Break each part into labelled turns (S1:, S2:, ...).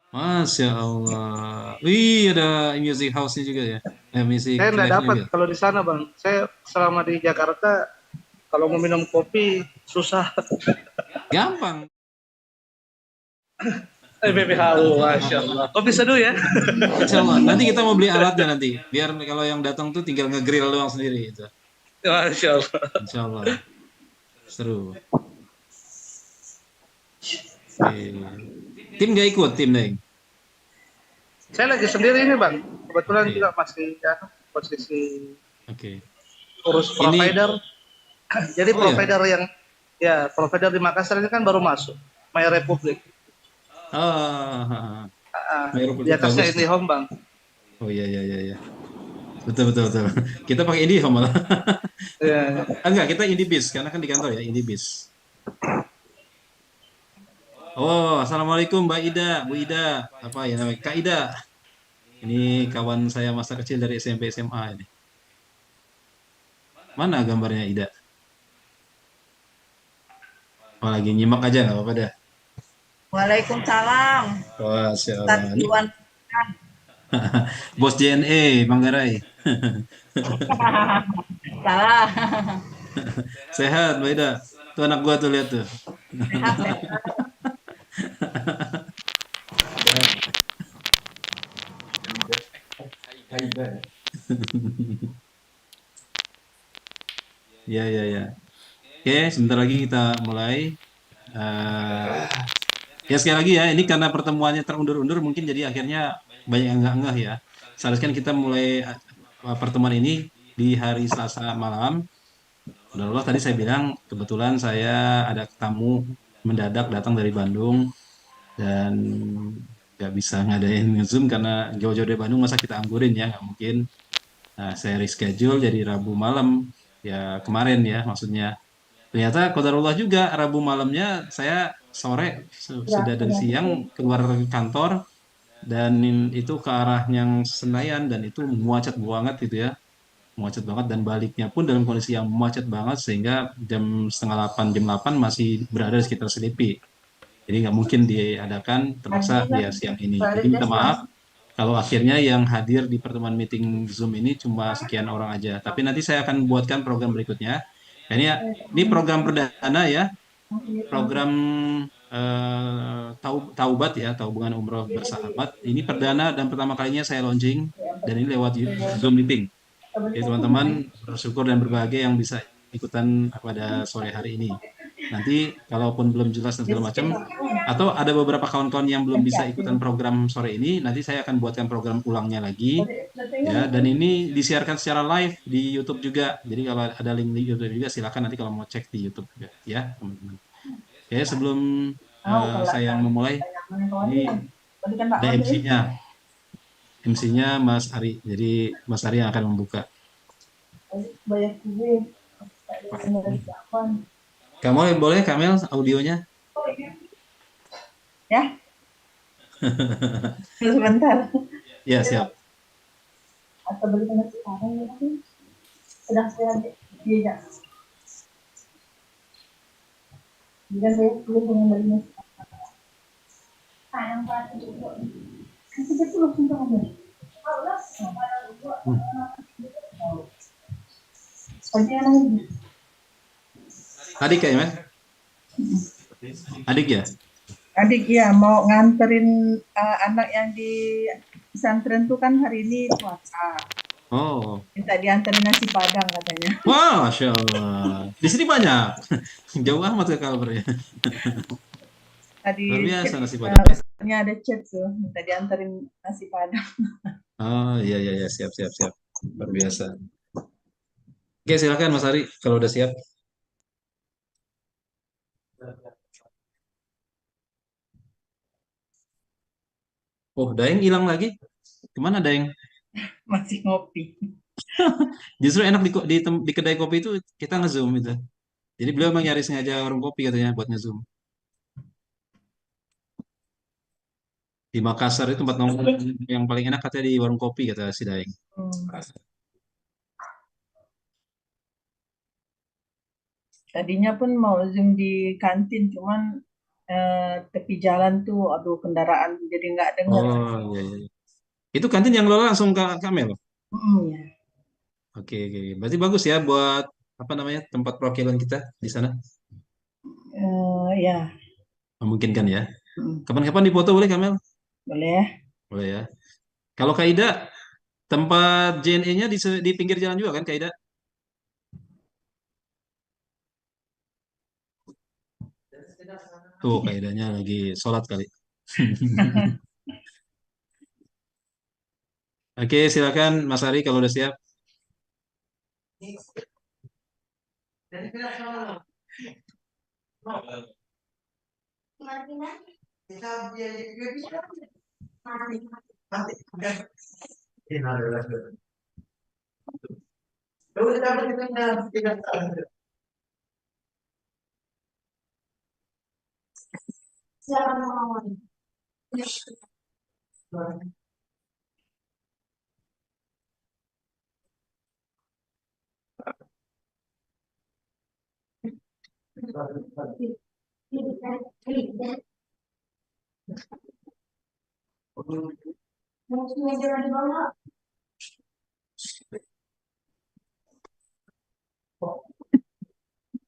S1: Masya Allah. Wih, ada music house-nya juga ya. Music
S2: Saya nggak
S1: live-nya
S2: dapat
S1: juga.
S2: kalau di sana bang. Saya selama di Jakarta kalau mau minum kopi susah.
S1: Gampang.
S2: BBHU, masya Allah. Kopi seduh ya.
S1: Insya Allah. Nanti kita mau beli alatnya nanti. Biar kalau yang datang tuh tinggal ngegrill doang sendiri itu.
S2: Masya Allah.
S1: Insya Allah. Seru. Oke. Tim gak ikut, tim Neng.
S2: Saya lagi sendiri ini bang. Kebetulan
S1: Oke.
S2: juga masih ya, posisi
S1: Oke.
S2: urus
S1: Ini,
S2: provider. Jadi
S1: oh ya.
S2: provider di Makassar ini kan baru masuk. My Republic.
S1: Ah,
S2: Ah,
S1: Mayor
S2: di
S1: Publik
S2: atasnya
S1: bagus tuh.
S2: IndiHome bang.
S1: Oh iya iya iya iya. Betul betul betul. Kita pakai IndiHome malah.
S2: Ya.
S1: Enggak, kita Indibis karena kan di kantor ya Indibis. Oh, assalamualaikum Mbak Ida, Bu Ida, apa ya namanya? Kak Ida. Ini kawan saya masa kecil dari SMP SMA ini. Mana gambarnya Ida? Oh, lagi nyimak aja nggak apa-apa dah.
S3: Waalaikumsalam.
S1: Wah, Masya
S3: Ustaz
S1: Allah. Ini
S3: Iwan.
S1: bos JNE Manggarai.
S3: Salah.
S1: Sehat, Mbak Ida. Tuh anak gua tuh lihat tuh.
S3: Sehat, sehat.
S1: Ya, ya, ya. Oke, sebentar lagi kita mulai. Eh, ya sekali lagi ya, ini karena pertemuannya terundur-undur, mungkin jadi akhirnya banyak yang nggak ya. Seharusnya kita mulai pertemuan ini di hari Selasa malam. Udah Allah tadi saya bilang kebetulan saya ada tamu mendadak datang dari Bandung dan nggak bisa ngadain Zoom karena jauh-jauh dari Bandung masa kita anggurin ya nggak mungkin. Nah, saya reschedule jadi Rabu malam ya kemarin ya maksudnya. Ternyata qadarullah juga Rabu malamnya saya sore sudah dari siang keluar kantor dan itu ke arah yang Senayan dan itu macet banget gitu ya. Macet banget dan baliknya pun dalam kondisi yang macet banget sehingga jam setengah 8 jam 8 masih berada di sekitar Selipi. Jadi nggak mungkin diadakan terpaksa dia siang ini. Jadi minta maaf kalau akhirnya yang hadir di pertemuan meeting Zoom ini cuma sekian orang aja. Tapi nanti saya akan buatkan program berikutnya. Ini program perdana ya, program Taubat ya, Tabungan Umroh Bersahabat. Ini perdana dan pertama kalinya saya launching dan ini lewat Zoom meeting. Jadi teman-teman bersyukur dan berbahagia yang bisa ikutan pada sore hari ini. Nanti kalaupun belum jelas dan segala macam, atau ada beberapa kawan-kawan yang belum bisa ikutan program sore ini, nanti saya akan buatkan program ulangnya lagi. Ya, dan ini disiarkan secara live di YouTube juga. Jadi kalau ada link di YouTube juga, silakan nanti kalau mau cek di YouTube juga, ya teman-teman. Oke, sebelum saya memulai, ini ada MC-nya. MC-nya Mas Ari. Jadi Mas Ari yang akan membuka. Kamu boleh Kamel audionya?
S3: Ya, sebentar.
S1: Ya, siap.
S3: Atau beli nasi padang ya sih. Sedang saya dia jika saya belum dengan beli nasi padang pak juga. Itu betul langsung kamu.
S1: Hmm.
S3: Soalnya lagi.
S1: Adik kayaknya, Mas? Adik ya?
S3: Adik ya mau nganterin anak yang di pesantren tuh kan hari ini puasa.
S1: Oh,
S3: Minta dianterin nasi padang katanya.
S1: wah, Masya Allah. Di sini banyak. Jauh amat ke Kalbar ya.
S3: Tadi
S1: Luar biasa
S3: chat
S1: nasi Padang.
S3: ustaznya ada chat tuh minta dianterin nasi padang.
S1: Oh, iya, iya, iya. Siap, siap, siap. Luar biasa. Oke, silakan Mas Ari, kalau udah siap. Oh, Daeng hilang lagi. Kemana Daeng?
S3: Masih ngopi.
S1: Justru enak di kedai kopi itu kita nge-zoom itu. Jadi beliau emang nyari sengaja warung kopi katanya buat nge-zoom. Di Makassar itu tempat nongkrong yang paling enak katanya di warung kopi kata si Daeng.
S3: Hmm. Tadinya pun mau zoom di kantin cuman tepi jalan tuh, aduh kendaraan jadi nggak dengar.
S1: Oh, iya, iya. Itu kantin yang lola langsung ke Kamel.
S3: Ya.
S1: Oke, oke. Berarti bagus ya buat apa namanya tempat perwakilan kita di sana.
S3: Ya,
S1: Memungkinkan ya.
S3: mm,
S1: Kapan-kapan dipoto boleh Kamel?
S3: boleh ya.
S1: Boleh ya. Kalau Kaida tempat JNE-nya di pinggir jalan juga kan Kaida? Tuh Kaidanya lagi sholat kali. Oke, silakan Mas Ari kalau udah siap.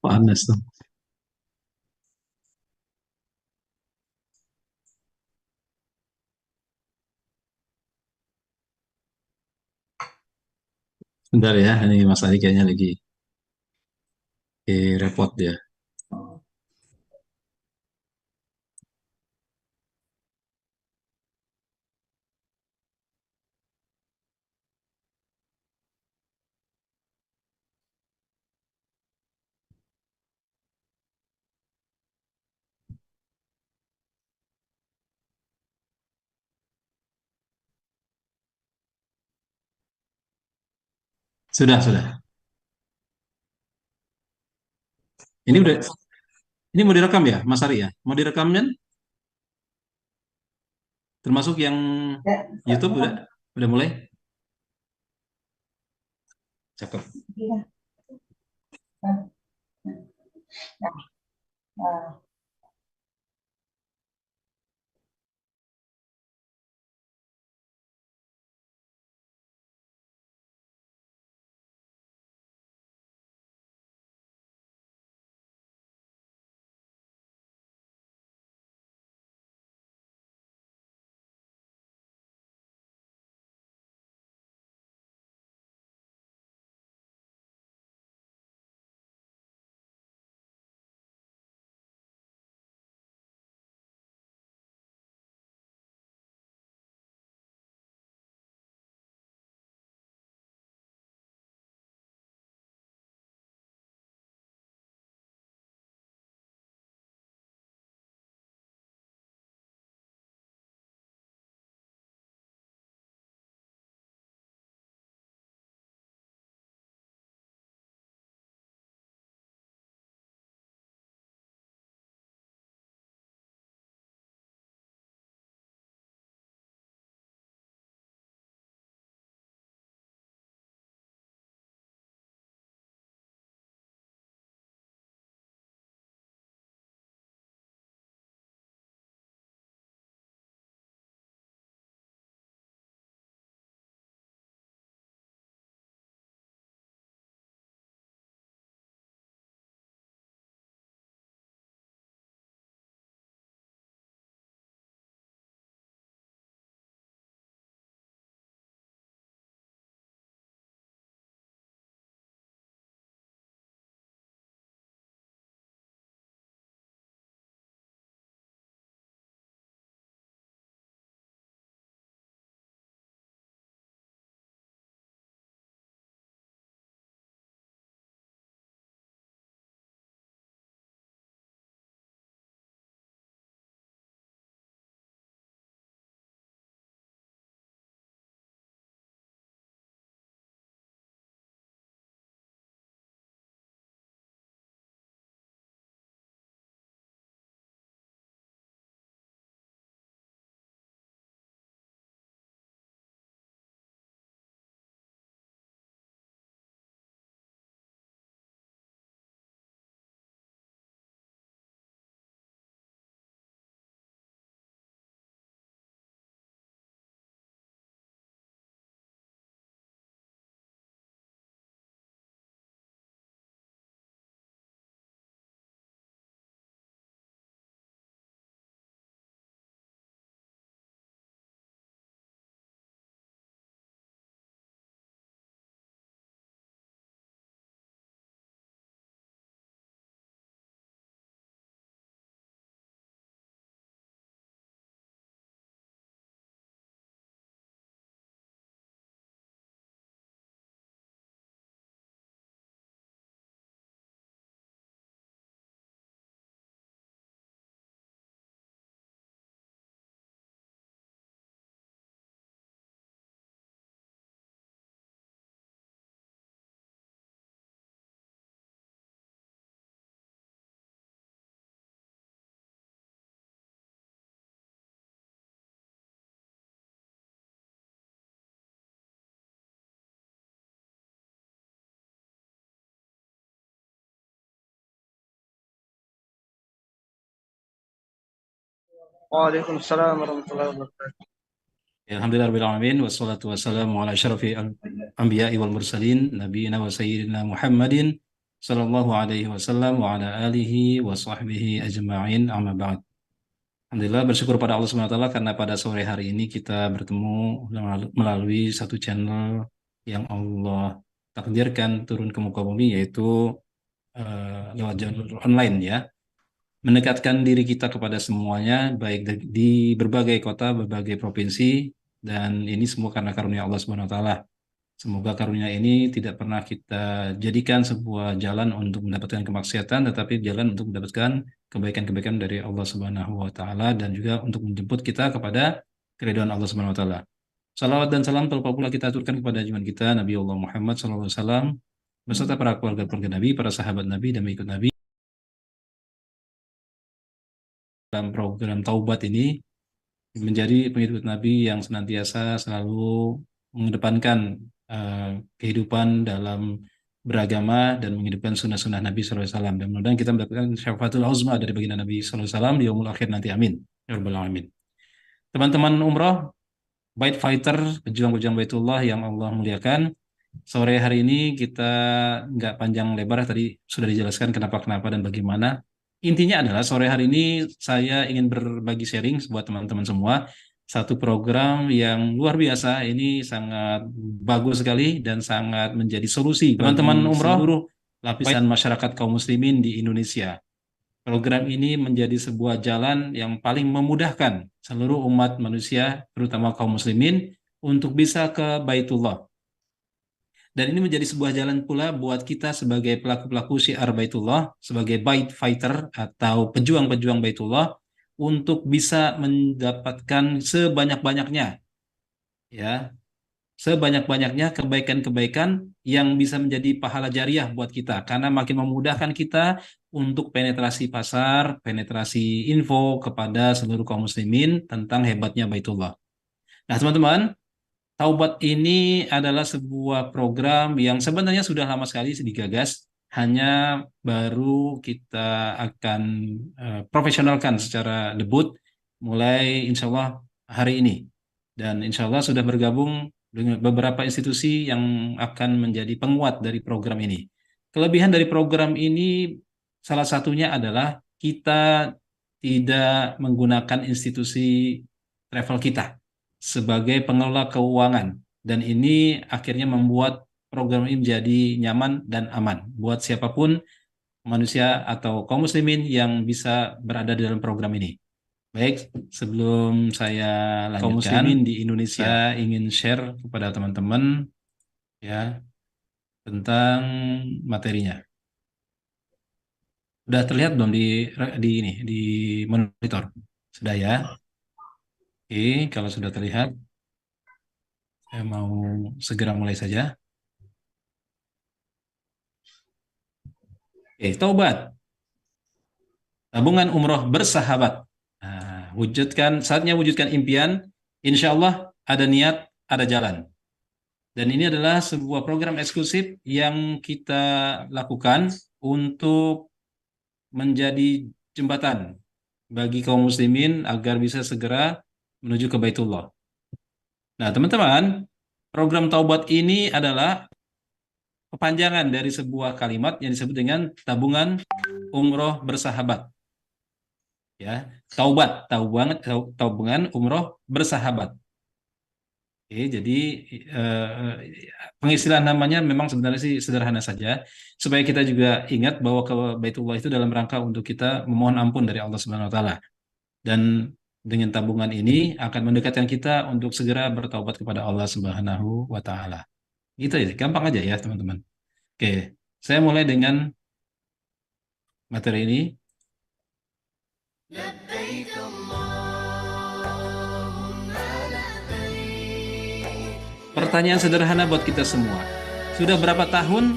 S1: Panas tuh. Bentar ya, ini Mas Ari kayaknya lagi repot dia. Sudah, sudah. Ini udah, ini mau direkam ya, Mas Ari ya? Mau direkam kan? Termasuk yang
S3: Ya,
S1: YouTube udah mulai? Cakep.
S3: iya. Nah, nah.
S2: Waalaikumsalam warahmatullahi wabarakatuh.
S1: Alhamdulillahirrahmanirrahim. Wassalatu wassalamu ala syarafi anbiya'i wal mursalin. Nabiyina wa sayyidina Muhammadin sallallahu alaihi wasallam wa ala alihi wa sahbihi ajma'in amma ba'd. Alhamdulillah bersyukur pada Allah Subhanahu wa taala karena pada sore hari ini kita bertemu melalui satu channel yang Allah takdirkan turun ke muka bumi, yaitu lewat jalur online ya. Mendekatkan diri kita kepada semuanya, baik di berbagai kota, berbagai provinsi, dan ini semua karena karunia Allah Subhanahu wa taala. Semoga karunia ini tidak pernah kita jadikan sebuah jalan untuk mendapatkan kemaksiatan, tetapi jalan untuk mendapatkan kebaikan-kebaikan dari Allah Subhanahu wa taala, dan juga untuk menjemput kita kepada keridhaan Allah Subhanahu wa taala. Salawat dan salam terlupa pula kita aturkan kepada junjungan kita Nabi Allah Muhammad SAW beserta para keluarga-keluarga Nabi, para sahabat Nabi dan mengikut Nabi. Dalam program Taubat ini menjadi pengikut Nabi yang senantiasa selalu mengedepankan kehidupan dalam beragama dan menghidupkan sunnah-sunnah Nabi SAW. Dan mudah-mudahan kita mendapatkan syafaatul uzma dari baginda Nabi SAW di yaumul akhir nanti. Amin. Ya Rabbal Alamin. Teman-teman umroh, Bait Fighter, pejuang-pejuang Baitullah yang Allah muliakan. Sore hari ini kita nggak panjang lebar, tadi sudah dijelaskan kenapa dan bagaimana. Intinya adalah sore hari ini saya ingin berbagi sharing buat teman-teman semua. Satu program yang luar biasa, ini sangat bagus sekali dan sangat menjadi solusi teman-teman umroh seluruh lapisan masyarakat kaum muslimin di Indonesia. Program ini menjadi sebuah jalan yang paling memudahkan seluruh umat manusia, terutama kaum muslimin, untuk bisa ke Baitullah. Dan ini menjadi sebuah jalan pula buat kita sebagai pelaku-pelaku syiar Baitullah, sebagai Bait Fighter atau pejuang-pejuang Baitullah, untuk bisa mendapatkan sebanyak-banyaknya, ya, sebanyak-banyaknya kebaikan-kebaikan yang bisa menjadi pahala jariah buat kita, karena makin memudahkan kita untuk penetrasi pasar, penetrasi info kepada seluruh kaum muslimin tentang hebatnya Baitullah. Nah, teman-teman, Taubat ini adalah sebuah program yang sebenarnya sudah lama sekali digagas, hanya baru kita akan profesionalkan secara debut mulai insya Allah hari ini. Dan insya Allah sudah bergabung dengan beberapa institusi yang akan menjadi penguat dari program ini. Kelebihan dari program ini salah satunya adalah kita tidak menggunakan institusi travel kita sebagai pengelola keuangan, dan ini akhirnya membuat program ini menjadi nyaman dan aman buat siapapun manusia atau kaum muslimin yang bisa berada di dalam program ini. Baik, sebelum saya lanjutkan, kaum muslimin di Indonesia, saya ingin share kepada teman-teman ya tentang materinya. Sudah terlihat belum di monitor? Sudah ya? Oke, kalau sudah terlihat, saya mau segera mulai saja. Oke, Taubat, tabungan umroh bersahabat. Nah, saatnya wujudkan impian. Insya Allah ada niat, ada jalan. Dan ini adalah sebuah program eksklusif yang kita lakukan untuk menjadi jembatan bagi kaum muslimin agar bisa segera menuju ke Baitullah. Nah, teman-teman, program Taubat ini adalah kepanjangan dari sebuah kalimat yang disebut dengan tabungan umroh bersahabat. Ya, tabungan umroh bersahabat. Oke, jadi pengistilahan namanya memang sebenarnya sih sederhana saja, supaya kita juga ingat bahwa ke Baitullah itu dalam rangka untuk kita memohon ampun dari Allah Subhanahu wa taala. Dan dengan tabungan ini akan mendekatkan kita untuk segera bertaubat kepada Allah Subhanahu wa taala. Gitu ya, gampang aja ya, teman-teman. Oke, saya mulai dengan materi ini. Pertanyaan sederhana buat kita semua. Sudah berapa tahun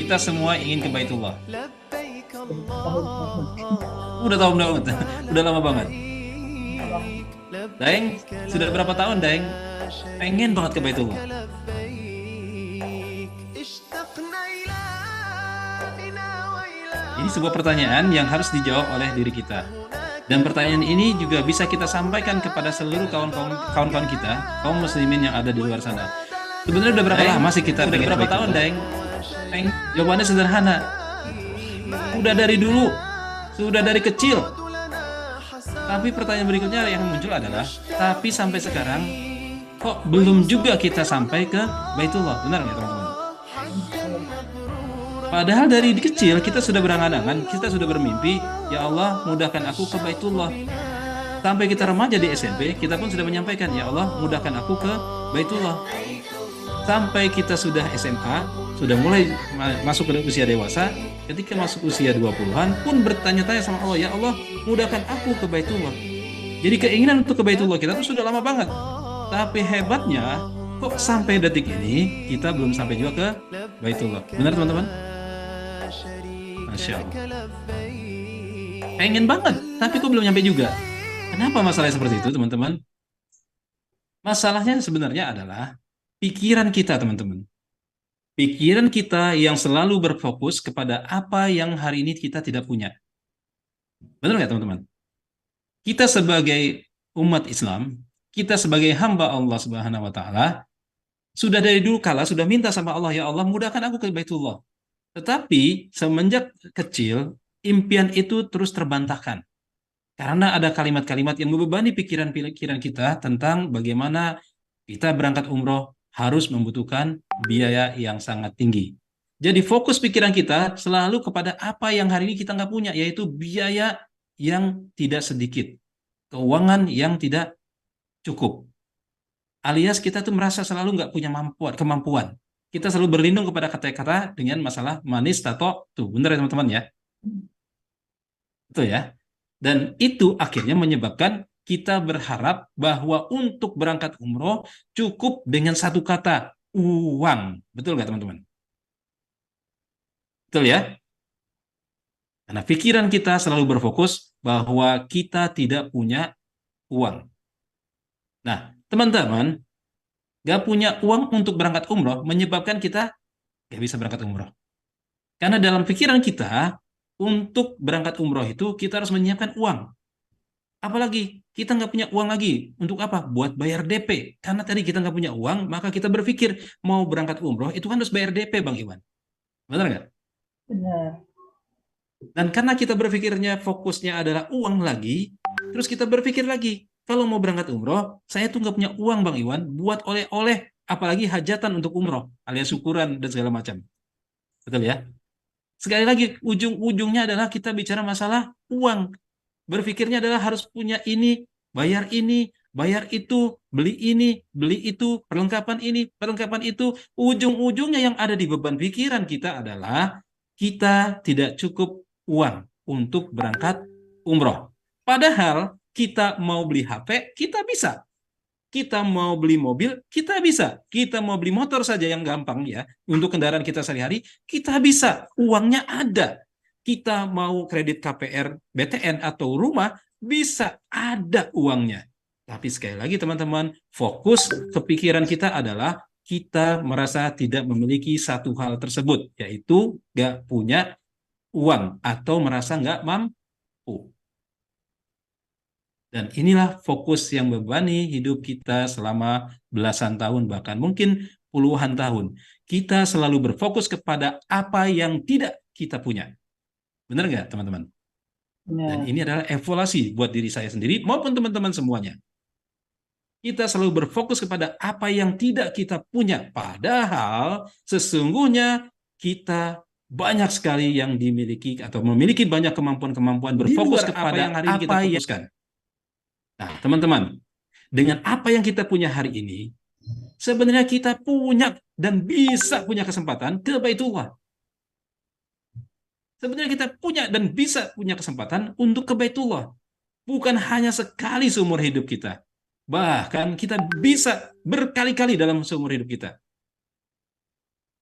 S1: kita semua ingin ke Baitullah? Udah tahun banget, udah lama banget. Daeng, sudah berapa tahun Daeng pengen banget ke Baitullah? Ini sebuah pertanyaan yang harus dijawab oleh diri kita. Dan pertanyaan ini juga bisa kita sampaikan kepada seluruh kawan-kawan kita, kaum muslimin yang ada di luar sana. Sebenarnya udah berapa lama sih kita pengen berapa tahun, Deng? Jawabannya sederhana. Udah dari dulu, sudah dari kecil. Tapi pertanyaan berikutnya yang muncul adalah, tapi sampai sekarang kok belum juga kita sampai ke Baitullah, benar nggak teman-teman? Padahal dari kecil kita sudah berangan-angan, kita sudah bermimpi, ya Allah mudahkan aku ke Baitullah. Sampai kita remaja di SMP, kita pun sudah menyampaikan, ya Allah mudahkan aku ke Baitullah. Sampai kita sudah SMA, sudah mulai masuk ke usia dewasa, ketika masuk usia 20-an pun bertanya-tanya sama Allah, ya Allah mudahkan aku ke Baitullah. Jadi keinginan untuk ke Baitullah kita tuh sudah lama banget. Tapi hebatnya, kok sampai detik ini kita belum sampai juga ke Baitullah. Benar teman-teman? Masya Allah. Pengen banget, tapi kok belum nyampe juga. Kenapa masalahnya seperti itu teman-teman? Masalahnya sebenarnya adalah pikiran kita teman-teman. Pikiran kita yang selalu berfokus kepada apa yang hari ini kita tidak punya. Benar nggak teman-teman? Kita sebagai umat Islam, kita sebagai hamba Allah Subhanahu wa taala, sudah dari dulu kala sudah minta sama Allah, ya Allah mudahkan aku ke Baitullah. Tetapi semenjak kecil, impian itu terus terbantahkan. Karena ada kalimat-kalimat yang membebani pikiran-pikiran kita tentang bagaimana kita berangkat umroh harus membutuhkan biaya yang sangat tinggi. Jadi fokus pikiran kita selalu kepada apa yang hari ini kita nggak punya, yaitu biaya yang tidak sedikit, keuangan yang tidak cukup. Alias kita tuh merasa selalu nggak punya kemampuan. Kita selalu berlindung kepada kata-kata dengan masalah manis tato tuh, bener ya teman-teman ya? Betul ya? Dan itu akhirnya menyebabkan kita berharap bahwa untuk berangkat umroh cukup dengan satu kata, uang. Betul nggak teman-teman? Betul ya? Karena pikiran kita selalu berfokus bahwa kita tidak punya uang. Nah, teman-teman, nggak punya uang untuk berangkat umroh menyebabkan kita nggak bisa berangkat umroh. Karena dalam pikiran kita, untuk berangkat umroh itu kita harus menyiapkan uang. Apalagi kita nggak punya uang lagi. Untuk apa? Buat bayar DP. Karena tadi kita nggak punya uang, maka kita berpikir mau berangkat umroh itu kan harus bayar DP, Bang Iwan. Benar nggak?
S3: Benar.
S1: Dan karena kita berpikirnya fokusnya adalah uang lagi, terus kita berpikir lagi, kalau mau berangkat umroh, saya tuh nggak punya uang Bang Iwan buat oleh-oleh, apalagi hajatan untuk umroh, alias syukuran dan segala macam. Betul ya? Sekali lagi, ujung-ujungnya adalah kita bicara masalah uang. Berpikirnya adalah harus punya ini, bayar itu, beli itu, perlengkapan ini, perlengkapan itu. Ujung-ujungnya yang ada di beban pikiran kita adalah kita tidak cukup uang untuk berangkat umroh. Padahal kita mau beli HP, kita bisa. Kita mau beli mobil, kita bisa. Kita mau beli motor saja yang gampang ya, untuk kendaraan kita sehari-hari, kita bisa. Uangnya ada. Kita mau kredit KPR, BTN atau rumah, bisa ada uangnya. Tapi sekali lagi teman-teman, fokus kepikiran kita adalah kita merasa tidak memiliki satu hal tersebut, yaitu nggak punya uang atau merasa nggak mampu. Dan inilah fokus yang membebani hidup kita selama belasan tahun, bahkan mungkin puluhan tahun. Kita selalu berfokus kepada apa yang tidak kita punya. Benar nggak, teman-teman? Dan ini adalah evaluasi buat diri saya sendiri maupun teman-teman semuanya. Kita selalu berfokus kepada apa yang tidak kita punya. Padahal sesungguhnya kita banyak sekali yang dimiliki atau memiliki banyak kemampuan-kemampuan berfokus kepada yang hari ini kita fokuskan. Nah, teman-teman, dengan apa yang kita punya hari ini, sebenarnya kita punya dan bisa punya kesempatan ke Baitullah. Sebenarnya kita punya dan bisa punya kesempatan untuk ke Baitullah. Bukan hanya sekali seumur hidup kita. Bahkan kita bisa berkali-kali dalam seumur hidup kita.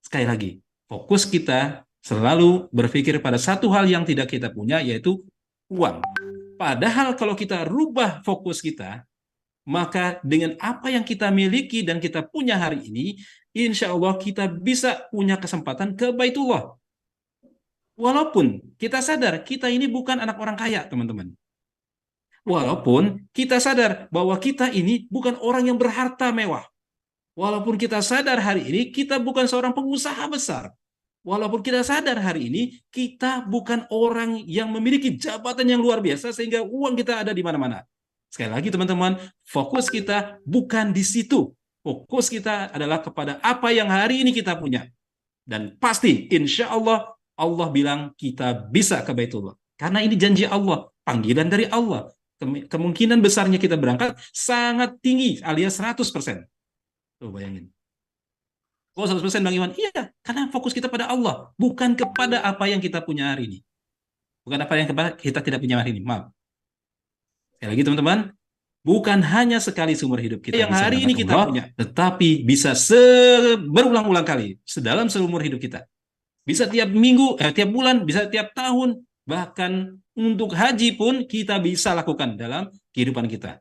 S1: Sekali lagi, fokus kita selalu berpikir pada satu hal yang tidak kita punya, yaitu uang. Padahal kalau kita rubah fokus kita, maka dengan apa yang kita miliki dan kita punya hari ini, insya Allah kita bisa punya kesempatan ke Baitullah. Walaupun kita sadar kita ini bukan anak orang kaya, teman-teman. Walaupun kita sadar bahwa kita ini bukan orang yang berharta mewah. Walaupun kita sadar hari ini kita bukan seorang pengusaha besar. Walaupun kita sadar hari ini kita bukan orang yang memiliki jabatan yang luar biasa sehingga uang kita ada di mana-mana. Sekali lagi teman-teman, fokus kita bukan di situ. Fokus kita adalah kepada apa yang hari ini kita punya. Dan pasti insya Allah, Allah bilang kita bisa ke Baitullah. Karena ini janji Allah, panggilan dari Allah. Kemungkinan besarnya kita berangkat sangat tinggi alias 100%. Tuh bayangin. Oh 100% Bang Iwan. Iya, karena fokus kita pada Allah, bukan kepada apa yang kita punya hari ini. Bukan apa yang kita tidak punya hari ini. Maaf. Sekali lagi teman-teman, bukan hanya sekali seumur hidup kita yang hari ini kita punya, tetapi bisa berulang-ulang kali sedalam seumur hidup kita. Bisa tiap minggu, tiap bulan, bisa tiap tahun, bahkan untuk haji pun kita bisa lakukan dalam kehidupan kita.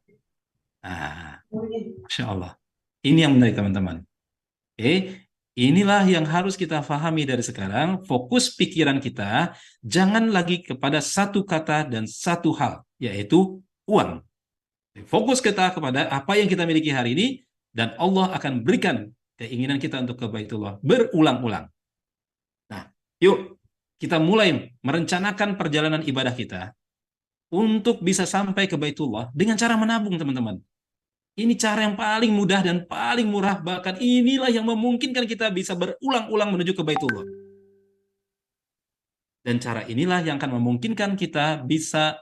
S1: Nah, Masya Allah. Ini yang menarik teman-teman. Oke, inilah yang harus kita pahami dari sekarang. Fokus pikiran kita jangan lagi kepada satu kata dan satu hal, yaitu uang. Fokus kita kepada apa yang kita miliki hari ini, dan Allah akan berikan keinginan kita untuk ke Baitullah berulang-ulang. Nah, yuk kita mulai merencanakan perjalanan ibadah kita untuk bisa sampai ke Baitullah dengan cara menabung, teman-teman. Ini cara yang paling mudah dan paling murah, bahkan inilah yang memungkinkan kita bisa berulang-ulang menuju ke Baitullah. Dan cara inilah yang akan memungkinkan kita bisa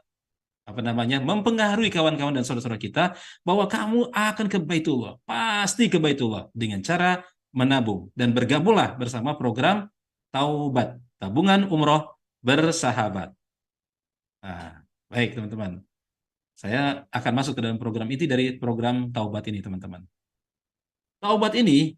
S1: mempengaruhi kawan-kawan dan saudara-saudara kita bahwa kamu akan ke Baitullah, pasti ke Baitullah dengan cara menabung dan bergabunglah bersama program Taubat, tabungan umroh bersahabat. Nah, baik teman-teman. Saya akan masuk ke dalam program inti dari program Taubat ini, teman-teman. Taubat ini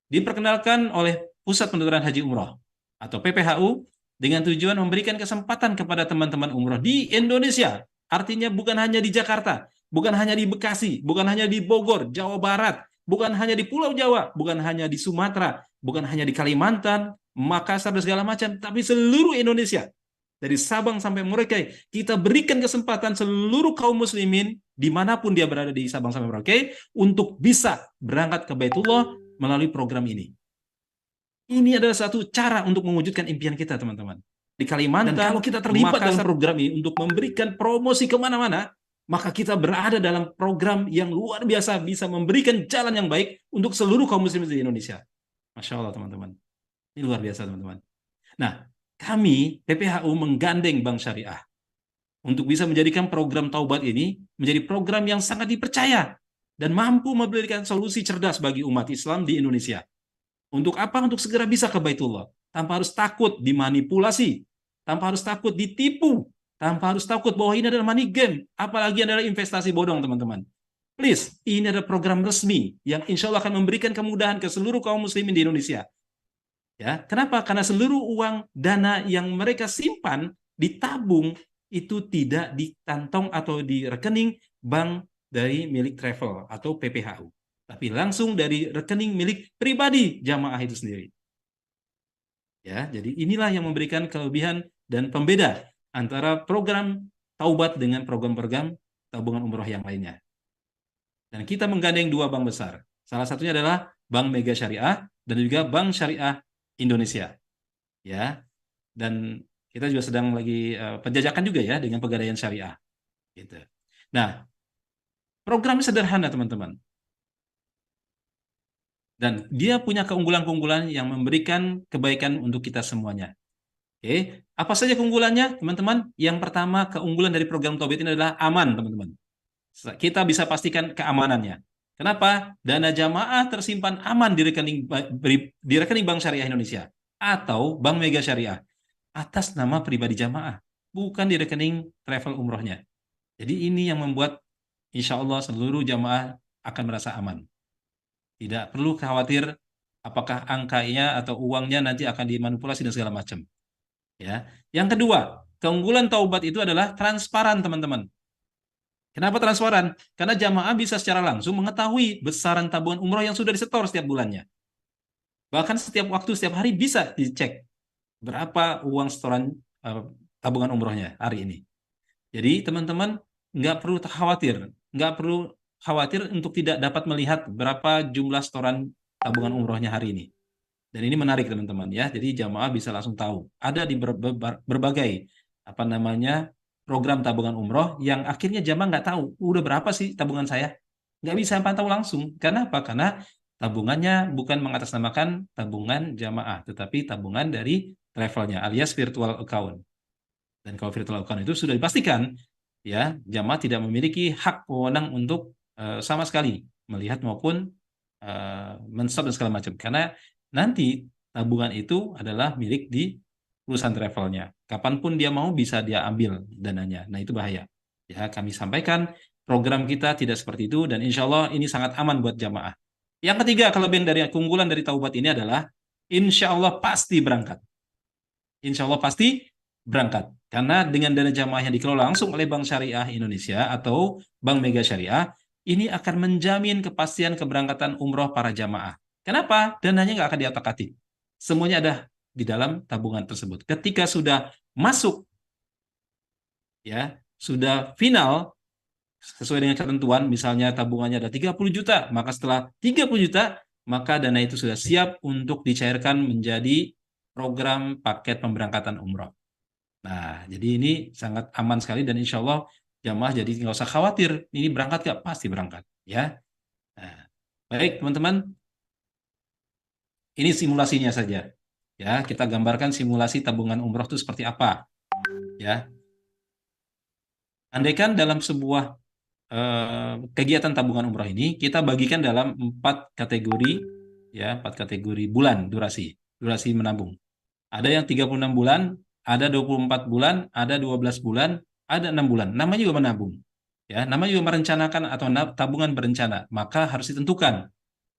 S1: diperkenalkan oleh Pusat Penuturan Haji Umroh atau PPHU dengan tujuan memberikan kesempatan kepada teman-teman umroh di Indonesia. Artinya bukan hanya di Jakarta, bukan hanya di Bekasi, bukan hanya di Bogor, Jawa Barat, bukan hanya di Pulau Jawa, bukan hanya di Sumatera, bukan hanya di Kalimantan, Makassar, dan segala macam, tapi seluruh Indonesia. Dari Sabang sampai Merauke, kita berikan kesempatan seluruh kaum muslimin, dimanapun dia berada di Sabang sampai Merauke, untuk bisa berangkat ke Baitullah melalui program ini. Ini adalah satu cara untuk mewujudkan impian kita, teman-teman. Di Kalimantan, dan kalau kita terlibat dalam program ini untuk memberikan promosi kemana-mana, maka kita berada dalam program yang luar biasa, bisa memberikan jalan yang baik untuk seluruh kaum muslimin di Indonesia. Masya Allah, teman-teman. Ini luar biasa, teman-teman. Nah, kami, PPHU, menggandeng Bank Syariah untuk bisa menjadikan program Taubat ini menjadi program yang sangat dipercaya dan mampu memberikan solusi cerdas bagi umat Islam di Indonesia. Untuk apa? Untuk segera bisa ke Baitullah, tanpa harus takut dimanipulasi, tanpa harus takut ditipu, tanpa harus takut bahwa ini adalah money game, apalagi adalah investasi bodong, teman-teman. Please, ini adalah program resmi yang insya Allah akan memberikan kemudahan ke seluruh kaum muslimin di Indonesia. Ya, kenapa? Karena seluruh uang dana yang mereka simpan, ditabung, itu tidak di kantong atau di rekening bank dari milik travel atau PPHU, tapi langsung dari rekening milik pribadi jamaah itu sendiri. Ya, jadi inilah yang memberikan kelebihan dan pembeda antara program Taubat dengan program-program tabungan umroh yang lainnya. Dan kita menggandeng dua bank besar. Salah satunya adalah Bank Mega Syariah dan juga Bank Syariah Indonesia. Ya. Dan kita juga sedang lagi penjajakan juga ya dengan Pegadaian Syariah. Gitu. Nah, programnya sederhana, teman-teman. Dan dia punya keunggulan-keunggulan yang memberikan kebaikan untuk kita semuanya. Oke, apa saja keunggulannya, teman-teman? Yang pertama, keunggulan dari program Taubat ini adalah aman, teman-teman. Kita bisa pastikan keamanannya. Kenapa? Dana jamaah tersimpan aman di rekening Bank Syariah Indonesia atau Bank Mega Syariah atas nama pribadi jamaah, bukan di rekening travel umrohnya. Jadi ini yang membuat insya Allah seluruh jamaah akan merasa aman. Tidak perlu khawatir apakah angkanya atau uangnya nanti akan dimanipulasi dan segala macam. Ya. Yang kedua, keunggulan Taubat itu adalah transparan, teman-teman. Kenapa transparan? Karena jamaah bisa secara langsung mengetahui besaran tabungan umroh yang sudah disetor setiap bulannya. Bahkan setiap waktu, setiap hari bisa dicek berapa uang setoran tabungan umrohnya hari ini. Jadi teman-teman nggak perlu khawatir, nggak perlu khawatir untuk tidak dapat melihat berapa jumlah setoran tabungan umrohnya hari ini. Dan ini menarik teman-teman ya. Jadi jamaah bisa langsung tahu. Ada di berbagai apa namanya program tabungan umroh yang akhirnya jamaah nggak tahu udah berapa sih tabungan saya. Nggak bisa pantau langsung. Karena apa? Karena tabungannya bukan mengatasnamakan tabungan jamaah, tetapi tabungan dari travelnya alias virtual account. Dan kalau virtual account itu sudah dipastikan ya jamaah tidak memiliki hak wewenang untuk sama sekali melihat maupun men-stop dan segala macam karena nanti tabungan itu adalah milik di perusahaan travelnya. Kapanpun dia mau bisa dia ambil dananya. Nah itu bahaya. Ya kami sampaikan program kita tidak seperti itu dan insya Allah ini sangat aman buat jamaah. Yang ketiga kelebihan dari keunggulan dari Taubat ini adalah insya Allah pasti berangkat. Insya Allah pasti berangkat. Karena dengan dana jamaah yang dikelola langsung oleh Bank Syariah Indonesia atau Bank Mega Syariah, ini akan menjamin kepastian keberangkatan umroh para jamaah. Kenapa? Dananya nggak akan diotak-atik. Semuanya ada di dalam tabungan tersebut. Ketika sudah masuk, ya sudah final, sesuai dengan ketentuan, misalnya tabungannya ada 30 juta, maka setelah 30 juta, maka dana itu sudah siap untuk dicairkan menjadi program paket pemberangkatan umroh. Nah, jadi ini sangat aman sekali dan insya Allah jamaah jadi nggak usah khawatir, ini berangkat nggak? Pasti berangkat, ya. Nah, baik teman-teman, ini simulasinya saja. Ya, kita gambarkan simulasi tabungan umroh itu seperti apa, ya. Andaikan dalam sebuah kegiatan tabungan umroh ini kita bagikan dalam 4 kategori, ya, 4 kategori bulan durasi menabung. Ada yang 36 bulan, ada 24 bulan, ada 12 bulan, ada 6 bulan. Namanya juga menabung. Ya, namanya juga merencanakan atau tabungan berencana. Maka harus ditentukan.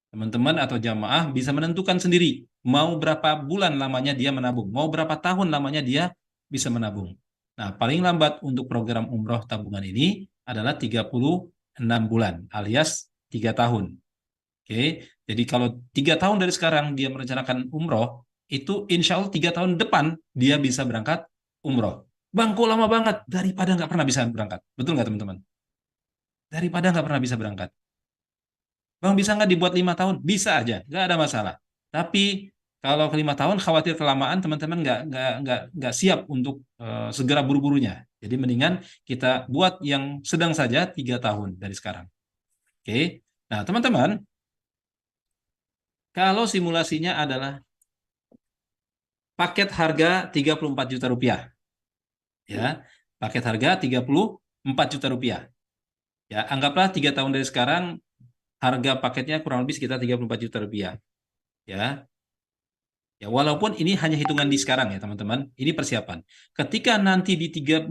S1: Teman-teman atau jamaah bisa menentukan sendiri mau berapa bulan lamanya dia menabung, mau berapa tahun lamanya dia bisa menabung. Nah, paling lambat untuk program umroh tabungan ini adalah 36 bulan alias 3 tahun. Oke, jadi kalau 3 tahun dari sekarang dia merencanakan umroh, itu insya Allah 3 tahun depan dia bisa berangkat umroh. Bang, kok lama banget? Daripada nggak pernah bisa berangkat. Betul nggak teman-teman? Daripada nggak pernah bisa berangkat. Bang, bisa nggak dibuat 5 tahun? Bisa aja, nggak ada masalah. Tapi kalau ke 5 tahun khawatir kelamaan, teman-teman nggak siap untuk segera buru-burunya. Jadi mendingan kita buat yang sedang saja 3 tahun dari sekarang. Oke, nah teman-teman, kalau simulasinya adalah paket harga 34 juta rupiah, ya, paket harga 34 juta rupiah. Ya, anggaplah 3 tahun dari sekarang harga paketnya kurang lebih sekitar 34 juta rupiah. Ya, ya, walaupun ini hanya hitungan di sekarang ya teman-teman, ini persiapan. Ketika nanti di 3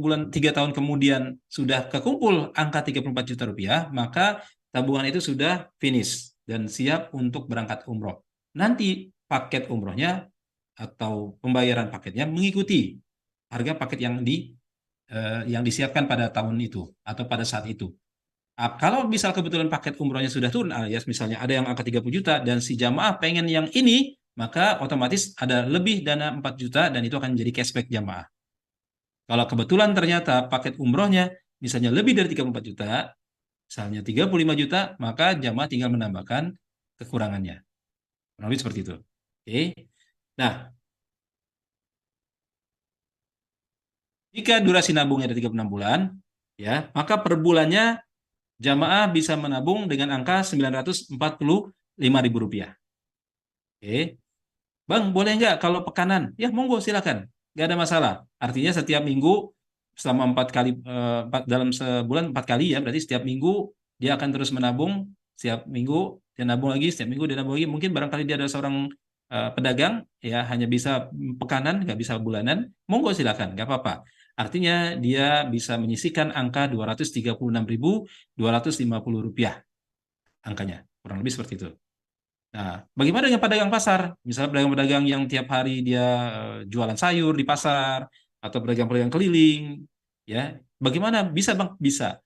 S1: tahun kemudian sudah kekumpul angka 34 juta rupiah, maka tabungan itu sudah finish dan siap untuk berangkat umroh. Nanti paket umrohnya atau pembayaran paketnya mengikuti harga paket yang disiapkan pada tahun itu atau pada saat itu. Kalau misal kebetulan paket umrohnya sudah turun alias misalnya ada yang angka 30 juta dan si jamaah pengen yang ini, maka otomatis ada lebih dana 4 juta dan itu akan menjadi cashback jamaah. Kalau kebetulan ternyata paket umrohnya misalnya lebih dari 34 juta, misalnya 35 juta, maka jamaah tinggal menambahkan kekurangannya. Kurang lebih seperti itu. Oke. Nah, jika durasi nabungnya ada 36 bulan, ya, maka per bulannya jamaah bisa menabung dengan angka Rp945.000. Oke. Bang, boleh nggak kalau pekanan? Ya, monggo silakan. Nggak ada masalah. Artinya setiap minggu selama 4 kali dalam sebulan 4 kali ya, berarti setiap minggu dia akan terus menabung. Setiap minggu dia nabung lagi, setiap minggu dia nabung lagi. Mungkin barangkali dia adalah seorang pedagang, ya hanya bisa pekanan, nggak bisa bulanan. Monggo silakan, nggak apa-apa. Artinya dia bisa menyisihkan angka Rp236.250 angkanya. Kurang lebih seperti itu. Nah, bagaimana dengan pedagang pasar? Misalnya pedagang-pedagang yang tiap hari dia jualan sayur di pasar atau pedagang-pedagang keliling, ya, bagaimana? Bisa bang? Bisa.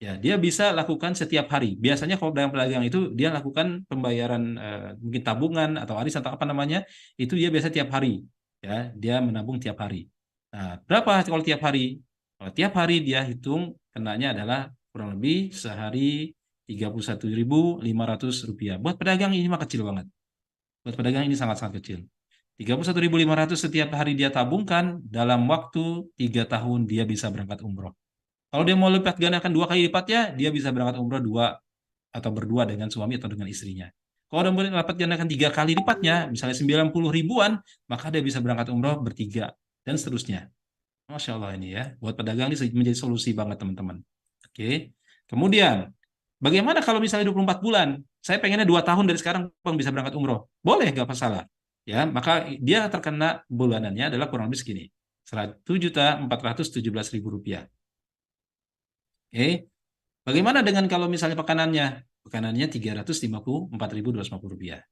S1: Ya, dia bisa lakukan setiap hari. Biasanya kalau pedagang-pedagang itu dia lakukan pembayaran mungkin tabungan atau arisan atau apa namanya, itu dia biasa tiap hari. Ya, dia menabung tiap hari. Nah, berapa kalau tiap hari? Kalau tiap hari dia hitung, kenanya adalah kurang lebih sehari Rp31.500. Buat pedagang ini mah kecil banget. Buat pedagang ini sangat-sangat kecil. 31.500 setiap hari dia tabungkan, dalam waktu 3 tahun dia bisa berangkat umroh. Kalau dia mau lipat gandakan 2 kali lipatnya, dia bisa berangkat umroh atau berdua dengan suami atau dengan istrinya. Kalau dia boleh lipat gandakan 3 kali lipatnya, misalnya 90 ribuan, maka dia bisa berangkat umroh bertiga dan seterusnya. Masya Allah ini ya, buat pedagang ini menjadi solusi banget teman-teman. Oke, kemudian bagaimana kalau misalnya 24 bulan? Saya pengennya 2 tahun dari sekarang Bang bisa berangkat umroh. Boleh, nggak masalah. Ya, maka dia terkena bulanannya adalah kurang lebih segini. Rp1.417.000. Oke, bagaimana dengan kalau misalnya pekanannya? Pekanannya Rp354.250.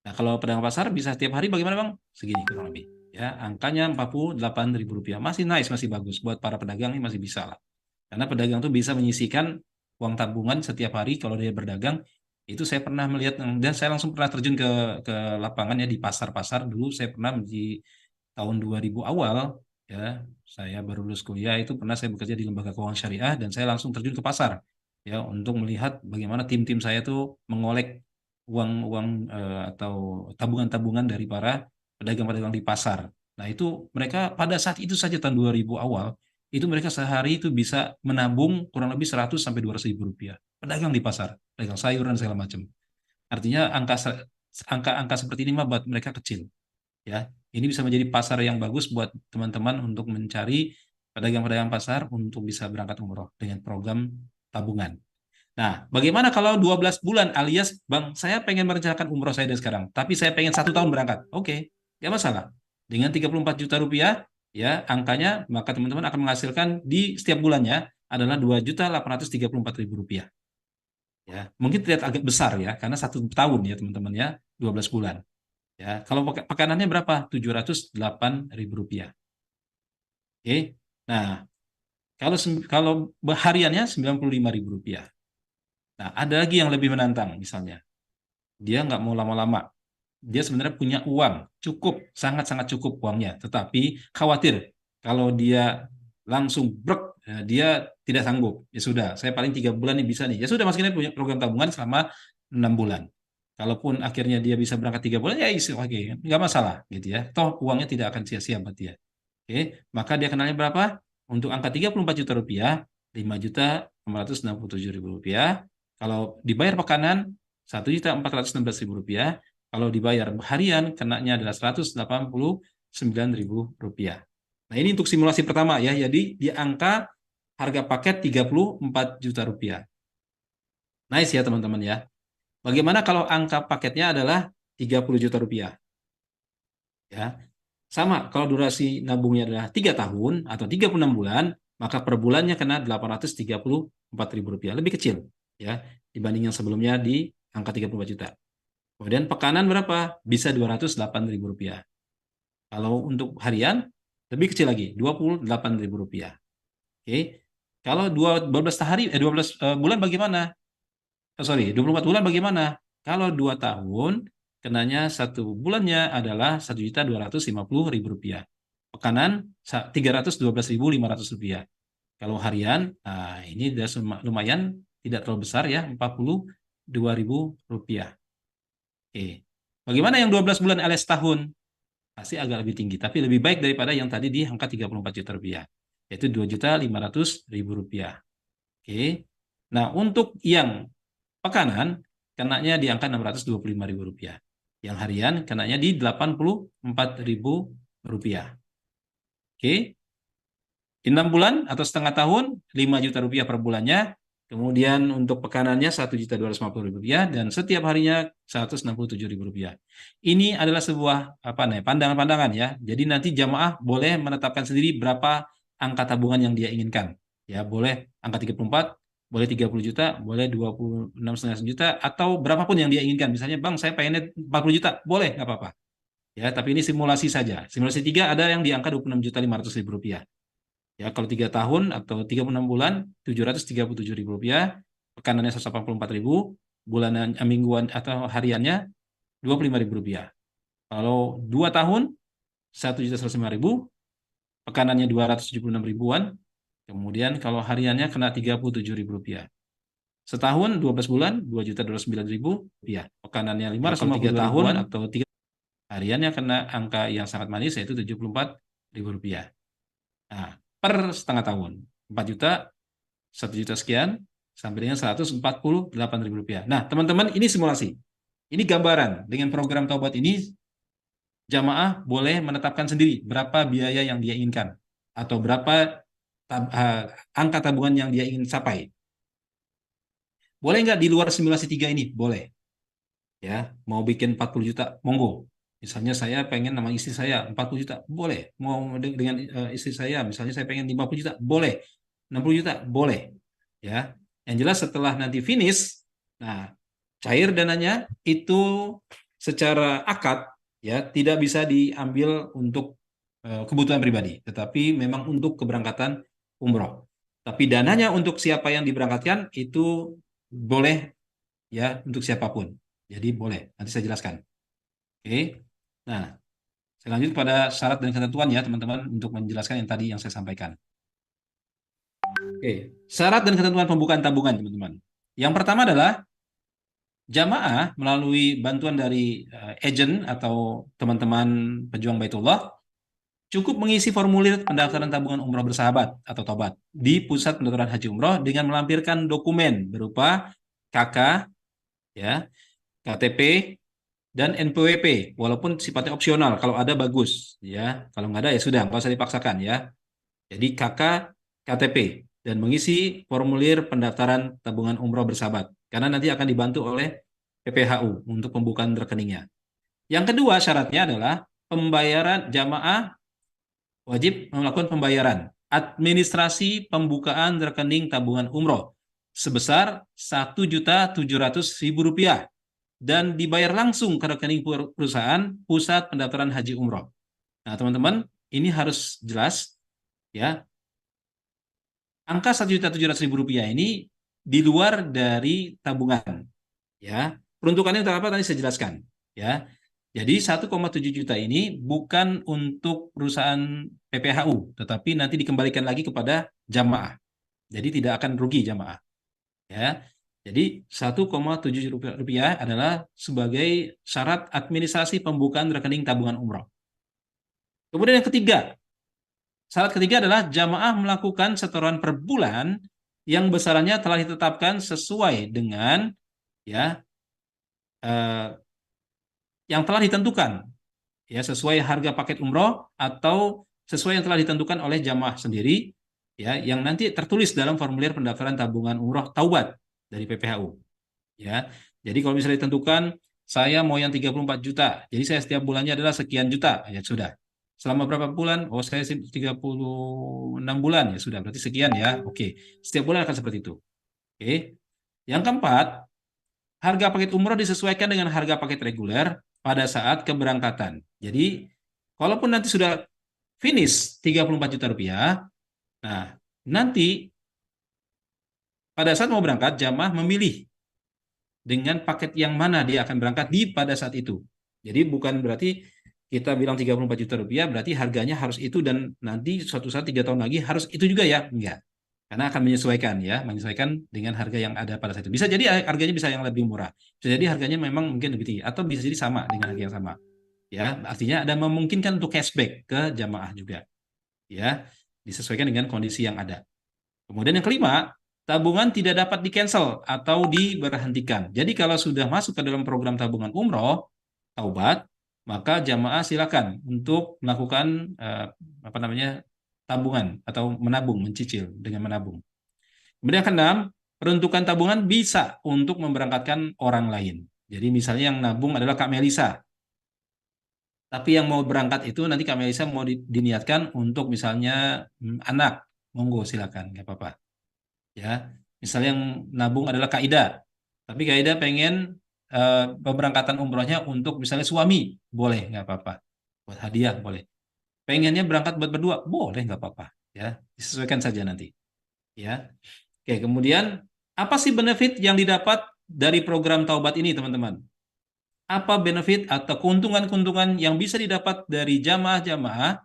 S1: Nah, kalau pedagang pasar bisa setiap hari bagaimana Bang? Segini kurang lebih. Ya, angkanya Rp48.000. Masih nice, masih bagus. Buat para pedagang ini masih bisa lah. Karena pedagang tuh bisa menyisihkan uang tabungan setiap hari kalau dia berdagang. Itu saya pernah melihat dan saya langsung pernah terjun ke lapangan ya di pasar-pasar dulu. Saya pernah di tahun 2000 awal ya, saya baru lulus kuliah itu pernah saya bekerja di lembaga keuangan syariah dan saya langsung terjun ke pasar ya untuk melihat bagaimana tim-tim saya tuh mengolek uang-uang atau tabungan-tabungan dari para pedagang-pedagang di pasar. Nah, itu mereka pada saat itu saja tahun 2000 awal itu mereka sehari itu bisa menabung kurang lebih 100 sampai 200 ribu rupiah. Pedagang di pasar, pedagang sayuran segala macam. Artinya angka seperti ini mah buat mereka kecil. Ya, ini bisa menjadi pasar yang bagus buat teman-teman untuk mencari pedagang-pedagang pasar untuk bisa berangkat umroh dengan program tabungan. Nah, bagaimana kalau 12 bulan alias, Bang, saya pengen merencanakan umroh saya dari sekarang, tapi saya pengen 1 tahun berangkat. Oke, nggak masalah. Dengan 34 juta rupiah, ya, angkanya, maka teman-teman akan menghasilkan di setiap bulannya adalah 2.834.000 rupiah. Ya, mungkin terlihat agak besar ya, karena 1 tahun ya teman-teman ya, 12 bulan. Ya, kalau pekanannya berapa? Rp708.000. Oke. Nah, kalau hariannya Rp95.000. Nah, ada lagi yang lebih menantang misalnya. Dia nggak mau lama-lama. Dia sebenarnya punya uang, cukup, sangat-sangat cukup uangnya. Tetapi khawatir kalau dia langsung brek, ya, dia tidak sanggup. Ya sudah, saya paling 3 bulan nih bisa nih. Ya sudah, masukin aja punya program tabungan selama 6 bulan. Kalaupun akhirnya dia bisa berangkat 3 bulan, ya oke, nggak masalah gitu ya. Toh uangnya tidak akan sia-sia buat dia. Oke, maka dia kenalnya berapa? Untuk angka 34 juta rupiah, 5.667.000 rupiah. Kalau dibayar pekanan, 1.416.000 rupiah. Kalau dibayar harian, kenanya adalah Rp189.000. Nah, ini untuk simulasi pertama ya. Jadi di angka harga paket 34 juta rupiah. Nice ya teman-teman ya. Bagaimana kalau angka paketnya adalah 30 juta rupiah? Ya, sama, kalau durasi nabungnya adalah 3 tahun atau 36 bulan, maka per bulannya kena Rp834.000. Lebih kecil ya dibanding yang sebelumnya di angka 34 juta. Kemudian pekanan berapa? Bisa Rp208.000. Kalau untuk harian lebih kecil lagi, Rp28.000. Oke. Kalau 12 bulan bagaimana? Oh, sorry, 24 bulan bagaimana? Kalau 2 tahun, kenanya 1 bulannya adalah Rp1.250.000. Pekanan Rp312.500. Kalau harian, nah ini sudah lumayan, tidak terlalu besar ya, Rp42.000. Oke. Bagaimana yang 12 bulan alias tahun? Pasti agak lebih tinggi, tapi lebih baik daripada yang tadi di angka 34 juta rupiah, yaitu Rp2.500.000. Oke. Nah, untuk yang pekanan, kenanya di angka Rp625.000. Yang harian, kenanya di Rp84.000. Oke. Di 6 bulan atau setengah tahun, Rp5 juta per bulannya. Kemudian untuk pekanannya Rp1.250.000 dan setiap harinya Rp167.000. Ini adalah sebuah pandangan-pandangan ya. Jadi nanti jamaah boleh menetapkan sendiri berapa angka tabungan yang dia inginkan. Ya, boleh angka 34, boleh 30 juta, boleh 26,5 juta atau berapapun yang dia inginkan. Misalnya, Bang, saya pengennya 40 juta, boleh nggak apa-apa. Ya, tapi ini simulasi saja. Simulasi 3 ada yang di angka Rp26.500.000. Ya, kalau 3 tahun atau 36 bulan, Rp737.000, pekanannya Rp184.000, bulanan mingguan atau hariannya Rp25.000. Kalau 2 tahun, Rp1.105.000, pekanannya Rp276.000-an, Kemudian kalau hariannya kena Rp37.000. Setahun 12 bulan Rp2.209.000. Pekanannya 552 tahun atau 3 hariannya kena angka yang sangat manis yaitu Rp74.000. Nah, per setengah tahun 4 juta, 1 juta sekian sampai dengan Rp148.000. Nah, teman-teman, ini simulasi. Ini gambaran. Dengan program taubat ini jamaah boleh menetapkan sendiri berapa biaya yang dia inginkan atau berapa angka tabungan yang dia ingin capai. Boleh nggak di luar simulasi 3 ini? Boleh. Ya, mau bikin 40 juta, monggo. Misalnya saya pengen nama istri saya 40 juta, boleh. Mau dengan istri saya, misalnya saya pengen 50 juta, boleh. 60 juta, boleh. Ya. Yang jelas setelah nanti finish, nah, cair dananya itu secara akad ya tidak bisa diambil untuk kebutuhan pribadi, tetapi memang untuk keberangkatan umroh. Tapi dananya untuk siapa yang diberangkatkan itu boleh ya untuk siapapun. Jadi boleh, nanti saya jelaskan. Oke. Nah, saya lanjut pada syarat dan ketentuan ya teman-teman untuk menjelaskan yang tadi yang saya sampaikan. Oke, syarat dan ketentuan pembukaan tabungan teman-teman. Yang pertama adalah jamaah melalui bantuan dari agen atau teman-teman pejuang Baitullah cukup mengisi formulir pendaftaran tabungan umroh bersahabat atau tobat di pusat pendaftaran haji umroh dengan melampirkan dokumen berupa KK, ya, KTP, dan NPWP, walaupun sifatnya opsional. Kalau ada bagus, ya. Kalau nggak ada ya sudah, nggak usah dipaksakan ya. Jadi KK, KTP, dan mengisi formulir pendaftaran tabungan umroh bersahabat, karena nanti akan dibantu oleh PPHU untuk pembukaan rekeningnya. Yang kedua syaratnya adalah pembayaran jamaah wajib melakukan pembayaran administrasi pembukaan rekening tabungan umroh sebesar Rp1.700.000 dan dibayar langsung ke rekening perusahaan pusat pendaftaran haji umroh. Nah, teman-teman, ini harus jelas ya. Angka Rp1.700.000 ini di luar dari tabungan ya. Peruntukannya untuk apa tadi saya jelaskan ya. Jadi 1,7 juta ini bukan untuk perusahaan PPHU, tetapi nanti dikembalikan lagi kepada jamaah. Jadi tidak akan rugi jamaah. Ya. Jadi 1,7 juta rupiah adalah sebagai syarat administrasi pembukaan rekening tabungan umroh. Kemudian yang ketiga, syarat ketiga adalah jamaah melakukan setoran per bulan yang besarannya telah ditetapkan sesuai dengan ya yang telah ditentukan ya sesuai harga paket umroh atau sesuai yang telah ditentukan oleh jamaah sendiri ya yang nanti tertulis dalam formulir pendaftaran tabungan umroh taubat dari PPHU ya. Jadi kalau misalnya ditentukan saya mau yang 34 juta, jadi saya setiap bulannya adalah sekian juta, ya sudah. Selama berapa bulan? Oh, saya 36 bulan, ya sudah, berarti sekian ya. Oke, setiap bulan akan seperti itu. Oke. Yang keempat, harga paket umroh disesuaikan dengan harga paket reguler pada saat keberangkatan. Jadi, kalaupun nanti sudah finish 34 juta rupiah, nah, nanti pada saat mau berangkat, jamaah memilih dengan paket yang mana dia akan berangkat di pada saat itu. Jadi bukan berarti kita bilang 34 juta rupiah, berarti harganya harus itu dan nanti suatu saat 3 tahun lagi harus itu juga ya? Enggak. Karena akan menyesuaikan ya, menyesuaikan dengan harga yang ada pada saat itu. Bisa jadi harganya bisa yang lebih murah. Bisa jadi harganya memang mungkin lebih tinggi atau bisa jadi sama dengan harga yang sama. Ya, artinya ada memungkinkan untuk cashback ke jamaah juga. Ya, disesuaikan dengan kondisi yang ada. Kemudian yang kelima, tabungan tidak dapat di-cancel atau diberhentikan. Jadi kalau sudah masuk ke dalam program tabungan umroh, taubat, maka jamaah silakan untuk melakukan tabungan atau menabung, mencicil dengan menabung. Kemudian yang keenam, peruntukan tabungan bisa untuk memberangkatkan orang lain. Jadi misalnya yang nabung adalah Kak Melisa. Tapi yang mau berangkat itu nanti Kak Melisa mau diniatkan untuk misalnya anak, monggo silakan, nggak apa-apa. Ya, misalnya yang nabung adalah Kak Ida. Tapi Kak Ida pengen pemberangkatan umrohnya untuk misalnya suami, boleh, nggak apa-apa. Buat hadiah, boleh. Pengennya berangkat buat berdua, boleh, nggak apa-apa. Ya, disesuaikan saja nanti. Ya, oke. Kemudian apa sih benefit yang didapat dari program taubat ini, teman-teman? Apa benefit atau keuntungan-keuntungan yang bisa didapat dari jamaah-jamaah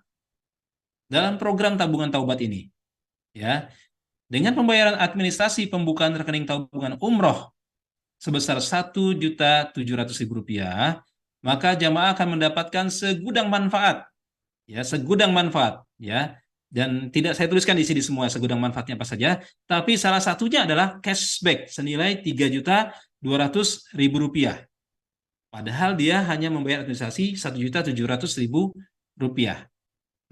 S1: dalam program tabungan taubat ini? Ya, dengan pembayaran administrasi pembukaan rekening tabungan umroh sebesar Rp1.700.000, maka jamaah akan mendapatkan segudang manfaat, ya, segudang manfaat, ya. Dan tidak saya tuliskan di sini semua segudang manfaatnya apa saja, tapi salah satunya adalah cashback senilai Rp3.200.000. Padahal dia hanya membayar administrasi Rp1.700.000.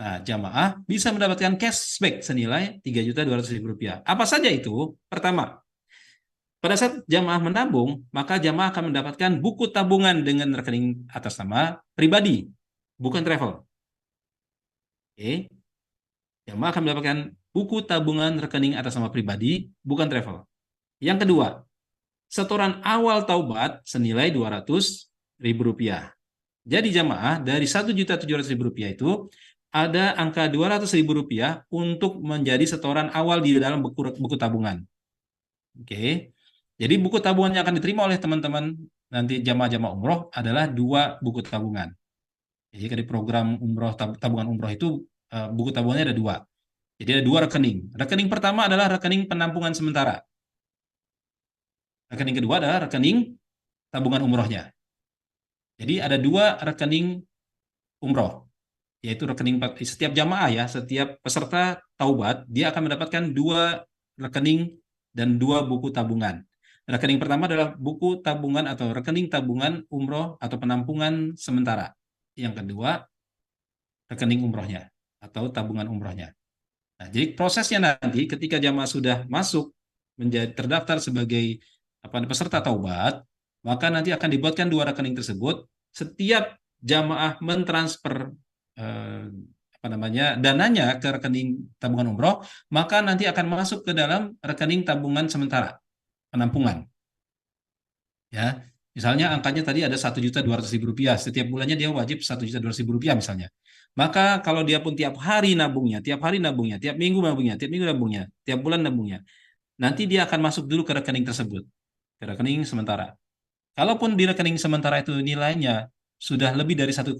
S1: Nah, jamaah bisa mendapatkan cashback senilai Rp3.200.000. Apa saja itu? Pertama, pada saat jamaah menabung, maka jamaah akan mendapatkan buku tabungan dengan rekening atas nama pribadi, bukan travel. Oke, jamaah akan mendapatkan buku tabungan rekening atas nama pribadi, bukan travel. Yang kedua, setoran awal taubat senilai Rp200.000. Jadi jamaah dari Rp1.700.000 itu ada angka Rp200.000 untuk menjadi setoran awal di dalam buku tabungan. Oke. Jadi buku tabungan yang akan diterima oleh teman-teman nanti jamaah-jamaah umroh adalah 2 buku tabungan. Jadi dari program umroh tabungan umroh itu buku tabungannya ada 2. Jadi ada 2 rekening. Rekening pertama adalah rekening penampungan sementara. Rekening kedua adalah rekening tabungan umrohnya. Jadi ada 2 rekening umroh, yaitu rekening setiap jamaah ya, setiap peserta taubat dia akan mendapatkan 2 rekening dan 2 buku tabungan. Rekening pertama adalah buku tabungan atau rekening tabungan umroh atau penampungan sementara. Yang kedua, rekening umrohnya atau tabungan umrohnya. Nah, jadi prosesnya nanti ketika jamaah sudah masuk menjadi terdaftar sebagai peserta taubat, maka nanti akan dibuatkan 2 rekening tersebut. Setiap jamaah mentransfer dananya ke rekening tabungan umroh, maka nanti akan masuk ke dalam rekening tabungan sementara penampungan. Ya, misalnya angkanya tadi ada Rp1.200.000, setiap bulannya dia wajib Rp1.200.000 misalnya. Maka kalau dia pun tiap hari nabungnya, tiap minggu nabungnya, tiap bulan nabungnya, nanti dia akan masuk dulu ke rekening tersebut, ke rekening sementara. Kalaupun di rekening sementara itu nilainya sudah lebih dari 1,2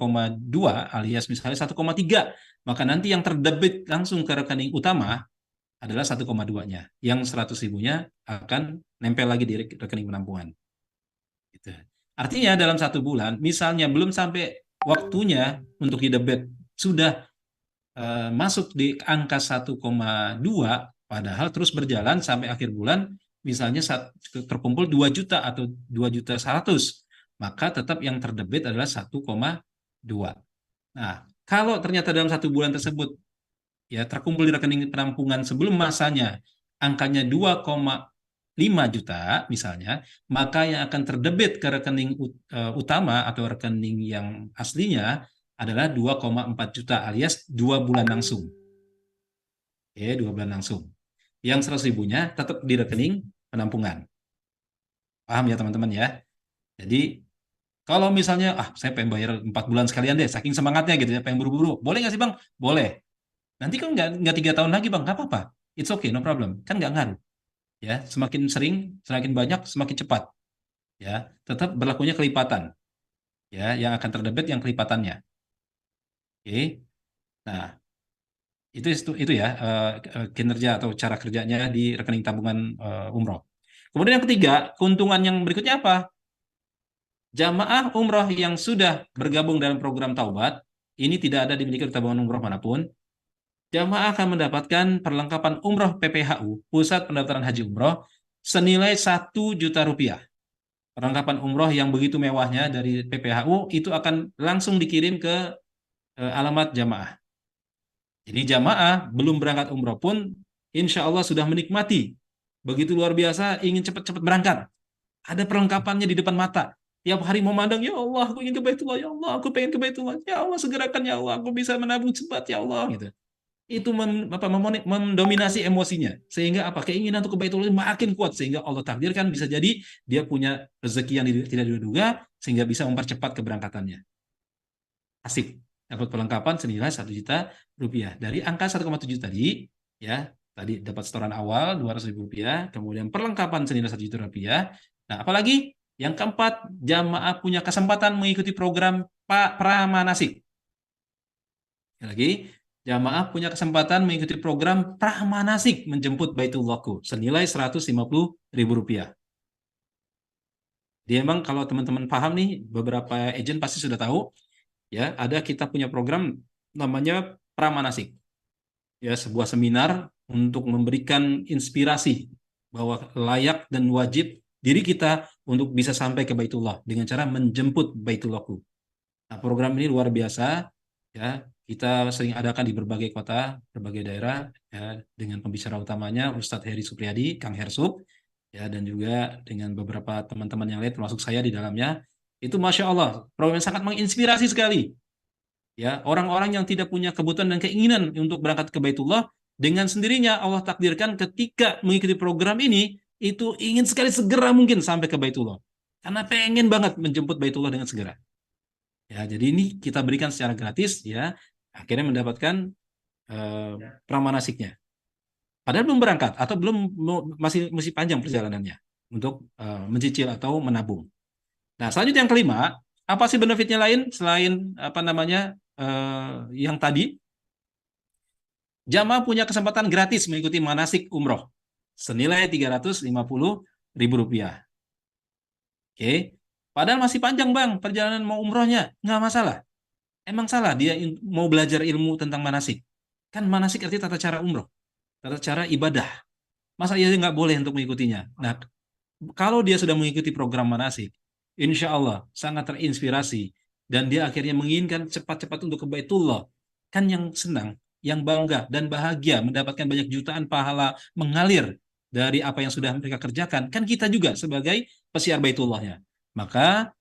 S1: alias misalnya 1,3, maka nanti yang terdebit langsung ke rekening utama adalah 1,2-nya. Yang 100.000-nya akan nempel lagi di rekening penampungan. Gitu. Artinya dalam 1 bulan, misalnya belum sampai waktunya untuk didebit, sudah masuk di angka 1,2, padahal terus berjalan sampai akhir bulan, misalnya terkumpul 2 juta atau 2.100.000, maka tetap yang terdebit adalah 1,2. Nah, kalau ternyata dalam 1 bulan tersebut ya terkumpul di rekening penampungan sebelum masanya angkanya 2,5 juta misalnya, maka yang akan terdebit ke rekening utama atau rekening yang aslinya adalah 2,4 juta alias 2 bulan langsung. Oke, 2 bulan langsung. Yang 100.000-nya tetap di rekening penampungan. Paham ya teman-teman ya? Jadi kalau misalnya, saya pengen bayar 4 bulan sekalian deh, saking semangatnya gitu ya, pengen buru-buru. Boleh nggak sih Bang? Boleh. Nanti kan nggak 3 tahun lagi Bang, nggak apa-apa. It's okay, no problem. Kan nggak ngaruh. Ya, semakin sering, semakin banyak, semakin cepat. Ya, tetap berlakunya kelipatan. Ya, yang akan terdebit yang kelipatannya. Oke. Nah, itu ya kinerja atau cara kerjanya di rekening tabungan umroh. Kemudian yang ketiga, keuntungan yang berikutnya apa? Jamaah umroh yang sudah bergabung dalam program taubat, ini tidak ada dimiliki tabungan umroh manapun. Jamaah akan mendapatkan perlengkapan umroh PPHU, Pusat Pendaftaran Haji Umroh, senilai Rp1 juta. Perlengkapan umroh yang begitu mewahnya dari PPHU itu akan langsung dikirim ke alamat jamaah. Jadi jamaah belum berangkat umroh pun insya Allah sudah menikmati. Begitu luar biasa, ingin cepat-cepat berangkat. Ada perlengkapannya di depan mata. Tiap hari memandang, ya Allah, aku ingin ke Baitullah, ya Allah, aku pengen ke Baitullah, ya Allah, segerakan, ya Allah, aku bisa menabung cepat, ya Allah, gitu. Itu mendominasi emosinya. Sehingga keinginan untuk ke Baitullah makin kuat. Sehingga Allah takdirkan bisa jadi dia punya rezeki yang tidak diduga, sehingga bisa mempercepat keberangkatannya. Asik. Dapat perlengkapan senilai Rp1 juta. Dari angka 1,7 tadi, ya, tadi dapat setoran awal Rp200.000, kemudian perlengkapan senilai Rp1 juta. Nah, apalagi yang keempat, jamaah punya kesempatan mengikuti program pramanasik. Lagi, Jamaah punya kesempatan mengikuti program pramanasik menjemput Baitullahku senilai Rp150.000. Dia emang kalau teman-teman paham nih, beberapa agent pasti sudah tahu ya, ada kita punya program namanya pramanasik. Ya, sebuah seminar untuk memberikan inspirasi bahwa layak dan wajib diri kita untuk bisa sampai ke Baitullah dengan cara menjemput Baitullahku. Nah, program ini luar biasa ya. Kita sering adakan di berbagai kota, berbagai daerah ya, dengan pembicara utamanya Ustadz Heri Supriyadi, Kang Hersuk ya, dan juga dengan beberapa teman-teman yang lain termasuk saya di dalamnya. Itu Masya Allah, program yang sangat menginspirasi sekali. Ya, orang-orang yang tidak punya kebutuhan dan keinginan untuk berangkat ke Baitullah, dengan sendirinya Allah takdirkan ketika mengikuti program ini itu ingin sekali segera mungkin sampai ke Baitullah. Karena pengen banget menjemput Baitullah dengan segera. Ya, jadi ini kita berikan secara gratis ya, akhirnya mendapatkan eh, pramanasiknya. Padahal belum berangkat atau belum masih panjang perjalanannya untuk mencicil atau menabung. Nah, selanjutnya yang kelima, apa sih benefitnya lain selain apa namanya yang tadi? Jamaah punya kesempatan gratis mengikuti manasik umroh senilai Rp350.000. Oke, padahal masih panjang bang perjalanan mau umrohnya, nggak masalah. Emang salah dia mau belajar ilmu tentang manasik? Kan manasik artinya tata cara umroh, tata cara ibadah. Masa ia nggak boleh untuk mengikutinya? Nah, kalau dia sudah mengikuti program manasik, insya Allah sangat terinspirasi dan dia akhirnya menginginkan cepat-cepat untuk ke Baitullah. Kan yang senang, yang bangga dan bahagia mendapatkan banyak jutaan pahala mengalir dari apa yang sudah mereka kerjakan, kan kita juga sebagai pesiar Baitullahnya. Maka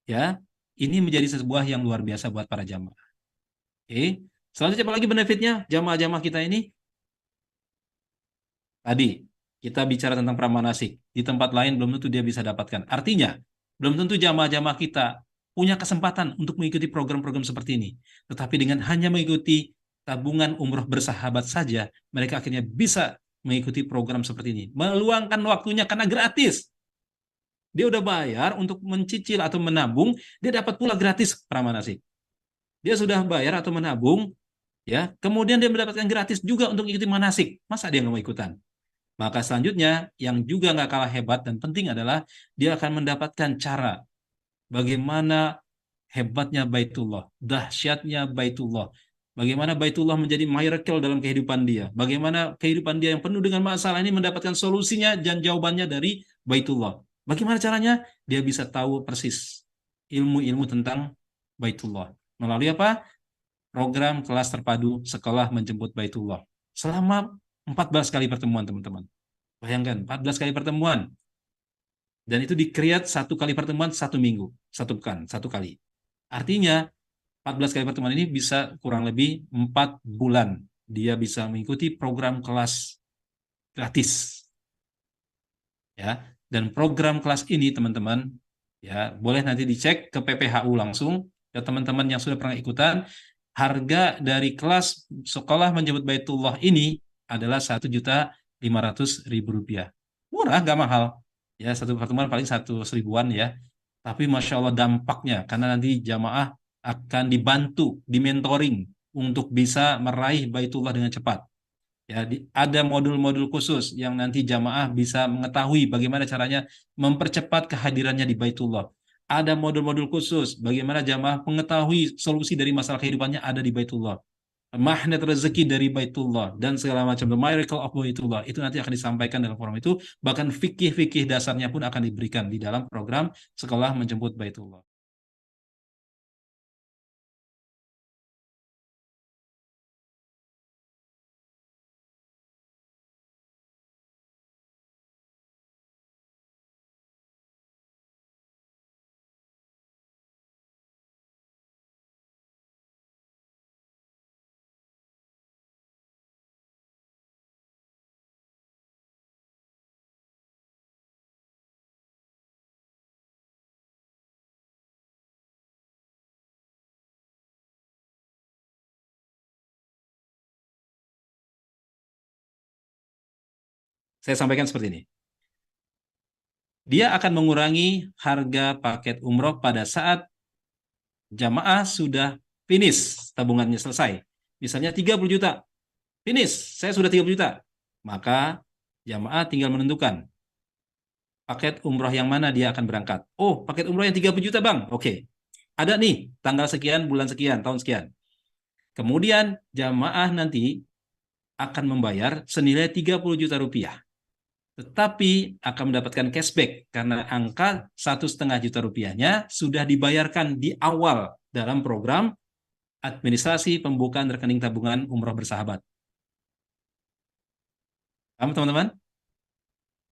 S1: ya ini menjadi sebuah yang luar biasa buat para jamaah. Oke. Selanjutnya apa lagi benefitnya jamaah-jamaah kita ini? Tadi kita bicara tentang pramanasik. Di tempat lain belum tentu dia bisa dapatkan. Artinya, belum tentu jamaah-jamaah kita punya kesempatan untuk mengikuti program-program seperti ini. Tetapi dengan hanya mengikuti tabungan umroh bersahabat saja, mereka akhirnya bisa mengikuti program seperti ini. Meluangkan waktunya karena gratis. Dia udah bayar untuk mencicil atau menabung, dia dapat pula gratis pramanasik. Dia sudah bayar atau menabung, ya, kemudian dia mendapatkan gratis juga untuk mengikuti manasik. Masa dia nggak mau ikutan? Maka selanjutnya yang juga nggak kalah hebat dan penting adalah dia akan mendapatkan cara bagaimana hebatnya Baitullah, dahsyatnya Baitullah, bagaimana Baitullah menjadi miracle dalam kehidupan dia, bagaimana kehidupan dia yang penuh dengan masalah ini mendapatkan solusinya dan jawabannya dari Baitullah. Bagaimana caranya? Dia bisa tahu persis ilmu-ilmu tentang Baitullah. Melalui apa? Program kelas terpadu sekolah menjemput Baitullah. Selama 14 kali pertemuan, teman-teman. Bayangkan, 14 kali pertemuan. Dan itu di-create satu kali pertemuan satu minggu. Satu pekan, satu kali. Artinya, 14 kali pertemuan ini bisa kurang lebih 4 bulan. Dia bisa mengikuti program kelas gratis. Ya, dan program kelas ini, teman-teman, ya boleh nanti dicek ke PPHU langsung. Ya, teman-teman yang sudah pernah ikutan, harga dari kelas sekolah menjemput Baitullah ini adalah Rp1.500.000. Murah, nggak mahal. Ya, satu pertemuan paling 100 ribuan ya. Tapi Masya Allah dampaknya, karena nanti jamaah akan dibantu, dimentoring untuk bisa meraih Baitullah dengan cepat. Ya, ada modul-modul khusus yang nanti jamaah bisa mengetahui bagaimana caranya mempercepat kehadirannya di Baitullah. Ada modul-modul khusus bagaimana jamaah mengetahui solusi dari masalah kehidupannya ada di Baitullah. Magnet rezeki dari Baitullah dan segala macam the miracle of Baitullah itu nanti akan disampaikan dalam forum itu, bahkan fikih-fikih dasarnya pun akan diberikan di dalam program sekolah menjemput Baitullah. Saya sampaikan seperti ini. Dia akan mengurangi harga paket umroh pada saat jamaah sudah finish tabungannya selesai. misalnya 30 juta. Finish, saya sudah 30 juta. Maka jamaah tinggal menentukan paket umroh yang mana dia akan berangkat. Oh, paket umroh yang 30 juta, Bang. Oke. Ada nih, tanggal sekian, bulan sekian, tahun sekian. Kemudian jamaah nanti akan membayar senilai 30 juta rupiah. Tetapi akan mendapatkan cashback karena angka 1,5 juta rupiahnya sudah dibayarkan di awal dalam program administrasi pembukaan rekening tabungan umroh bersahabat. Paham teman-teman?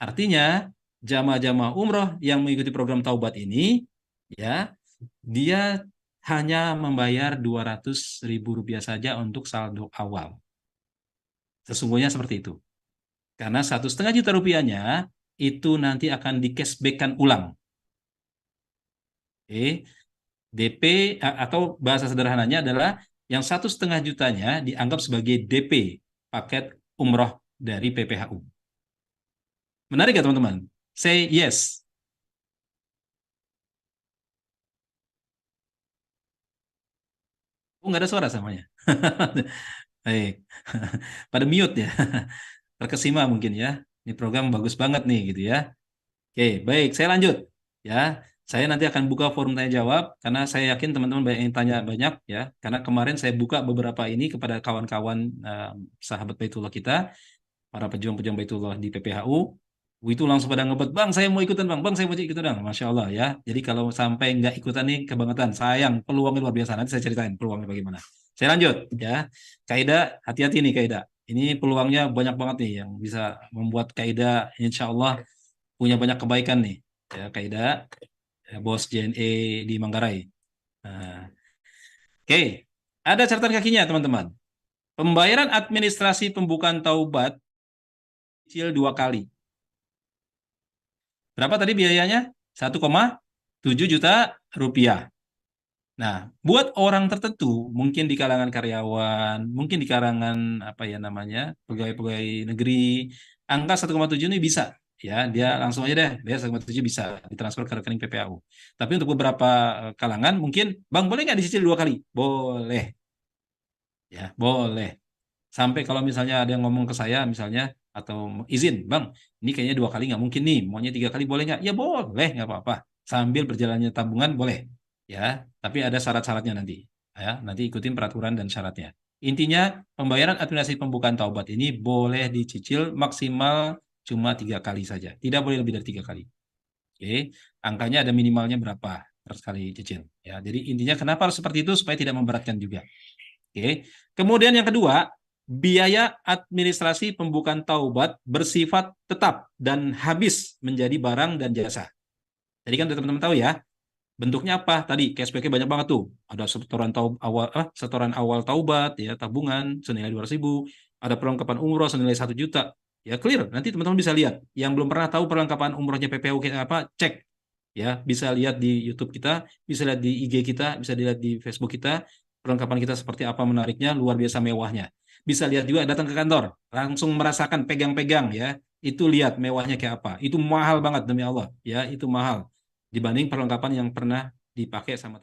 S1: Artinya jamaah-jamaah umroh yang mengikuti program taubat ini, ya, dia hanya membayar 200.000 rupiah saja untuk saldo awal. Sesungguhnya seperti itu. Karena 1,5 juta rupiahnya itu nanti akan di cashback-kan ulang. Oke. DP atau bahasa sederhananya adalah yang 1,5 jutanya dianggap sebagai DP paket umroh dari PPHU. Menarik ya teman-teman? Say yes. Oh, nggak ada suara samanya. Baik. Pada mute ya. Terkesima mungkin ya. Ini program bagus banget nih gitu ya. Oke, baik. Saya lanjut. Ya, saya nanti akan buka forum tanya jawab karena saya yakin teman-teman banyak yang tanya banyak ya. Karena kemarin saya buka beberapa ini kepada kawan-kawan sahabat Baitullah kita, para pejuang-pejuang Baitullah di PPHU. Itu langsung pada ngebet, Bang, saya mau ikutan, Bang. Bang, saya mau ikutan, Bang. Masya Allah ya. Jadi kalau sampai nggak ikutan nih kebangetan, sayang. Peluangnya luar biasa. Nanti saya ceritain peluangnya bagaimana. Saya lanjut ya. Kaidah, hati-hati nih Kaidah. Ini peluangnya banyak banget nih yang bisa membuat Kaidah insya Allah punya banyak kebaikan nih. Ya, Kaidah, ya, bos JNE di Manggarai. Nah, oke, ada catatan kakinya teman-teman. Pembayaran administrasi pembukaan taubat cicil 2 kali. Berapa tadi biayanya? 1,7 juta rupiah. Nah, buat orang tertentu, mungkin di kalangan karyawan, mungkin di kalangan apa ya namanya, pegawai-pegawai negeri, angka 1,7 ini bisa. Ya, dia langsung aja deh, dia 1,7 bisa ditransfer ke rekening PPAU. Tapi untuk beberapa kalangan mungkin, Bang, boleh nggak dicicil 2 kali? Boleh. Ya, boleh. Sampai kalau misalnya ada yang ngomong ke saya, misalnya, atau izin, Bang, ini kayaknya 2 kali nggak mungkin nih, maunya 3 kali boleh nggak? Ya boleh, nggak apa-apa. Sambil berjalannya tabungan boleh, ya. Tapi ada syarat-syaratnya nanti, ya. Nanti ikutin peraturan dan syaratnya. Intinya, pembayaran administrasi pembukaan taubat ini boleh dicicil maksimal cuma 3 kali saja, tidak boleh lebih dari 3 kali. Oke, angkanya ada minimalnya berapa per kali cicil, ya. Jadi intinya kenapa harus seperti itu supaya tidak memberatkan juga. Oke. Kemudian yang kedua, biaya administrasi pembukaan taubat bersifat tetap dan habis menjadi barang dan jasa. Tadi kan teman-teman tahu ya, bentuknya apa? Tadi cashback-nya banyak banget tuh. Ada setoran awal taubat ya, tabungan senilai 200.000, ada perlengkapan umroh senilai 1 juta. Ya clear, nanti teman-teman bisa lihat. Yang belum pernah tahu perlengkapan umrohnya PPU kayak apa, cek ya, bisa lihat di YouTube kita, bisa lihat di IG kita, bisa dilihat di Facebook kita, perlengkapan kita seperti apa menariknya, luar biasa mewahnya. Bisa lihat juga datang ke kantor, langsung merasakan pegang-pegang ya, itu lihat mewahnya kayak apa. Itu mahal banget demi Allah, ya, itu mahal dibanding perlengkapan yang pernah dipakai sama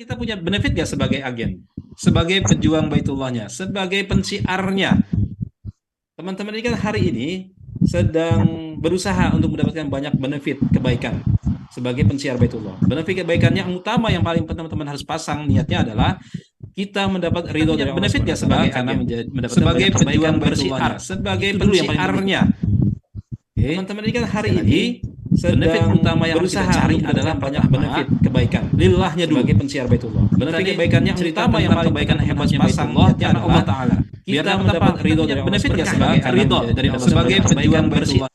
S1: Kita punya benefit gak sebagai agen, sebagai pejuang Baitullahnya, sebagai pensiarnya? Teman-teman ini kan hari ini sedang berusaha untuk mendapatkan banyak benefit kebaikan sebagai pensiar Baitullah. Benefit kebaikannya yang utama yang paling teman-teman harus pasang niatnya adalah kita mendapat ridho dari Allah. Benefit gak sebagai karena mendapatkan sebagai pejuang bersiar, sebagai pensiarnya. Teman-teman ini kan hari ini benefit utama yang berusaha cari adalah banyak benefit kebaikan lillahnya dulu sebagai pensiar Baitullah. Benefit kebaikannya yang utama yang paling kebaikan hebatnya Baitullah karena Allah Taala. Kita mendapat ridho dari benefit gak sebagai ridho dari Allah sebagai pejuang bersiar.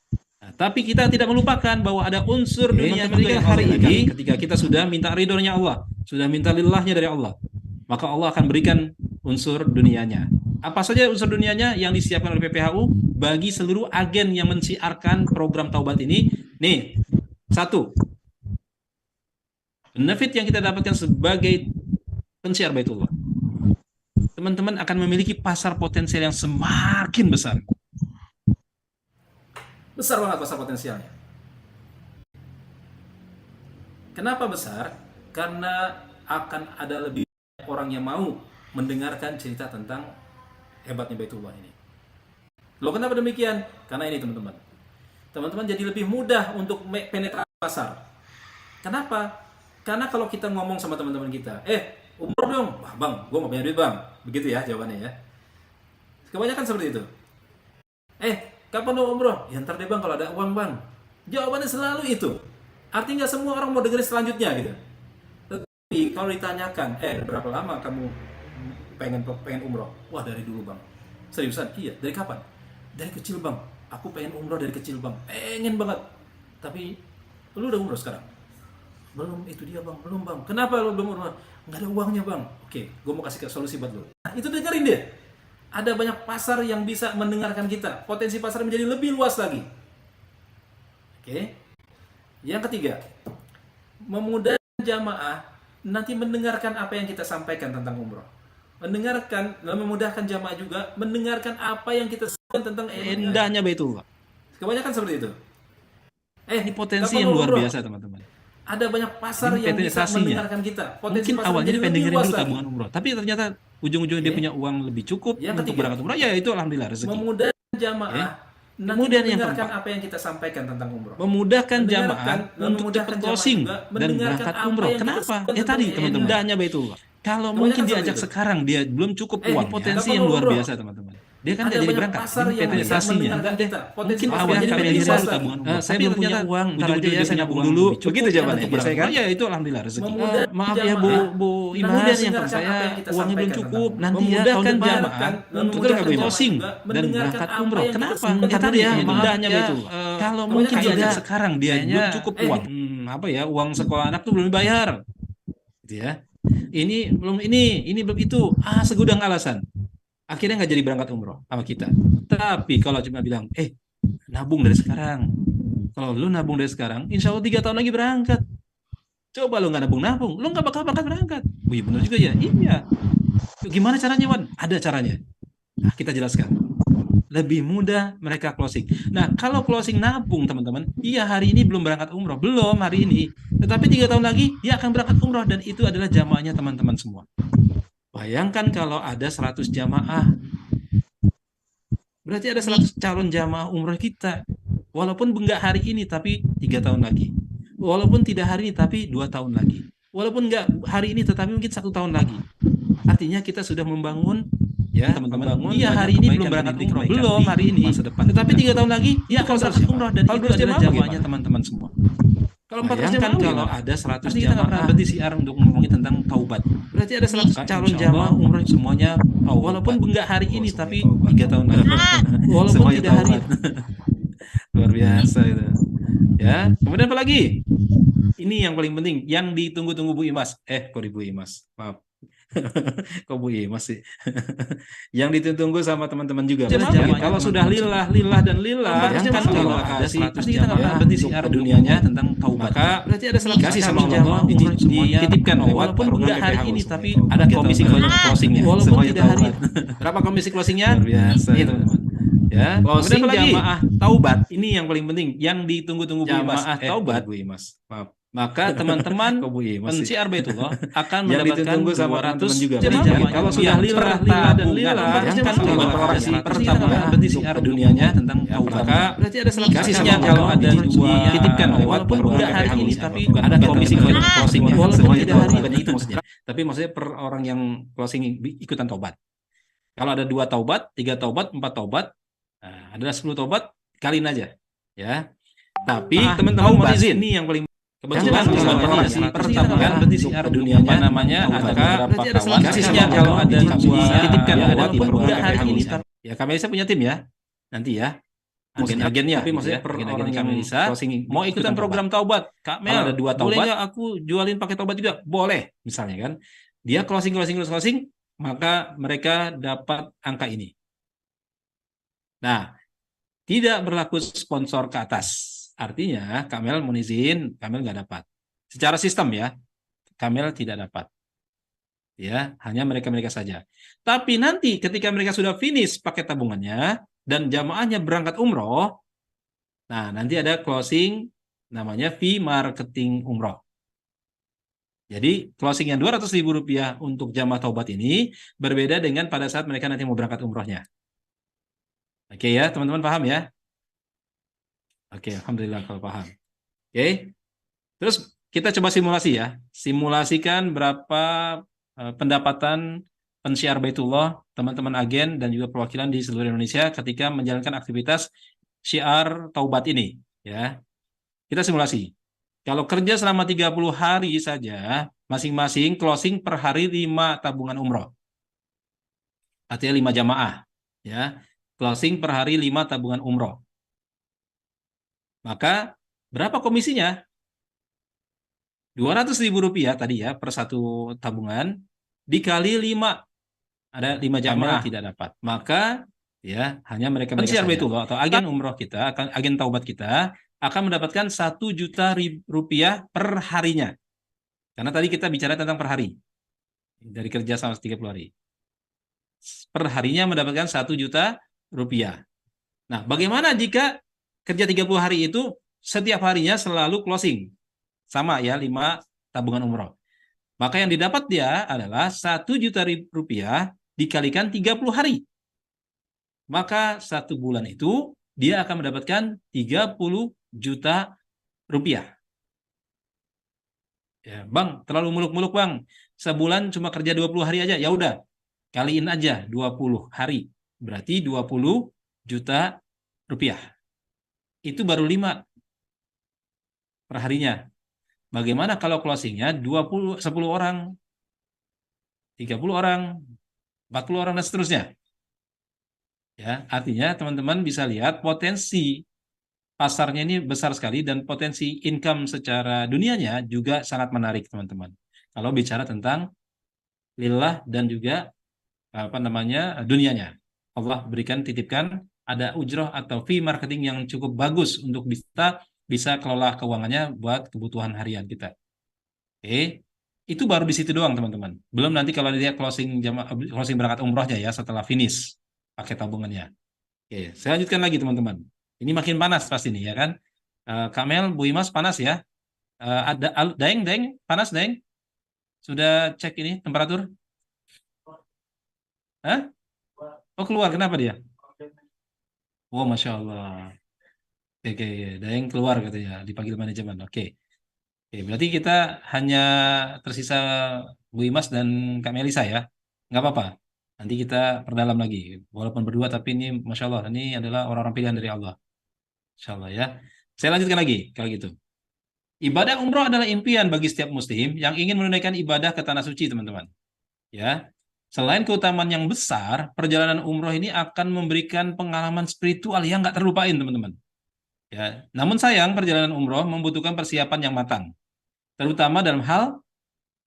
S1: Tapi kita tidak melupakan bahwa ada unsur dunia juga hari ini ketika kita sudah minta ridhonya Allah, sudah minta lillahnya dari Allah, maka Allah akan berikan unsur dunianya. Apa saja unsur dunianya yang disiapkan oleh PPHU bagi seluruh agen yang mensiarkan program taubat ini? Nih, satu, benefit yang kita dapatkan sebagai pensiar Baitullah. Teman-teman akan memiliki pasar potensial yang semakin besar. Besar banget pasar potensialnya. Kenapa besar? Karena akan ada lebih banyak orang yang mau mendengarkan cerita tentang hebatnya Baitullah ini. Loh, kenapa demikian? Karena ini teman-teman. Teman-teman jadi lebih mudah untuk penetrasi pasar. Kenapa? Karena kalau kita ngomong sama teman-teman kita, umroh dong. Wah bang, gue gak punya duit bang. Begitu ya jawabannya ya. Kebanyakan seperti itu. Kapan mau umroh? Ya ntar deh bang kalau ada uang bang. Jawabannya selalu itu. Artinya nggak semua orang mau dengerin selanjutnya gitu. Tapi kalau ditanyakan, berapa lama kamu pengen umroh? Wah dari dulu bang. Seriusan? Iya. Dari kapan? Dari kecil bang. Aku pengen umroh dari kecil bang. Pengen banget. Tapi lu udah umroh sekarang? Belum, itu dia bang. Belum bang. Kenapa lu belum umroh? Nggak ada uangnya bang. Oke, gue mau kasih solusi buat lu. Nah, itu dengerin deh. Ada banyak pasar yang bisa mendengarkan kita. Potensi pasar menjadi lebih luas lagi. Oke. Yang ketiga, memudahkan jamaah nanti mendengarkan apa yang kita sampaikan tentang umroh. Memudahkan jamaah juga mendengarkan apa yang kita sampaikan tentang indahnya Baitullah. Kebanyakan seperti itu. Ini potensi yang luar biasa teman-teman. Ada banyak pasar yang bisa mendengarkan kita. Potensi mungkin awalnya pengen dengerin dulu tabungan umroh, tapi ternyata ujung-ujungnya dia punya uang lebih cukup untuk berangkat umroh. Ya itu alhamdulillah rezeki. Memudahkan jamaah kemudian yang keempat, apa yang kita sampaikan tentang umroh. Memudahkan jamaah untuk cepat closing dan berangkat umroh. Kenapa? Tadi teman-teman. Indahnya Baitullah. Kalau mungkin diajak sekarang dia belum cukup uang, potensi yang luar biasa teman-teman. Dia kan nggak jadi berangkat. Investasinya mungkin awalnya kami lihat tabungan umroh. Saya belum punya uang, ujung-ujungnya saya nabung dulu. Begitu jawabannya. Saya kan ya itu alhamdulillah rezeki. Maaf ya Bu Imas, yang saya uangnya belum cukup. Nanti ya tahun depan untuk closing dan berangkat umroh. Kenapa? Tadi ya indahnya itu. Kalau mungkin diajak sekarang dia belum cukup uang. Uang sekolah anak tuh belum dibayar. Gitu ya. Ini belum itu. Segudang alasan. Akhirnya nggak jadi berangkat umroh sama kita. Tapi kalau cuma bilang, nabung dari sekarang. Kalau lu nabung dari sekarang, insya Allah 3 tahun lagi berangkat. Coba lu nggak nabung, lu nggak bakal berangkat. Wih benar juga ya. Iya. Gimana caranya Wan? Ada caranya. Nah, kita jelaskan. Lebih mudah mereka closing. Nah, kalau closing nabung teman-teman, iya hari ini belum berangkat umroh, belum hari ini. Tetapi 3 tahun lagi dia akan berangkat umroh dan itu adalah jamaahnya teman-teman semua. Bayangkan kalau ada 100 jamaah. Berarti ada 100 calon jamaah umroh kita. Walaupun enggak hari ini tapi 3 tahun lagi. Walaupun tidak hari ini tapi 2 tahun lagi. Walaupun enggak hari ini tetapi mungkin 1 tahun lagi. Artinya kita sudah membangun ya teman-teman. Iya hari ini belum berangkat umroh, belum hari ini masa depan. Tetapi 3 tahun lagi dia akan berangkat umroh dan itu adalah jamaahnya teman-teman semua. Kalau 400 jamaah kalau ada 100 jamaah berarti siar untuk ngomongin tentang taubat. Berarti ada 100 calon jamaah umroh semuanya walaupun enggak hari ini tapi 3 tahun lagi. Walaupun tidak hari ini. Luar biasa itu. Ya, kemudian apa lagi? Ini yang paling penting, yang ditunggu-tunggu Bu Imas. Kok di Bu Imas? Maaf. Kok Bu Imas sih? Yang ditunggu sama teman-teman juga. Kalau sudah lillah dan lillah, kan kalau ada 100 jamaah berarti siar dunianya tentang taubat. Maka berarti ada 100 kasih sama Allah dititipkan walaupun enggak hari ini tapi ada komisi closingnya. Walaupun tidak hari. Berapa komisi closingnya? Luar biasa. Itu teman. Ya, closing jamaah taubat. Ini yang paling penting, yang ditunggu-tunggu Bu Imas. Taubat Bu Imas. Maaf. maka teman-teman
S4: Kok Bu Imas sih?
S1: pensiar Baitullah akan
S4: Yang
S1: mendapatkan
S4: ditunggu sama
S1: 200
S4: teman-teman juga.
S1: jadi
S4: Berarti
S1: jamaah. Kalau sudah lillah dan lillah
S4: ya,
S1: kan
S4: kalau
S1: kalau
S4: orang
S1: kasih
S4: yang
S1: pertama berarti siar dunianya tentang taubat. Maka
S4: berarti ada
S1: kasihnya kalau ada dititipkan lewat
S4: walaupun
S1: udah
S4: hari ini,
S1: tapi
S4: bukan
S1: ada komisi closingnya.
S4: walaupun
S1: Semua
S4: tidak
S1: itu
S4: hari
S1: bukan itu maksudnya. Tapi maksudnya per orang yang closing ikutan taubat. Kalau ada 2 taubat, 3 taubat, 4 taubat, nah, adalah 10 taubat, kaliin aja, ya. Tapi teman-teman mau izin, ini yang paling kebetulan misalnya si pertabungan berarti siar dunianya apa namanya, maka kasihnya kalau ada dititipkan lewat udah hari ini. Ya kami bisa punya tim ya, nanti ya. Agen-agennya, tapi maksudnya per orang yang mau ikutan program taubat, Kak Mel, ada 2 taubat, boleh nggak aku jualin pakai taubat juga? Boleh, misalnya kan. Dia closing, maka mereka dapat angka ini. Nah, tidak berlaku sponsor ke atas. Artinya, Kamel mau izin, Kamel nggak dapat. Secara sistem ya, Kamel tidak dapat. Ya, hanya mereka-mereka saja. Tapi nanti ketika mereka sudah finish pakai tabungannya dan jamaahnya berangkat umroh, nah nanti ada closing namanya fee marketing umroh. Jadi closingnya Rp200.000 untuk jamaah taubat ini berbeda dengan pada saat mereka nanti mau berangkat umrohnya. Oke ya, teman-teman paham ya? Oke, alhamdulillah kalau paham. Oke. Terus kita coba simulasi ya. Simulasikan berapa pendapatan pensiar Baitullah, teman-teman agen dan juga perwakilan di seluruh Indonesia ketika menjalankan aktivitas syiar taubat ini, ya. Kita simulasi. Kalau kerja selama 30 hari saja, masing-masing closing per hari 5 tabungan umroh. Artinya 5 jamaah. Ya. Closing per hari 5 tabungan umroh. Maka berapa komisinya? Rp200.000 tadi ya per satu tabungan dikali 5. Ada 5 jamaah tidak dapat. Maka ya hanya mereka saja atau agen umroh kita, agen taubat kita akan mendapatkan Rp1 juta per harinya. Karena tadi kita bicara tentang per hari. Dari kerja selama 30 hari. Per harinya mendapatkan Rp1 juta. Nah, bagaimana jika kerja 30 hari itu setiap harinya selalu closing? Sama ya, 5 tabungan umroh. Maka yang didapat dia adalah Rp1 juta dikalikan 30 hari. Maka 1 bulan itu dia akan mendapatkan Rp30 juta. Ya, Bang, terlalu muluk-muluk, Bang. Sebulan cuma kerja 20 hari aja. Ya udah, kaliin aja 20 hari. Berarti Rp20 juta. Itu baru 5 per harinya. Bagaimana kalau closingnya 10 orang, 30 orang, 40 orang, dan seterusnya. Ya, artinya teman-teman bisa lihat potensi pasarnya ini besar sekali dan potensi income secara dunianya juga sangat menarik, teman-teman. Kalau bicara tentang lillah dan juga dunianya. Allah berikan, titipkan ada ujroh atau fee marketing yang cukup bagus untuk bisa kelola keuangannya buat kebutuhan harian kita. Oke. Itu baru di situ doang, teman-teman. Belum nanti kalau dia closing berangkat umrohnya ya setelah finish pakai tabungannya. Oke, saya lanjutkan lagi, teman-teman. Ini makin panas pasti nih ya kan. Kamel, Bu Imas panas ya. Ada Daeng, panas Daeng? Sudah cek ini temperatur? Hah? Oh keluar, kenapa dia? Oh Masya Allah. Oke, Daeng keluar katanya, dipanggil manajemen. Oke, berarti kita hanya tersisa Bu Imas dan Kak Melisa ya. Nggak apa-apa. Nanti kita perdalam lagi. Walaupun berdua, tapi ini Masya Allah, ini adalah orang-orang pilihan dari Allah. Insya Allah ya. Saya lanjutkan lagi kalau gitu. Ibadah umroh adalah impian bagi setiap muslim yang ingin menunaikan ibadah ke tanah suci, teman-teman. Ya. Selain keutamaan yang besar, perjalanan umroh ini akan memberikan pengalaman spiritual yang nggak terlupain, teman-teman. Ya. Namun sayang, perjalanan umroh membutuhkan persiapan yang matang, terutama dalam hal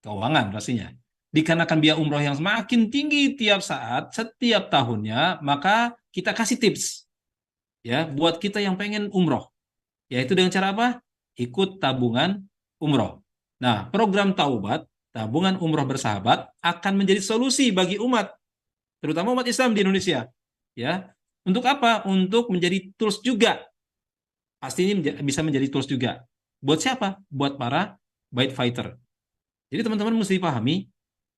S1: keuangan pastinya. Dikarenakan biaya umroh yang semakin tinggi tiap saat, setiap tahunnya, maka kita kasih tips ya buat kita yang pengen umroh, yaitu dengan cara apa? Ikut tabungan umroh. Nah, program taubat, tabungan umroh bersahabat, akan menjadi solusi bagi umat, terutama umat Islam di Indonesia. Ya, untuk apa? Untuk menjadi tools juga. Pasti ini bisa menjadi tools juga Buat siapa? Buat para bait fighter. Jadi teman-teman mesti pahami,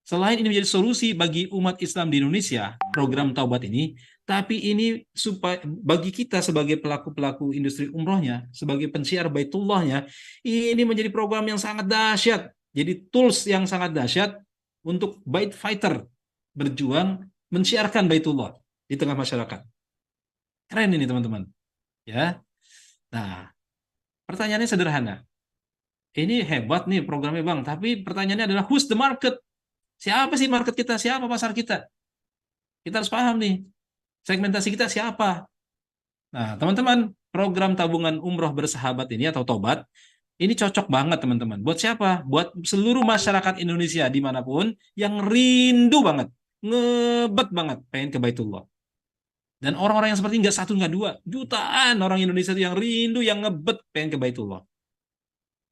S1: selain ini menjadi solusi bagi umat Islam di Indonesia, program Taubat ini, tapi ini supaya bagi kita sebagai pelaku-pelaku industri umrohnya, sebagai pensiar Baitullahnya, ini menjadi program yang sangat dahsyat. Jadi tools yang sangat dahsyat untuk bait fighter berjuang mensiarkan Baitullah di tengah masyarakat. Keren ini teman-teman. Ya. Nah, pertanyaannya sederhana. Ini hebat nih programnya Bang, tapi pertanyaannya adalah who's the market? Siapa sih market kita? Siapa pasar kita? Kita harus paham nih, segmentasi kita siapa? Nah, teman-teman, program tabungan umroh bersahabat ini atau Tobat, ini cocok banget teman-teman. Buat siapa? Buat seluruh masyarakat Indonesia dimanapun yang rindu banget, ngebet banget, pengen ke Baitullah. Dan orang-orang yang seperti ini nggak satu, nggak dua, jutaan orang Indonesia yang rindu, yang ngebet pengen ke Baitullah.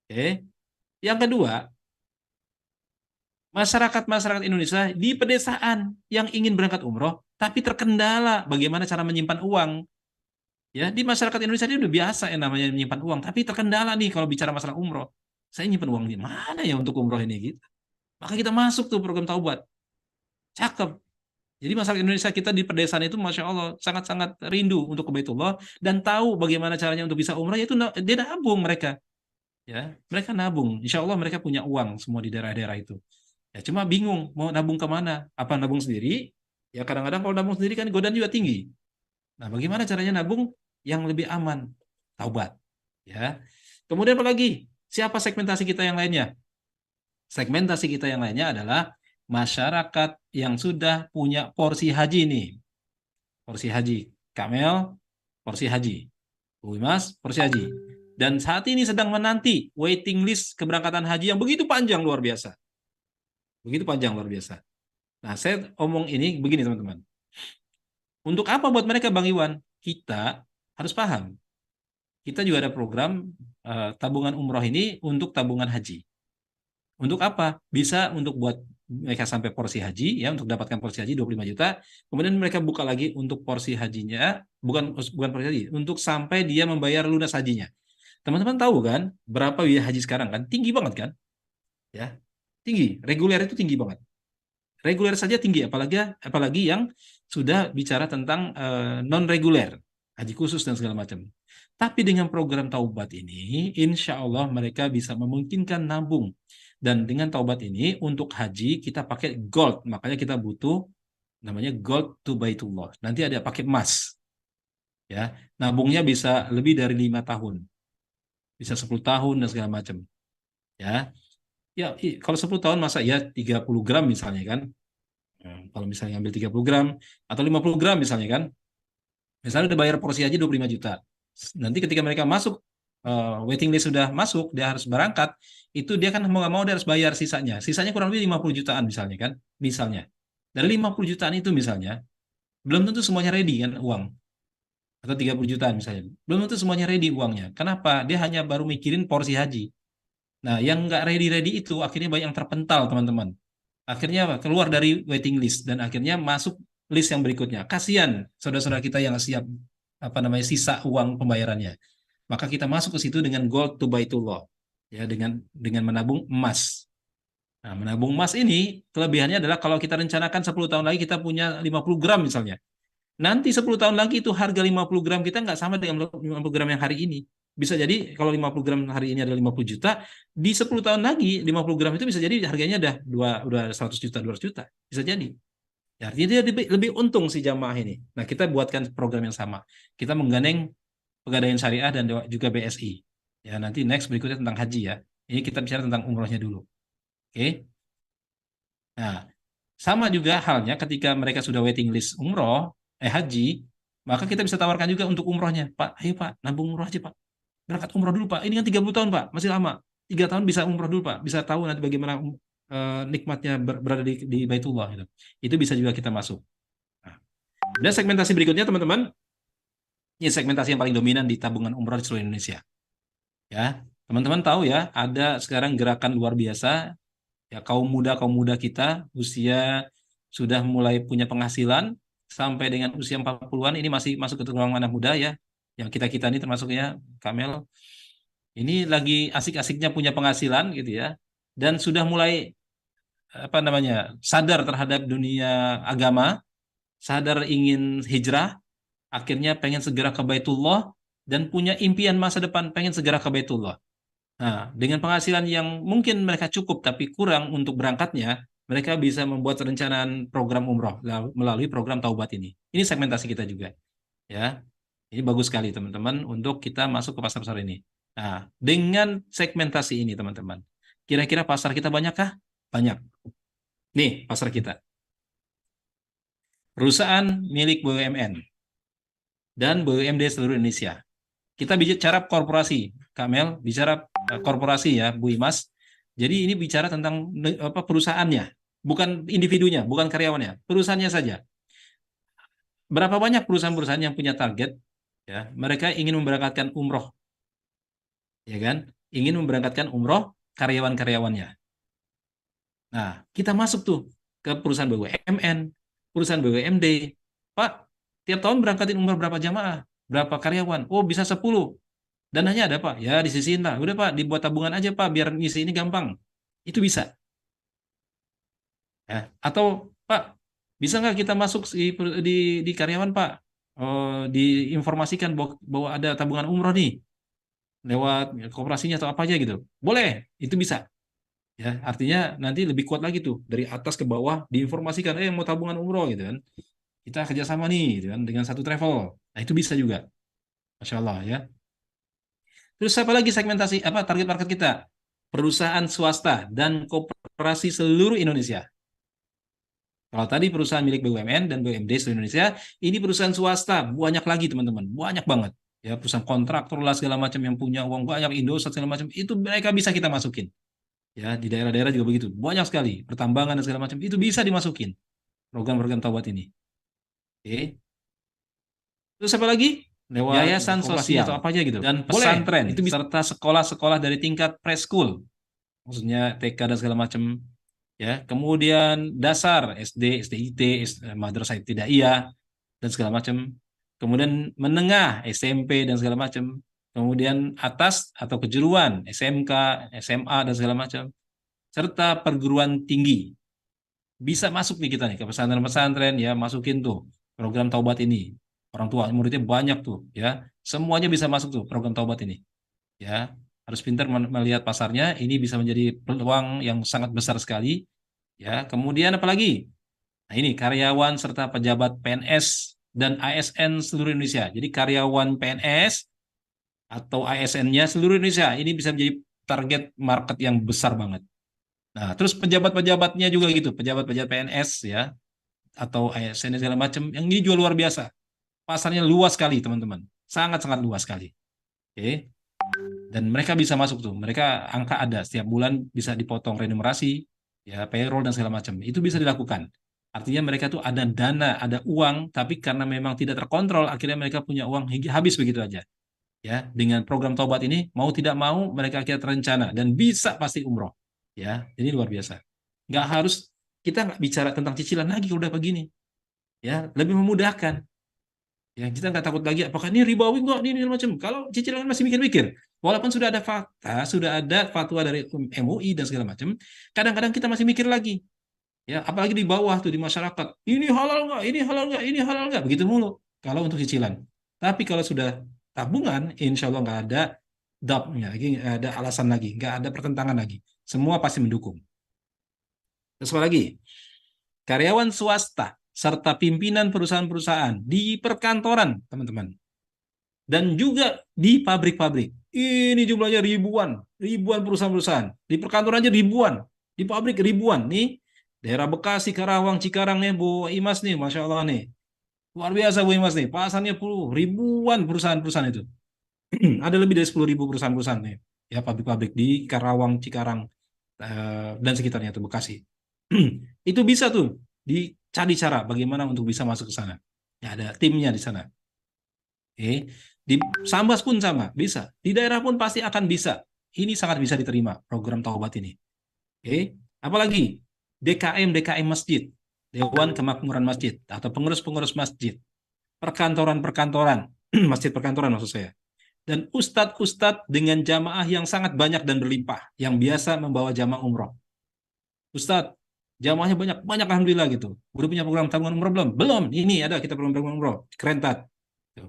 S1: Oke. Yang kedua, masyarakat-masyarakat Indonesia di pedesaan yang ingin berangkat umroh, tapi terkendala bagaimana cara menyimpan uang. Ya, di masyarakat Indonesia ini udah biasa yang namanya menyimpan uang, tapi terkendala nih kalau bicara masalah umroh. Saya nyimpan uang di mana ya untuk umroh ini gitu. Maka kita masuk tuh program Taubat. Cakep. Jadi masyarakat Indonesia kita di pedesaan itu Masya Allah sangat-sangat rindu untuk ke Baitullah dan tahu bagaimana caranya untuk bisa umrah, yaitu dia nabung mereka. Ya, mereka nabung. Insya Allah mereka punya uang semua di daerah-daerah itu. Ya, cuma bingung mau nabung kemana? Apa nabung sendiri? Ya kadang-kadang kalau nabung sendiri kan godaan juga tinggi. Nah, bagaimana caranya nabung yang lebih aman? Taubat. Ya. Kemudian apa lagi? Siapa segmentasi kita yang lainnya? Segmentasi kita yang lainnya adalah masyarakat yang sudah punya porsi haji nih. Porsi haji. Kamel, porsi haji. Mas, porsi haji. Dan saat ini sedang menanti waiting list keberangkatan haji yang begitu panjang luar biasa. Begitu panjang luar biasa. Nah, saya omong ini begini teman-teman. Untuk apa buat mereka Bang Iwan? Kita harus paham. Kita juga ada program tabungan umroh ini untuk tabungan haji. Untuk apa? Bisa untuk buat mereka sampai porsi haji, ya, untuk dapatkan porsi haji 25 juta. Kemudian mereka buka lagi untuk porsi hajinya, bukan porsi haji, untuk sampai dia membayar lunas hajinya. Teman-teman tahu kan berapa biaya haji sekarang kan? Tinggi banget kan? Ya, tinggi. Reguler itu tinggi banget. Reguler saja tinggi, apalagi yang sudah bicara tentang non reguler, haji khusus dan segala macam. Tapi dengan program Taubat ini, insya Allah mereka bisa memungkinkan nabung. Dan dengan Taubat ini untuk haji kita pakai gold, makanya kita butuh namanya gold to Baitullah. Nanti ada pakai emas, ya. Nabungnya bisa lebih dari 5 tahun, bisa 10 tahun dan segala macam, ya. Ya, kalau 10 tahun masa ya 30 gram misalnya kan. Kalau misalnya ambil 30 gram atau 50 gram misalnya kan. Misalnya udah bayar porsi haji 25 juta. Nanti ketika mereka masuk waiting list sudah masuk, dia harus berangkat, itu dia kan mau nggak mau dia harus bayar sisanya. Sisanya kurang lebih 50 jutaan misalnya kan. Misalnya. Dari 50 jutaan itu misalnya, belum tentu semuanya ready kan uang. Atau 30 jutaan misalnya. Belum tentu semuanya ready uangnya. Kenapa? Dia hanya baru mikirin porsi haji. Nah, yang nggak ready-ready itu akhirnya banyak yang terpental, teman-teman. Akhirnya apa? Keluar dari waiting list dan akhirnya masuk list yang berikutnya. Kasihan saudara-saudara kita yang siap sisa uang pembayarannya. Maka kita masuk ke situ dengan gold to Baitullah. Ya, dengan menabung emas. Nah, menabung emas ini kelebihannya adalah kalau kita rencanakan 10 tahun lagi kita punya 50 gram misalnya. Nanti 10 tahun lagi itu harga 50 gram kita nggak sama dengan 50 gram yang hari ini. Bisa jadi kalau 50 gram hari ini adalah 50 juta, di 10 tahun lagi 50 gram itu bisa jadi harganya udah 100 juta, 200 juta. Bisa jadi. Ya, artinya dia lebih untung si jamaah ini. Nah, kita buatkan program yang sama. Kita menggandeng Pegadaian Syariah dan juga BSI. Ya, nanti next berikutnya tentang haji ya. Ini kita bicara tentang umrohnya dulu. Oke. Nah, sama juga halnya ketika mereka sudah waiting list haji, maka kita bisa tawarkan juga untuk umrohnya. Pak, ayo Pak, nabung umroh aja Pak. Berangkat umroh dulu Pak. Ini kan 30 tahun Pak, masih lama. 3 tahun bisa umroh dulu Pak. Bisa tahu nanti bagaimana nikmatnya berada di Baitullah. Gitu. Itu bisa juga kita masuk. Nah, dan segmentasi berikutnya teman-teman, ini segmentasi yang paling dominan di tabungan umroh di seluruh Indonesia. Ya, teman-teman tahu ya, ada sekarang gerakan luar biasa. Ya, kaum muda kita usia sudah mulai punya penghasilan sampai dengan usia 40-an ini masih masuk ke golongan anak muda ya. Yang kita ini termasuknya Kamel Ini lagi asik-asiknya punya penghasilan gitu ya, dan sudah mulai apa namanya sadar terhadap dunia agama, sadar ingin hijrah, akhirnya pengen segera ke Baitullah dan punya impian masa depan pengen segera ke Baitullah. Nah, dengan penghasilan yang mungkin mereka cukup tapi kurang untuk berangkatnya, mereka bisa membuat perencanaan program umroh melalui program Taubat ini. Ini segmentasi kita juga, ya. Ini bagus sekali teman-teman untuk kita masuk ke pasar-pasar ini. Nah, dengan segmentasi ini teman-teman, kira-kira pasar kita banyakkah? Banyak. Nih, pasar kita. Perusahaan milik BUMN dan BUMD seluruh Indonesia. Kita bicara korporasi, Kak Mel, bicara korporasi ya, Bu Imas. Jadi ini bicara tentang apa perusahaannya, bukan individunya, bukan karyawannya, perusahaannya saja. Berapa banyak perusahaan-perusahaan yang punya target ya, mereka ingin memberangkatkan umroh, ya kan? Ingin memberangkatkan umroh karyawan-karyawannya. Nah, kita masuk tuh ke perusahaan BUMN, perusahaan BUMD. Pak, tiap tahun berangkatin umroh berapa jamaah? Berapa karyawan? Oh, bisa 10. Dananya ada Pak, ya disisihin lah. Udah Pak, dibuat tabungan aja Pak, biar ngisi ini gampang. Itu bisa. Ya. Atau Pak, bisa nggak kita masuk di karyawan Pak? Oh, diinformasikan bahwa ada tabungan umroh nih lewat kooperasinya atau apa aja gitu. Boleh, itu bisa. Ya, artinya nanti lebih kuat lagi tuh dari atas ke bawah diinformasikan, mau tabungan umroh gitu kan. Kita kerjasama nih, gitu kan, dengan satu travel. Nah itu bisa juga, Masya Allah ya. Terus apa lagi segmentasi apa target market kita? Perusahaan swasta dan koperasi seluruh Indonesia. Kalau tadi perusahaan milik BUMN dan BUMD seluruh Indonesia, ini perusahaan swasta banyak lagi teman-teman, banyak banget. Ya perusahaan kontraktor lah segala macam yang punya uang banyak, Indosat segala macam itu mereka bisa kita masukin. Ya di daerah-daerah juga begitu, banyak sekali pertambangan dan segala macam itu bisa dimasukin program-program taubat ini. Oke. Terus apa lagi? Lewat yayasan sosial atau apa aja gitu. Dan pesantren itu serta sekolah-sekolah dari tingkat preschool. Maksudnya TK dan segala macam ya. Kemudian dasar SD, SDIT, madrasah ibtidaiyah dan segala macam. Kemudian menengah SMP dan segala macam. Kemudian atas atau kejuruan SMK, SMA dan segala macam. Serta perguruan tinggi. Bisa masuk nih kita nih ke pesantren-pesantren ya, masukin tuh program taubat ini. Orang tua muridnya banyak tuh ya. Semuanya bisa masuk tuh program taubat ini. Ya, harus pintar melihat pasarnya. Ini bisa menjadi peluang yang sangat besar sekali. Ya, kemudian apalagi? Nah, ini karyawan serta pejabat PNS dan ASN seluruh Indonesia. Jadi karyawan PNS atau ASN-nya seluruh Indonesia ini bisa menjadi target market yang besar banget. Nah, terus pejabat-pejabatnya juga gitu, pejabat-pejabat PNS ya atau ASN segala macam yang ini juga luar biasa. Pasarnya luas sekali, teman-teman. Sangat-sangat luas sekali. Oke. Dan mereka bisa masuk tuh. Mereka angka ada setiap bulan bisa dipotong remunerasi, ya payroll dan segala macam. Itu bisa dilakukan. Artinya mereka tuh ada dana, ada uang, tapi karena memang tidak terkontrol, akhirnya mereka punya uang habis begitu aja. Ya, dengan program taubat ini mau tidak mau mereka akhirnya terencana dan bisa pasti umroh. Ya, ini luar biasa. Nggak harus kita nggak bicara tentang cicilan lagi kalau udah begini. Ya, lebih memudahkan. Ya, kita nggak takut lagi apakah ini ribawi nggak ini macam. Kalau cicilan masih mikir-mikir, walaupun sudah ada fakta, sudah ada fatwa dari MUI dan segala macam, kadang-kadang kita masih mikir lagi. Ya, apalagi di bawah tuh di masyarakat, ini halal nggak, ini halal nggak, ini halal nggak, begitu mulu. Kalau untuk cicilan. Tapi kalau sudah tabungan, insya Allah nggak ada doubtnya lagi, nggak ada alasan lagi, nggak ada pertentangan lagi. Semua pasti mendukung. Terus apa lagi? Karyawan swasta serta pimpinan perusahaan-perusahaan di perkantoran, teman-teman. Dan juga di pabrik-pabrik. Ini jumlahnya ribuan, ribuan perusahaan-perusahaan. Di perkantoran aja ribuan, di pabrik ribuan. Nih, daerah Bekasi, Karawang, Cikarang nih, Bu Imas nih, Masya Allah nih. Luar biasa Bu Imas nih, pasarnya ribuan perusahaan-perusahaan itu. Ada lebih dari 10.000 perusahaan-perusahaan nih. Ya, pabrik-pabrik di Karawang, Cikarang, dan sekitarnya itu Bekasi. Itu bisa tuh dicari cara bagaimana untuk bisa masuk ke sana. Ya, ada timnya di sana. Oke. Di Sambas pun sama, bisa. Di daerah pun pasti akan bisa. Ini sangat bisa diterima program taubat ini. Oke. Apalagi DKM Masjid, Dewan Kemakmuran Masjid atau pengurus-pengurus masjid, perkantoran-perkantoran, masjid perkantoran maksud saya. dan ustadz-ustadz dengan jamaah yang sangat banyak dan berlimpah yang biasa membawa jamaah umroh. Ustadz, jamaahnya banyak, banyak alhamdulillah gitu. Udah punya program tabungan umroh belum? Belum. Ini ada kita program tabungan umroh. Keren tat.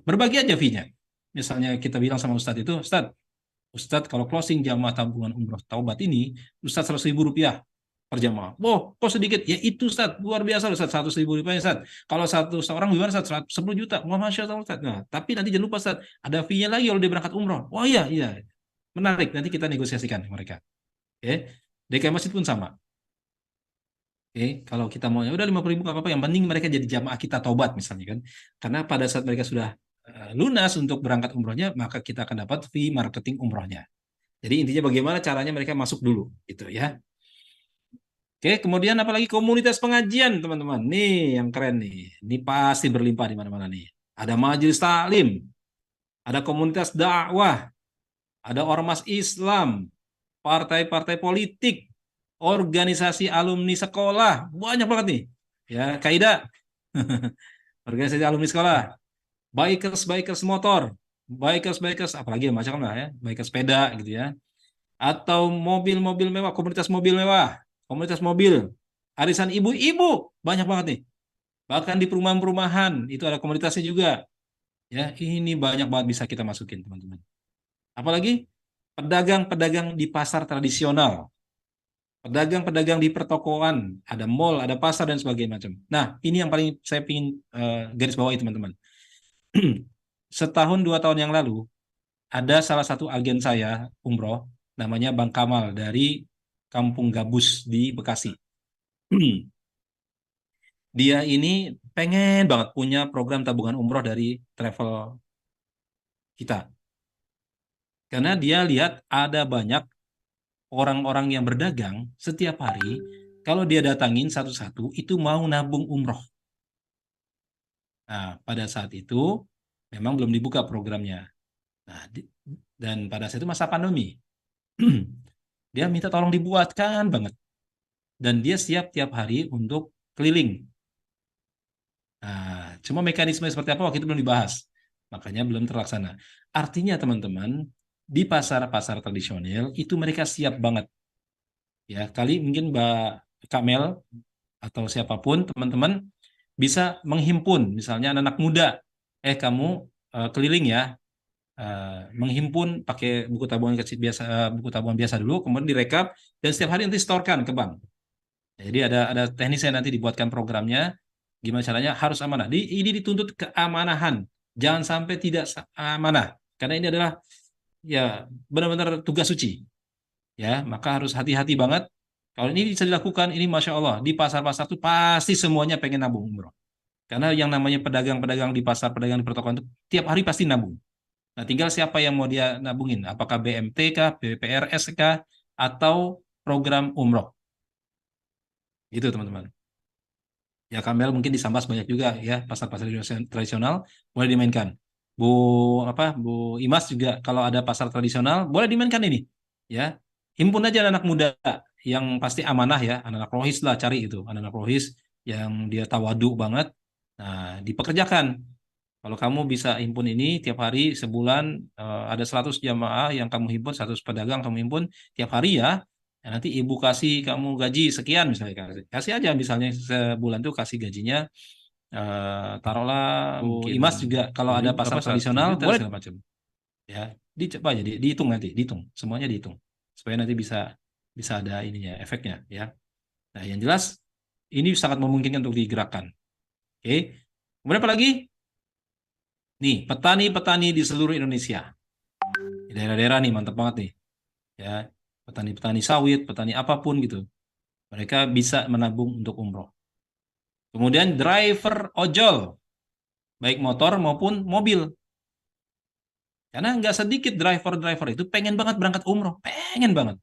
S1: Berbagi aja fee-nya. Misalnya kita bilang sama Ustadz itu, Ustadz kalau closing jamaah tabungan umroh taubat ini, Ustadz 100.000 rupiah per jamaah. Oh, kok sedikit? Ya itu Ustadz, luar biasa Ustadz, 100.000 rupiah Ustadz. Kalau satu seorang gimana Ustadz? 10 juta. Wah, Masya Allah Ustadz. Nah, tapi nanti jangan lupa Ustadz, ada fee-nya lagi kalau dia berangkat umroh. Oh iya, iya. Menarik, nanti kita negosiasikan mereka. Oke. DKM Masjid pun sama. Oke, kalau kita mau ya udah 50.000 nggak apa-apa, yang penting mereka jadi jamaah kita taubat misalnya kan. Karena pada saat mereka sudah lunas untuk berangkat umrohnya, maka kita akan dapat fee marketing umrohnya. Jadi intinya bagaimana caranya mereka masuk dulu, gitu ya. Oke, kemudian apalagi komunitas pengajian, teman-teman. Nih yang keren nih. Ini pasti berlimpah di mana-mana nih. Ada majelis taklim, ada komunitas dakwah, ada ormas Islam, partai-partai politik, organisasi alumni sekolah, banyak banget nih. Ya, Kaida, organisasi alumni sekolah, bikers motor, bikers apalagi macam lah ya, bikers sepeda gitu ya. Atau mobil-mobil mewah, komunitas mobil mewah, komunitas mobil, arisan ibu-ibu, banyak banget nih. Bahkan di perumahan-perumahan itu ada komunitasnya juga. Ya, ini banyak banget bisa kita masukin, teman-teman. Apalagi pedagang-pedagang di pasar tradisional, pedagang-pedagang di pertokoan, ada mall, ada pasar dan sebagainya macam. Nah, ini yang paling saya ingin garis bawahi, teman-teman. Setahun 2 tahun yang lalu ada salah satu agen saya umroh namanya Bang Kamal dari Kampung Gabus di Bekasi. Dia ini pengen banget punya program tabungan umroh dari travel kita. Karena dia lihat ada banyak orang-orang yang berdagang setiap hari, kalau dia datangin satu-satu, itu mau nabung umroh. Nah, pada saat itu memang belum dibuka programnya. Nah, dan pada saat itu masa pandemi. Dia minta tolong dibuatkan banget. Dan dia siap tiap hari untuk keliling. Nah, cuma mekanisme seperti apa waktu itu belum dibahas. Makanya belum terlaksana. Artinya teman-teman, di pasar-pasar tradisional itu mereka siap banget. Ya, kali mungkin Mbak Kamel atau siapapun teman-teman bisa menghimpun misalnya anak-anak muda. Kamu keliling ya, menghimpun pakai buku tabungan kecil biasa, buku tabungan biasa dulu, kemudian direkap dan setiap hari nanti setorkan ke bank. Jadi ada teknisnya nanti dibuatkan programnya. Gimana caranya? Harus amanah. Ini dituntut keamanahan. Jangan sampai tidak amanah. Karena ini adalah ya benar-benar tugas suci. Ya, maka harus hati-hati banget. Kalau ini bisa dilakukan, ini Masya Allah. Di pasar-pasar itu pasti semuanya pengen nabung umroh. Karena yang namanya pedagang-pedagang di pasar, pedagang di pertokoan itu tiap hari pasti nabung. Nah, tinggal siapa yang mau dia nabungin. Apakah BMT kah, BPRS kah, atau program umroh. Itu teman-teman. Ya Kamel mungkin di Sambas banyak juga ya pasar-pasar tradisional boleh dimainkan. Bu Imas juga kalau ada pasar tradisional boleh dimainkan ini. Ya. Himpun aja anak muda yang pasti amanah ya, anak-anak rohis lah cari itu, anak-anak rohis yang dia tawadu banget. Nah, dipekerjakan. Kalau kamu bisa himpun ini tiap hari sebulan ada 100 jamaah yang kamu himpun, 100 pedagang kamu himpun tiap hari ya. Ya, nanti ibu kasih kamu gaji sekian misalnya kasih aja misalnya sebulan tuh kasih gajinya taruhlah Bu Imas juga kalau ada pasar tradisional boleh segala macam ya dicoba aja dihitung nanti dihitung semuanya dihitung supaya nanti bisa ada ininya efeknya ya. Nah yang jelas ini sangat memungkinkan untuk digerakkan. Oke, kemudian apa lagi nih petani-petani di seluruh Indonesia di daerah-daerah nih mantap banget nih ya petani-petani sawit, petani apapun gitu. Mereka bisa menabung untuk umroh. Kemudian driver ojol, baik motor maupun mobil. Karena nggak sedikit driver-driver itu pengen banget berangkat umroh, pengen banget.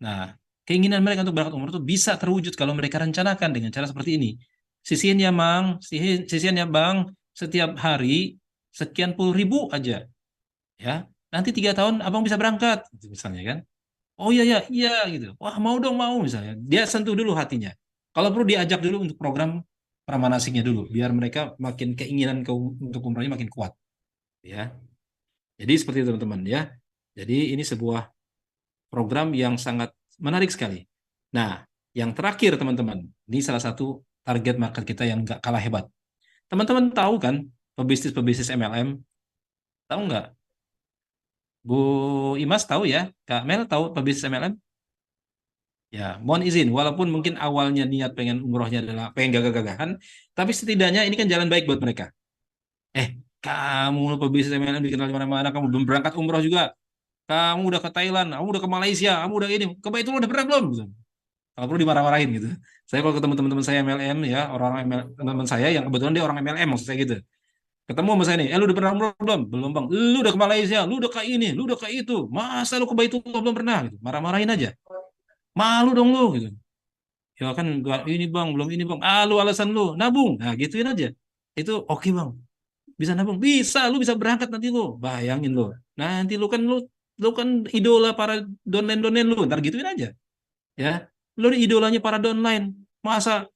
S1: Nah, keinginan mereka untuk berangkat umroh itu bisa terwujud kalau mereka rencanakan dengan cara seperti ini. Sisihin ya, Mang, sisihin ya, Bang, setiap hari sekian puluh ribu aja. Ya, nanti 3 tahun abang bisa berangkat, misalnya kan. Oh iya ya iya gitu. Wah mau dong mau misalnya. Dia sentuh dulu hatinya. Kalau perlu diajak dulu untuk program pramanasiknya dulu, biar mereka makin keinginan untuk umrohnya makin kuat. Ya. Jadi seperti itu teman-teman ya. Jadi ini sebuah program yang sangat menarik sekali. Nah, yang terakhir teman-teman, ini salah satu target market kita yang nggak kalah hebat. Teman-teman tahu kan pebisnis-pebisnis MLM? Tahu nggak? Bu Imas tahu ya? Kak Mel tahu pebisnis MLM? Ya, mohon izin, walaupun mungkin awalnya niat pengen umrohnya adalah pengen gagah-gagahan, tapi setidaknya ini kan jalan baik buat mereka. Kamu pebisnis MLM dikenal di mana-mana, kamu belum berangkat umroh juga, kamu udah ke Thailand, kamu udah ke Malaysia, kamu udah ini, ke Baitul udah pernah belum? Gitu. Kalau perlu dimarah-marahin gitu. Saya kalau ketemu teman-teman saya MLM ya, orang-orang MLM, teman saya yang kebetulan dia orang MLM maksud saya gitu. Ketemu sama saya nih, lu udah pernah umroh belum? Belum bang. Lu udah ke Malaysia, lu udah ke ini, lu udah ke itu. Masa lu ke Baitullah belum pernah? Gitu. Marah-marahin aja. Malu dong lu gitu. Ya kan gak ini bang, belum ini bang. Lu alasan lu nabung. Nah gituin aja. Itu oke bang. Bisa nabung, bisa. Lu bisa berangkat nanti lu. Bayangin lu. Nanti lu kan idola para downline-downline lu. Ntar gituin aja. Ya, lu idolanya para downline. Masa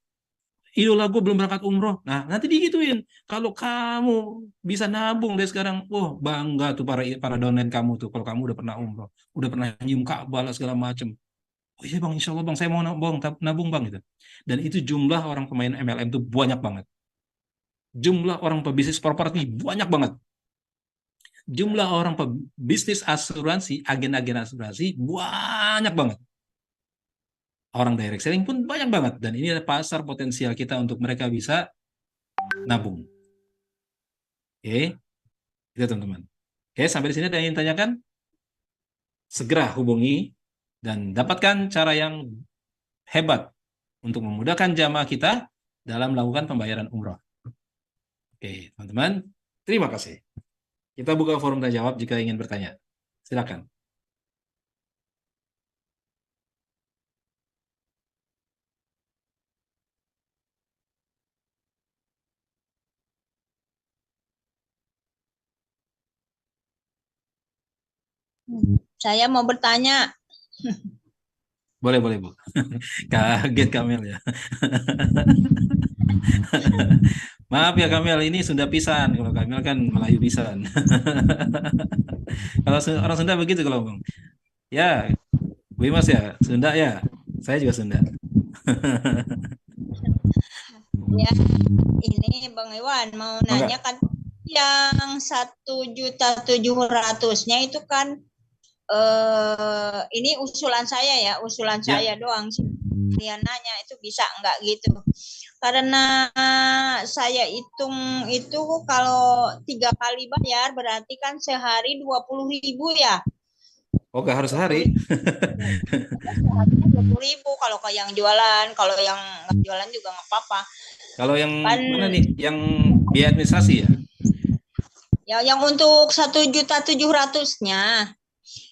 S1: idola gue belum berangkat umroh. Nah, nanti digituin. Kalau kamu bisa nabung dari sekarang, wah bangga tuh para downline kamu tuh. Kalau kamu udah pernah umroh, udah pernah nyium Ka'bah lah segala macem. Oh iya bang, insya Allah bang, saya mau nabung bang gitu. Dan itu jumlah orang pemain MLM tuh banyak banget. Jumlah orang pebisnis properti banyak banget. Jumlah orang pebisnis asuransi, agen-agen asuransi banyak banget. Orang direct selling pun banyak banget. Dan ini adalah pasar potensial kita untuk mereka bisa nabung. Oke, itu teman-teman. Oke, sampai di sini ada yang ingin tanyakan? Segera hubungi dan dapatkan cara yang hebat untuk memudahkan jamaah kita dalam melakukan pembayaran umroh. Oke, teman-teman, terima kasih. Kita buka forum tanya jawab jika ingin bertanya. Silakan.
S4: Saya mau bertanya.
S1: Boleh, boleh, Bu. Kaget Kamil ya. Maaf ya Kamil, ini Sunda pisan. Kalau Kamil kan Melayu pisan. Kalau orang Sunda begitu kalau ngomong. Ya, Bu Imas ya, Sunda ya. Saya juga Sunda.
S4: Ya, ini Bang Iwan mau nanya kan yang 1.700.000-nya itu kan ini usulan saya ya, saya doang sih. Dia nanya itu bisa nggak gitu? Karena saya hitung itu kalau 3 kali bayar berarti kan sehari 20.000 ya.
S1: Oh, nggak harus sehari.
S4: 20.000 kalau ke yang jualan, kalau yang nggak jualan juga nggak apa-apa.
S1: Kalau yang mana nih? Yang biaya administrasi ya?
S4: Ya, yang untuk 1.700.000-nya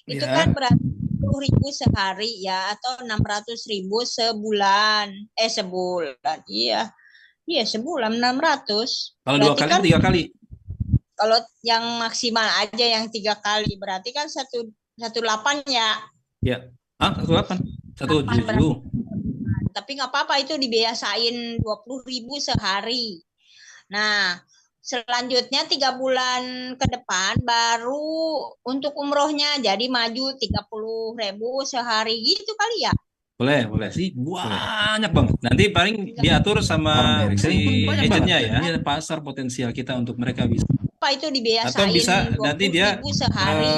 S4: itu kan berarti 10.000 sehari ya, atau 600.000 sebulan. Sebulan, iya. Iya, sebulan 600.
S1: Kalau 2 kali kan, 3 kali?
S4: Kalau yang maksimal aja yang 3 kali, berarti kan 1,8 ya.
S1: Ya, 1,8. 1,7.
S4: Tapi nggak apa-apa, itu dibiasain 20.000 sehari. Nah, selanjutnya 3 bulan ke depan baru untuk umrohnya jadi maju 30.000 sehari gitu kali ya?
S1: Boleh sih, banyak banget. Nanti paling diatur sama si agentnya ya. Ini ada pasar potensial kita untuk mereka bisa.
S4: Apa itu dibiasain?
S1: Atau bisa nanti dia
S4: sehari.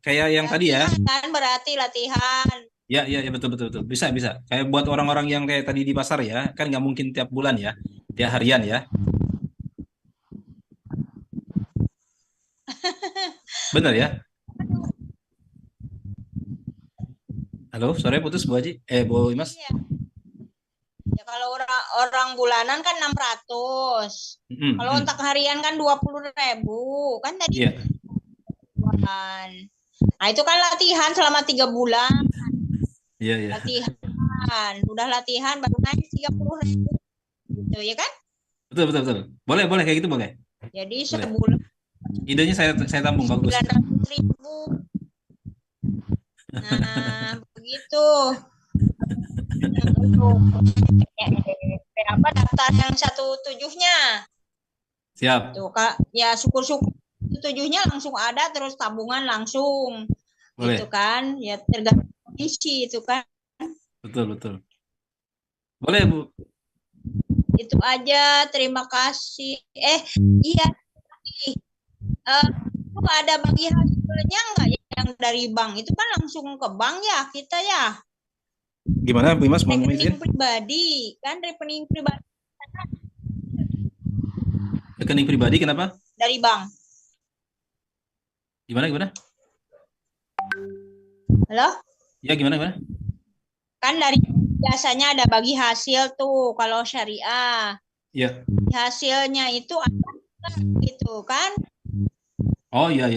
S1: Kayak yang tadi ya.
S4: Kan berarti latihan.
S1: Ya betul. Bisa. Kayak buat orang-orang yang kayak tadi di pasar ya, kan nggak mungkin tiap bulan ya, tiap harian ya. Bener ya? Halo, sore putus Bu Haji. Bu Imas.
S4: Iya. Ya, kalau orang bulanan kan 600. Kalau untuk harian kan 20.000. Kan tadi. Iya. Nah, itu kan latihan selama 3 bulan.
S1: Iya.
S4: Latihan. Udah latihan baru naik 30.000. Gitu ya kan?
S1: Betul. Boleh kayak gitu boleh.
S4: Jadi sebulan.
S1: Idenya saya tampung bagus.
S4: 900.000. Nah, begitu. Apa daftar yang 1.7-nya?
S1: Siap.
S4: Tuh, Kak. Ya, syukur-syukur tujuhnya langsung ada, terus tabungan langsung,
S1: Boleh.
S4: gitu kan? Ya tergantung kondisi itu kan.
S1: Betul, betul. Boleh, Bu.
S4: Itu aja. Terima kasih. Iya. Itu ada bagi hasilnya nggak yang dari bank? Itu kan langsung ke bank ya kita ya.
S1: Gimana, Bu Imas? Mau izin?
S4: Rekening pribadi kan, rekening pribadi
S1: Rekening pribadi kenapa?
S4: dari bank.
S1: Gimana?
S4: Halo?
S1: Ya, gimana?
S4: Kan dari biasanya ada bagi hasil tuh kalau syariah.
S1: Ya.
S4: Hasilnya itu ada gitu kan?
S1: Oh, iya.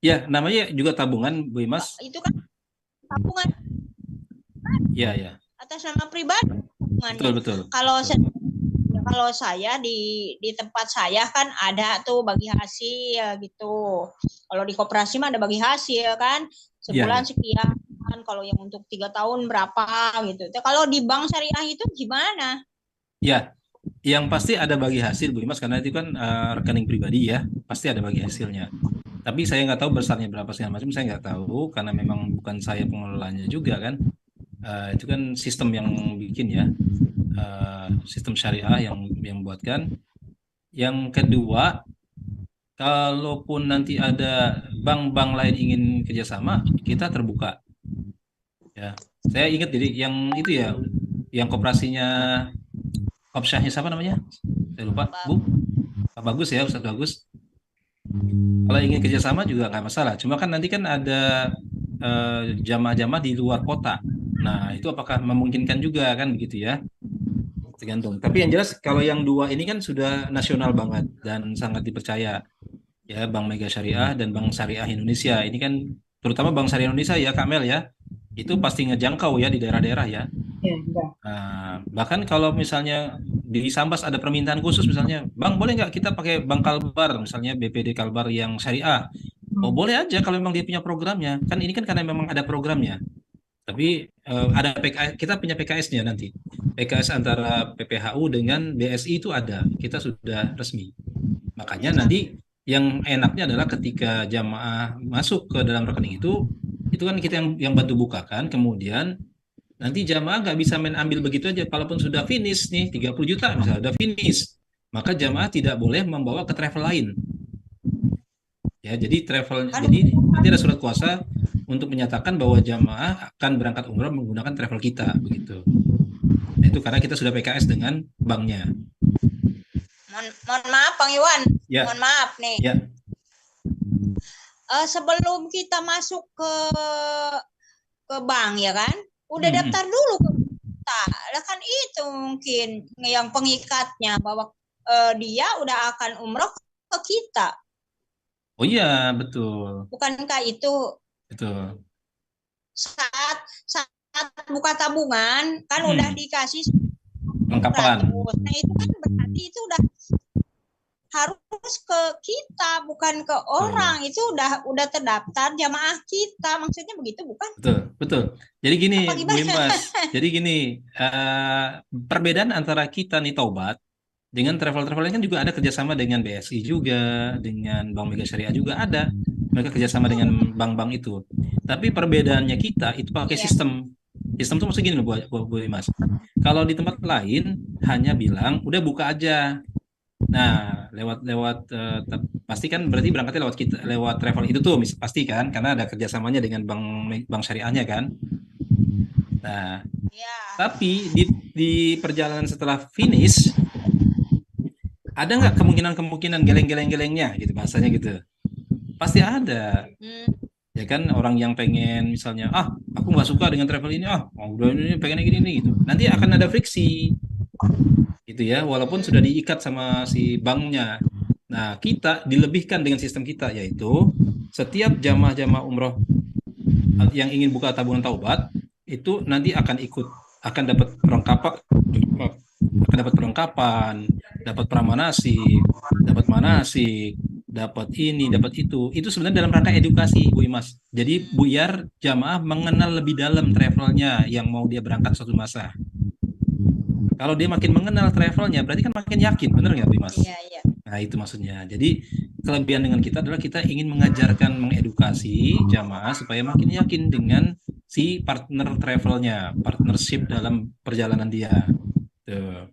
S1: Ya, namanya juga tabungan, Bu Imas.
S4: Itu kan tabungan
S1: Iya.
S4: atas nama pribadi tabungannya.
S1: Betul.
S4: Kalau saya di tempat saya kan ada tuh bagi hasil gitu. Kalau di koperasi mah ada bagi hasil kan, sebulan sekian. Kalau yang untuk 3 tahun berapa gitu. Kalau di bank syariah itu gimana?
S1: Ya, yang pasti ada bagi hasil, Bu Imas, karena itu kan rekening pribadi ya, pasti ada bagi hasilnya. Tapi saya nggak tahu besarnya berapa segala macam, saya nggak tahu karena memang bukan saya pengelolanya juga kan. Itu kan sistem yang bikin ya, sistem syariah yang buatkan. Yang kedua, kalaupun nanti ada bank-bank lain ingin kerjasama, kita terbuka. Ya, saya ingat jadi yang itu ya, yang koperasinya Kopsyahnya siapa namanya? Saya lupa, Bu. Pak Bagus ya, Ustadz Bagus. Kalau ingin kerjasama juga nggak masalah. Cuma kan nanti kan ada jamaah-jamaah di luar kota. Nah, itu apakah memungkinkan juga kan begitu ya? Tergantung. Tapi yang jelas kalau yang dua ini kan sudah nasional banget dan sangat dipercaya. Ya, Bank Mega Syariah dan Bank Syariah Indonesia. Ini kan terutama Bank Syariah Indonesia ya, Kamel ya. Itu pasti ngejangkau ya di daerah-daerah ya.
S3: Ya.
S1: Nah, bahkan kalau misalnya di Sambas ada permintaan khusus misalnya, Bang boleh nggak kita pakai Bank Kalbar misalnya BPD Kalbar yang syariah? Oh boleh aja kalau memang dia punya programnya. Kan ini kan karena memang ada programnya. Tapi ada PKS, kita punya PKS-nya nanti. PKS antara PPHU dengan BSI itu ada. Kita sudah resmi. Makanya nanti yang enaknya adalah ketika jamaah masuk ke dalam rekening itu kan kita yang bantu bukakan, kemudian nanti jamaah nggak bisa main ambil begitu aja. Kalaupun sudah finish nih 30 juta misalnya udah finish, maka jamaah tidak boleh membawa ke travel lain. Ya, jadi nanti ada surat kuasa untuk menyatakan bahwa jamaah akan berangkat umrah menggunakan travel kita begitu. Nah, itu karena kita sudah PKS dengan banknya.
S4: Mohon maaf Bang Iwan.
S1: Ya.
S4: Mohon maaf nih.
S1: Ya.
S4: Sebelum kita masuk ke bank ya kan, udah daftar dulu ke kita. Lah kan itu mungkin yang pengikatnya bahwa dia udah akan umroh ke kita.
S1: Oh iya, betul.
S4: Bukankah itu?
S1: Betul.
S4: Saat buka tabungan kan udah dikasih
S1: lengkapan.
S4: Nah itu kan berarti itu udah harus ke kita, bukan ke orang. Itu udah terdaftar jamaah kita, maksudnya begitu bukan?
S1: Betul. Jadi gini, Bu Imas. Jadi gini, perbedaan antara kita nih Taubat dengan travel lain kan juga ada kerjasama dengan BSI juga, dengan Bank Mega Syariah juga ada. Mereka kerjasama dengan bank-bank itu. Tapi perbedaannya kita itu pakai sistem. Sistem itu maksudnya gini loh, Bu Imas. Kalau di tempat lain hanya bilang udah buka aja. Nah, lewat pasti kan berarti berangkatnya lewat travel itu tuh pasti kan, karena ada kerjasamanya dengan bank syariahnya kan. Nah, tapi di perjalanan setelah finish ada nggak kemungkinan geleng-geleng-gelengnya gitu bahasanya gitu? Pasti ada. Ya kan orang yang pengen misalnya aku nggak suka dengan travel ini udah ini pengen gini gitu. Nanti akan ada friksi. Gitu ya, walaupun sudah diikat sama si banknya. Nah, kita dilebihkan dengan sistem kita, yaitu setiap jamaah-jamaah umroh yang ingin buka tabungan taubat itu nanti akan dapat perlengkapan, dapat pramanasik, dapat manasik, dapat ini, dapat itu. Itu sebenarnya dalam rangka edukasi, Bu Imas. Jadi biar jamaah mengenal lebih dalam travelnya yang mau dia berangkat suatu masa. Kalau dia makin mengenal travelnya, berarti kan makin yakin, bener nggak, Bu Mas?
S4: Iya.
S1: Nah, itu maksudnya. Jadi kelebihan dengan kita adalah kita ingin mengajarkan, mengedukasi jamaah supaya makin yakin dengan si partner travelnya, partnership dalam perjalanan dia. Tuh.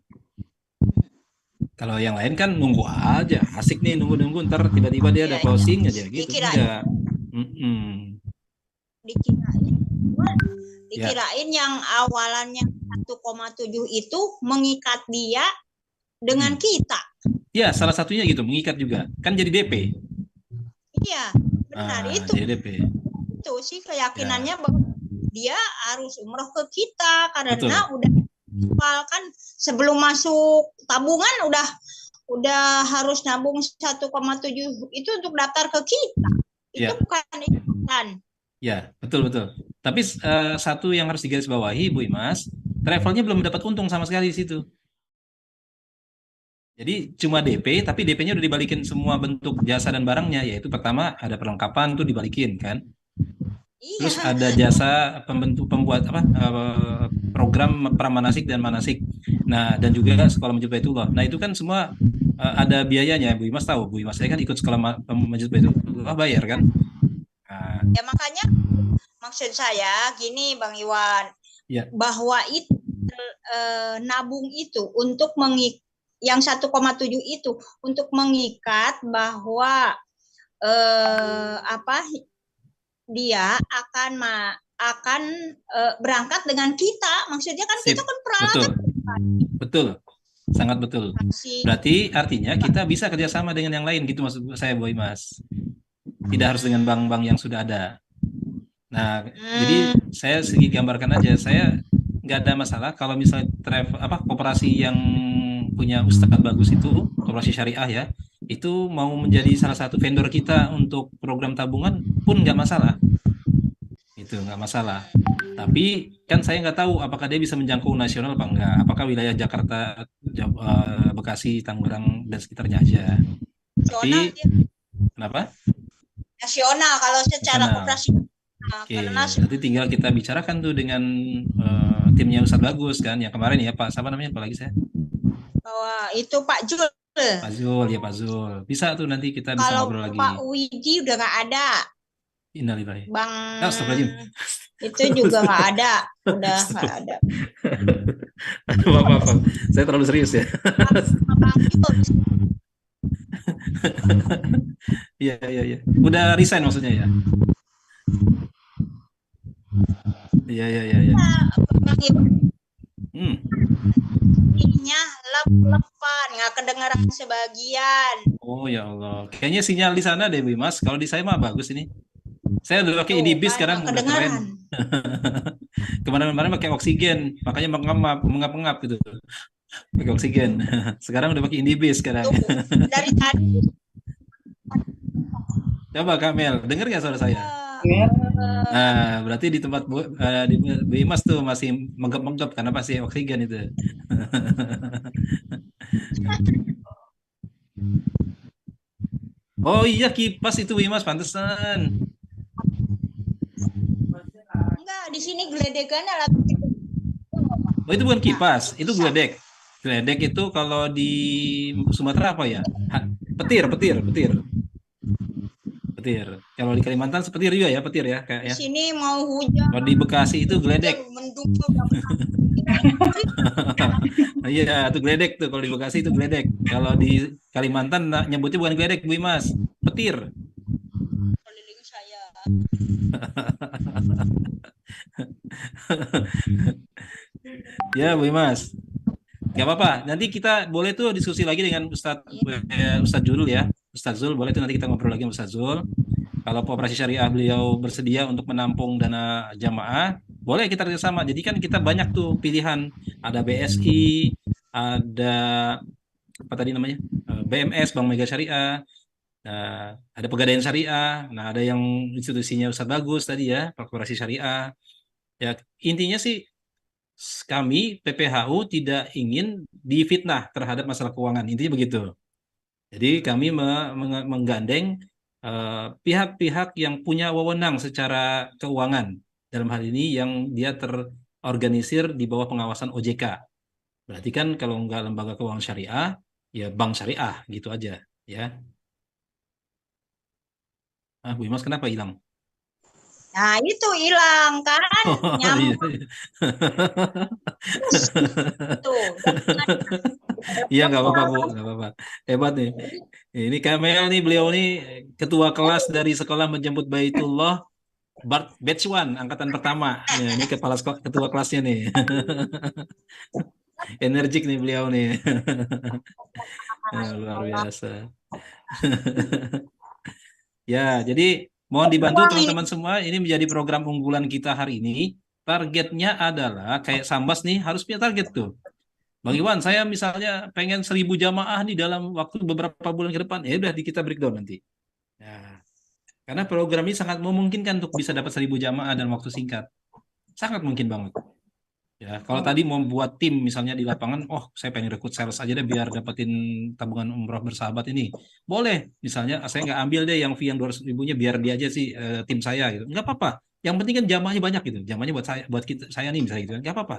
S1: Kalau yang lain kan nunggu aja, asik nih nunggu-nunggu, ntar tiba-tiba dia ada
S4: Iya,
S1: closing aja gitu.
S4: dikirain
S1: Enggak. Mm-mm.
S4: dikirain
S1: Ya,
S4: dikirain yang awalannya 1,7 itu mengikat dia dengan
S1: Hmm.
S4: kita.
S1: ya salah satunya gitu, mengikat juga. Kan jadi DP.
S4: Iya, benar itu
S1: Jadi DP.
S4: sih
S1: Ya,
S4: keyakinannya bahwa dia harus umroh ke kita karena
S1: betul.
S4: udah kan sebelum masuk tabungan udah harus nabung 1,7 itu untuk daftar ke kita. Itu
S1: Ya,
S4: bukan ikatan.
S1: ya, betul. Tapi satu yang harus digarisbawahi, Bu Imas, travelnya belum dapat untung sama sekali di situ. Jadi cuma DP, tapi DP-nya udah dibalikin semua bentuk jasa dan barangnya, yaitu pertama ada perlengkapan tuh dibalikin kan. Terus
S4: Iya,
S1: ada jasa pembuat program pramanasik dan manasik. Nah, dan juga sekolah Masjid Baitullah. Nah, itu kan semua ada biayanya. Bu Imas tahu, Bu Imas saya kan ikut sekolah Masjid Baitullah bayar kan. Nah,
S4: ya makanya maksud saya gini Bang Iwan,
S1: ya,
S4: bahwa itu nabung itu untuk yang 1,7 itu untuk mengikat bahwa dia akan berangkat dengan kita. Maksudnya kan kita
S1: sip.
S4: kan
S1: Betul,
S4: peralatan
S1: betul. Sangat betul.
S4: si
S1: Berarti artinya kita bisa kerjasama dengan yang lain gitu maksud saya, Bu Imas. Tidak harus dengan bank-bank yang sudah ada. Nah, jadi saya segi gambarkan aja, saya nggak ada masalah kalau misalnya koperasi yang punya ustadz bagus itu, koperasi syariah ya, itu mau menjadi salah satu vendor kita untuk program tabungan pun nggak masalah, itu nggak masalah. Tapi kan saya nggak tahu apakah dia bisa menjangkau nasional apa enggak, apakah wilayah Jakarta, Bekasi, Tangerang dan sekitarnya aja.
S4: nasional,
S1: Tapi kenapa?
S4: nasional kalau secara
S1: Nasional.
S4: koperasi.
S1: Oke,
S4: Karena
S1: nanti tinggal kita bicarakan tuh dengan timnya Ustadz Bagus kan, yang kemarin ya Pak, siapa namanya? Apalagi saya?
S4: bahwa itu Pak Jul.
S1: Pak Zul, ya Pak Zul. Bisa tuh nanti kita bisa
S4: Kalau
S1: ngobrol lagi.
S4: Pak Widi udah nggak ada,
S1: Innalillahi.
S4: Bang
S1: Astagfirullahaladzim.
S4: itu juga nggak ada, udah nggak ada.
S1: Aduh, maaf. Saya terlalu serius ya.
S4: Bang Jul,
S1: Iya. Udah resign maksudnya ya? Iya.
S4: Bang Iwan
S1: Hmm.
S4: ininya lep-lepan, nggak kedengeran sebagian.
S1: Oh ya Allah. Kayaknya sinyal di sana deh, Bu Mas. Kalau di saya mah bagus ini. Saya udah pakai
S4: Tuh
S1: IDB
S4: kan
S1: sekarang,
S4: nggak
S1: udah keren.
S4: kedengeran.
S1: Kemarin-kemarin pakai oksigen, makanya mengap-mengap gitu. Pakai oksigen. Sekarang udah pakai IDB sekarang.
S4: Tuh dari tadi
S1: Coba Kamel, dengar nggak suara saya? Nah, berarti di tempat di Bu Imas tuh masih menggap-menggap karena pasti oksigen itu. Oh iya, kipas itu Bu Imas, pantesan.
S4: enggak di sini geledekan alat.
S1: Oh itu bukan kipas, itu geledek. Geledek itu kalau di Sumatera apa ya? Petir. Kalau di Kalimantan petir juga ya, petir ya kayak
S4: Di
S1: ya.
S4: sini mau hujan,
S1: Kalau di Bekasi itu geledek.
S4: mendung.
S1: Iya, itu geledek tuh. Kalau di Bekasi itu geledek. Kalau di Kalimantan nyebutnya bukan geledek, Bu Imas. Petir.
S4: Keliling saya.
S1: Ya, Bu Imas. Gak apa-apa. Nanti kita boleh tuh diskusi lagi dengan Ustadz Jurul ya. Ustadz Zul, boleh tuh nanti kita ngobrol lagi sama Ustadz Zul. Kalau Koperasi Syariah beliau bersedia untuk menampung dana jamaah, boleh kita kerjasama. Jadi kan kita banyak tuh pilihan. Ada BSI, ada apa tadi namanya? BMS, Bank Mega Syariah. Nah, ada Pegadaian Syariah. Nah, ada yang institusinya Ustadz Bagus tadi ya, Koperasi Syariah. Ya, intinya sih kami PPHU tidak ingin difitnah terhadap masalah keuangan. Intinya begitu. Jadi kami menggandeng pihak-pihak yang punya wewenang secara keuangan. Dalam hal ini yang dia terorganisir di bawah pengawasan OJK. Berarti kan kalau nggak lembaga keuangan syariah, ya bank syariah gitu aja. Ya. Bu Imas kenapa hilang?
S4: Nah, itu hilang kan
S1: Oh, iya,
S4: nyambung
S1: iya.
S4: tuh. Ada
S1: Iya, nggak apa-apa, Bu.
S4: potong.
S1: Nggak apa-apa. Hebat nih. Ini Kamel nih, beliau nih ketua kelas dari sekolah menjemput Baitullah, batch one, angkatan pertama. Ya, ini kepala sekolah, ketua kelasnya nih. Energik nih beliau nih. Luar biasa. Ya, jadi mohon dibantu
S4: Uang ini.
S1: teman-teman semua. Ini menjadi program unggulan kita hari ini. Targetnya adalah kayak Sambas nih harus punya target tuh. Bang Iwan, saya misalnya pengen 1.000 jamaah nih dalam waktu beberapa bulan ke depan. Ya udah kita breakdown nanti. Ya, karena program ini sangat memungkinkan untuk bisa dapat 1.000 jamaah dalam waktu singkat. Sangat mungkin banget. Ya, kalau tadi mau buat tim misalnya di lapangan, oh saya pengen rekrut sales aja deh biar dapetin tabungan umroh bersahabat ini. Boleh, misalnya saya nggak ambil deh yang fee yang 200.000-nya biar dia aja sih tim saya gitu. Nggak apa-apa. Yang penting kan jamaahnya banyak gitu. Jamaahnya buat saya, buat kita, saya nih misalnya gitu kan. Nggak apa-apa.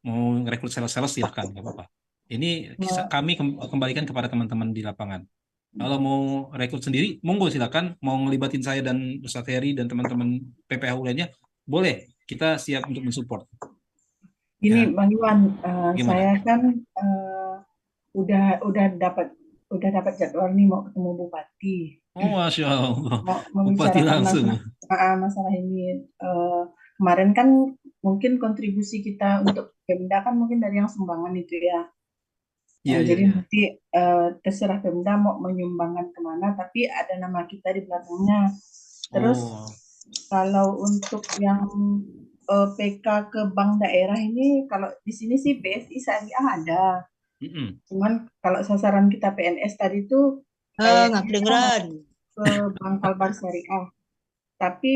S1: Mau rekrut sales-sales silahkan, nggak apa-apa. Ini kami kembalikan kepada teman-teman di lapangan. Kalau mau rekrut sendiri, monggo silakan. Mau ngelibatin saya dan Ustadz Heri dan teman-teman PPHU lainnya, boleh. Kita siap untuk mensupport.
S3: Ini
S1: Ya,
S3: Bang Iwan, saya
S1: gimana?
S3: kan udah dapat jadwal nih mau ketemu Bupati,
S1: Oh, Masya Allah.
S3: mau
S1: Bupati
S3: membicarakan
S1: langsung.
S3: masalah ini. Kemarin kan mungkin kontribusi kita untuk Pemda kan mungkin dari yang sumbangan itu ya.
S1: Iya, iya,
S3: Jadi
S1: iya.
S3: nanti terserah Pemda mau menyumbangkan kemana, tapi ada nama kita di belakangnya. Terus
S1: Oh,
S3: kalau untuk yang PK ke bank daerah ini, kalau di sini sih BSI Syariah ada.
S1: mm-mm.
S3: Cuman kalau sasaran kita PNS tadi tuh
S4: Nggak
S3: kayaknya kita mau
S4: kedengeran.
S3: ke Bank Kalbar Syariah. Tapi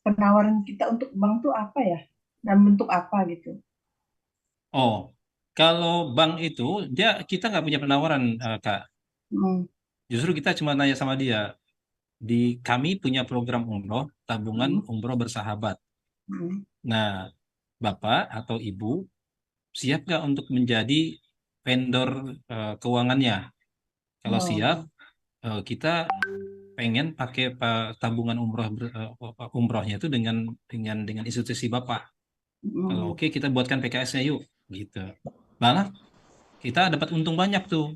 S3: penawaran kita untuk bank tuh apa ya? Dan bentuk apa gitu?
S1: Oh, kalau bank itu dia kita nggak punya penawaran, Kak.
S3: Hmm,
S1: Justru kita cuma nanya sama dia. Di kami punya program umroh, tabungan
S3: hmm,
S1: umroh bersahabat.
S3: hmm.
S1: Nah, Bapak atau Ibu siap nggak untuk menjadi vendor keuangannya? Kalau siap,
S3: Oh,
S1: kita pengen pakai tabungan umroh umrohnya itu dengan institusi Bapak. Kalau
S3: hmm,
S1: oke kita buatkan PKS-nya yuk, gitu. Malah kita dapat untung banyak tuh.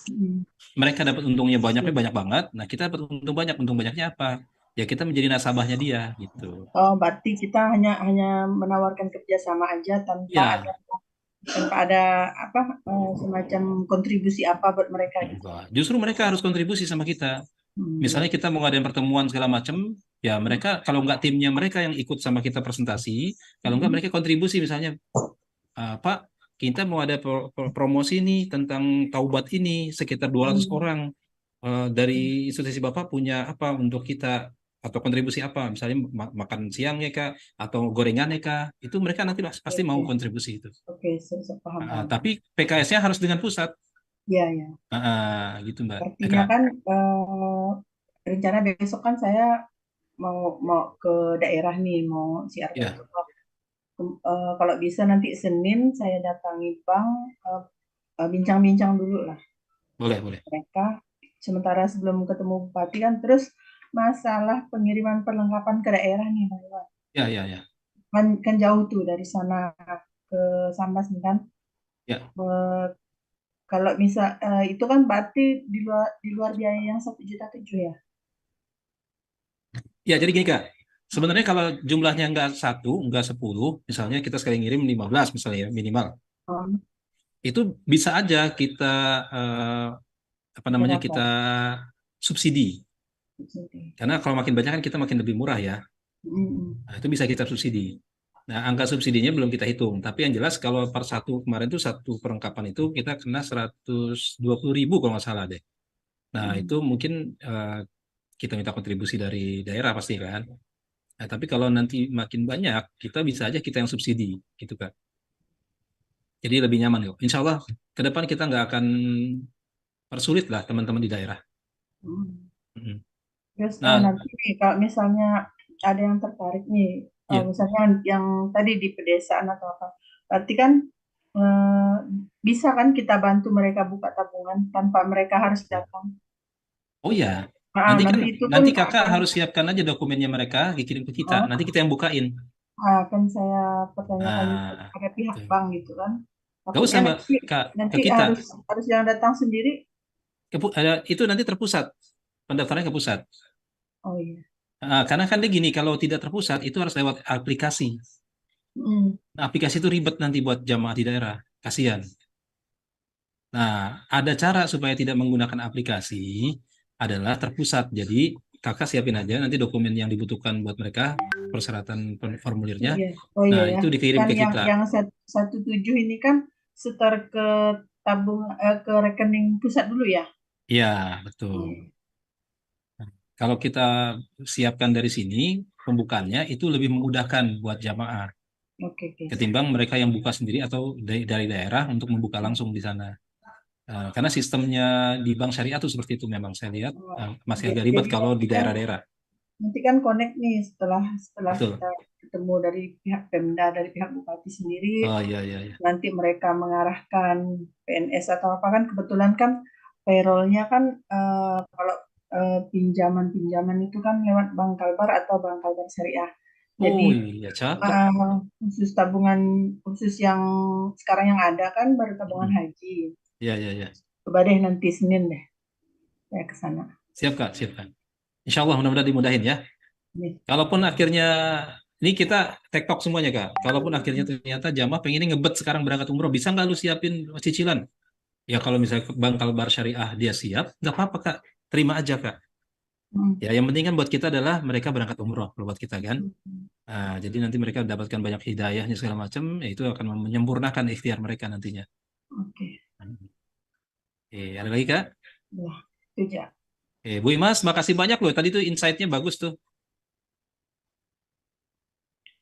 S3: hmm.
S1: Mereka dapat untungnya banyaknya
S3: Siap.
S1: banyak banget. Nah kita dapat untung banyak. Untung banyaknya apa? Ya kita menjadi nasabahnya dia, gitu.
S3: Oh, berarti kita hanya menawarkan kerjasama aja
S1: Ya,
S3: tanpa ada apa semacam kontribusi apa buat mereka gitu.
S1: enggak. Justru mereka harus kontribusi sama kita.
S3: Ya.
S1: Misalnya kita mau ngadain pertemuan segala macam, ya mereka kalau nggak timnya mereka yang ikut sama kita presentasi, kalau nggak
S3: Hmm,
S1: mereka kontribusi misalnya, Pak, kita mau ada promosi nih tentang taubat ini sekitar 200
S3: hmm,
S1: orang. Dari institusi Bapak punya apa untuk kita atau kontribusi apa? Misalnya makan siang ya Kak, atau gorengan ya Kak. Itu mereka nanti pasti mau
S3: oke,
S1: kontribusi itu.
S3: oke, paham, paham,
S1: Tapi
S3: paham.
S1: PKS-nya harus dengan pusat.
S3: Ya, ya.
S1: Gitu Mbak.
S3: Artinya
S1: Kak.
S3: kan rencana besok kan saya mau mau ke daerah nih, mau siar
S1: Ya,
S3: Baitullah. Kalau bisa nanti Senin saya datangi bank, bincang-bincang dulu lah
S1: boleh, boleh.
S3: mereka. Sementara sebelum ketemu bupati kan, terus masalah pengiriman perlengkapan ke daerah nih, Bang Iwan.
S1: Ya, ya, ya.
S3: Kan jauh tuh dari sana ke Sambas nih kan.
S1: Ya.
S3: Eh, Kalau misal itu kan berarti di luar biaya yang 1,7 juta ya.
S1: Ya, jadi gini Kak. Sebenarnya kalau jumlahnya nggak satu, nggak 10, misalnya kita sekali ngirim 15 misalnya ya, minimal.
S3: Um,
S1: Itu bisa aja kita eh, apa namanya
S3: Berapa?
S1: kita subsidi.
S3: Jadi,
S1: Karena kalau makin banyak kan kita makin lebih murah ya.
S3: mm,
S1: Nah, itu bisa kita subsidi. Nah, angka subsidinya belum kita hitung. Tapi yang jelas kalau per satu kemarin itu satu perlengkapan itu kita kena 120.000 kalau nggak salah deh. Nah, itu
S3: mm,
S1: mungkin kita minta kontribusi dari daerah pasti kan. Nah, tapi kalau nanti makin banyak, kita bisa aja kita yang subsidi, gitu kan. Jadi lebih nyaman kok. Insya Allah ke depan kita nggak akan persulit lah teman-teman di daerah.
S3: mm.
S1: Mm.
S3: Terus
S1: Nah,
S3: nanti nih, kalau misalnya ada yang tertarik nih,
S1: iya,
S3: misalnya yang tadi di pedesaan atau apa, berarti kan eh, bisa kan kita bantu mereka buka tabungan tanpa mereka harus
S1: iya.
S3: datang.
S1: Oh iya,
S3: Ah,
S1: Nanti kan
S3: nanti itu pun
S1: nanti kakak
S3: akan,
S1: harus siapkan aja dokumennya mereka, dikirim ke kita.
S3: oh,
S1: Nanti kita yang bukain.
S3: akan saya pertanyakan juga
S1: Nah,
S3: pada pihak
S1: tuh.
S3: bank gitu kan.
S1: Gak
S3: Takutnya
S1: usah Mbak,
S3: nanti
S1: Kak, ke
S3: nanti
S1: kita.
S3: harus harus yang datang sendiri.
S1: Itu nanti terpusat, pendaftarannya ke pusat.
S3: Oh iya.
S1: Karena kan dia gini, kalau tidak terpusat itu harus lewat aplikasi.
S3: Mm,
S1: Nah, aplikasi itu ribet nanti buat jamaah di daerah, kasihan. Nah, ada cara supaya tidak menggunakan aplikasi adalah terpusat. Jadi kakak siapin aja nanti dokumen yang dibutuhkan buat mereka, persyaratan formulirnya.
S3: iya. Oh iya
S1: Nah,
S3: ya.
S1: itu dikirim
S3: Kan
S1: ke
S3: yang
S1: kita.
S3: yang 17 ini kan setor ke ke rekening pusat dulu ya.
S1: Iya, betul.
S3: Hmm,
S1: Kalau kita siapkan dari sini, pembukaannya itu lebih memudahkan buat jamaah
S3: oke oke siap.
S1: ketimbang mereka yang buka sendiri atau dari daerah untuk membuka langsung di sana. Karena sistemnya di bank syariah itu seperti itu memang saya lihat
S3: Oh,
S1: masih agak ribet
S3: jadi
S1: kalau di daerah-daerah.
S3: nanti kan connect nih setelah setelah
S1: Betul.
S3: kita ketemu dari pihak Pemda, dari pihak Bupati sendiri,
S1: Oh iya iya iya.
S3: nanti mereka mengarahkan PNS atau apa kan kebetulan kan payrollnya kan kalau pinjaman-pinjaman itu kan lewat Bank Kalbar atau Bank Kalbar Syariah. Jadi
S1: Oh iya cakep.
S3: khusus tabungan khusus yang sekarang yang ada kan baru tabungan
S1: Mm.
S3: haji.
S1: Iya iya iya.
S3: Coba deh nanti Senin deh saya ke sana.
S1: Siap Kak, siap Kak. Insya Allah mudah-mudahan dimudahin ya.
S3: Nih.
S1: Kalaupun akhirnya ini kita tektok semuanya Kak. Kalaupun akhirnya ternyata jamaah pengen ngebet sekarang berangkat umroh, bisa nggak lu siapin cicilan? Ya kalau misalnya Bank Kalbar Syariah dia siap, nggak apa-apa Kak. Terima aja Kak.
S3: Hmm.
S1: Ya yang penting kan buat kita adalah mereka berangkat umroh kalau buat kita kan. Jadi nanti mereka dapatkan banyak hidayahnya segala macam, ya itu akan menyempurnakan ikhtiar mereka nantinya.
S3: Oke.
S1: Ada lagi Kak?
S3: Ya, itu aja.
S1: Bu Imas, makasih banyak loh. Tadi tuh insight-nya bagus tuh.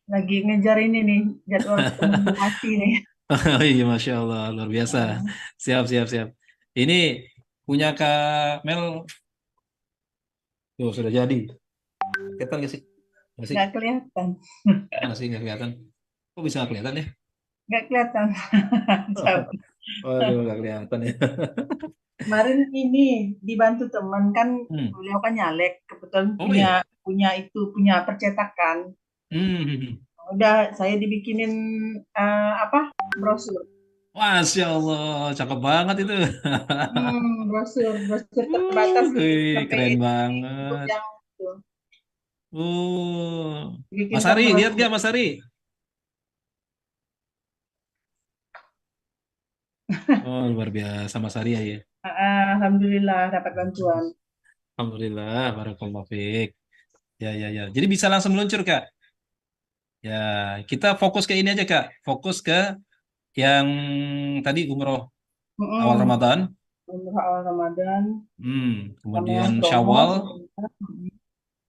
S3: Lagi ngejar ini nih jadwal ketemu bupati nih.
S1: Oh iya, Masya Allah, luar biasa. Siap, siap, siap. Ini punya Kak Mel, tuh sudah jadi. Kelihatan nggak sih? Nggak sih?
S3: Nggak kelihatan,
S1: Mana sih nggak kelihatan? Kok bisa nggak kelihatan ya?
S3: nggak kelihatan. Jauh.
S1: Waduh, nggak kelihatan ya.
S3: Kemarin ini dibantu teman kan,
S1: Hmm.
S3: beliau kan nyalek, kebetulan
S1: Oh
S3: punya
S1: iya.
S3: punya itu punya percetakan.
S1: Hmm.
S3: Udah saya dibikinin apa brosur,
S1: Masya Allah, cakep banget itu.
S3: brosur brosur terbatas sampai
S1: Keren
S3: untuk
S1: banget.
S3: yang itu
S1: Mas
S3: dibikinkan
S1: Ari, lihat
S3: brosur.
S1: gak Mas Ari? Oh, luar biasa Mas Ari ya.
S3: Alhamdulillah dapat bantuan.
S1: Alhamdulillah, barakallahu fiik. Ya, ya, ya. Jadi bisa langsung meluncur, Kak. Ya, kita fokus ke ini aja, Kak. Fokus ke yang tadi umroh awal
S3: Mm-mm.
S1: Ramadan,
S3: Umrah awal Ramadan sama yang
S1: kemudian
S3: promo
S1: Syawal.
S3: sebentar.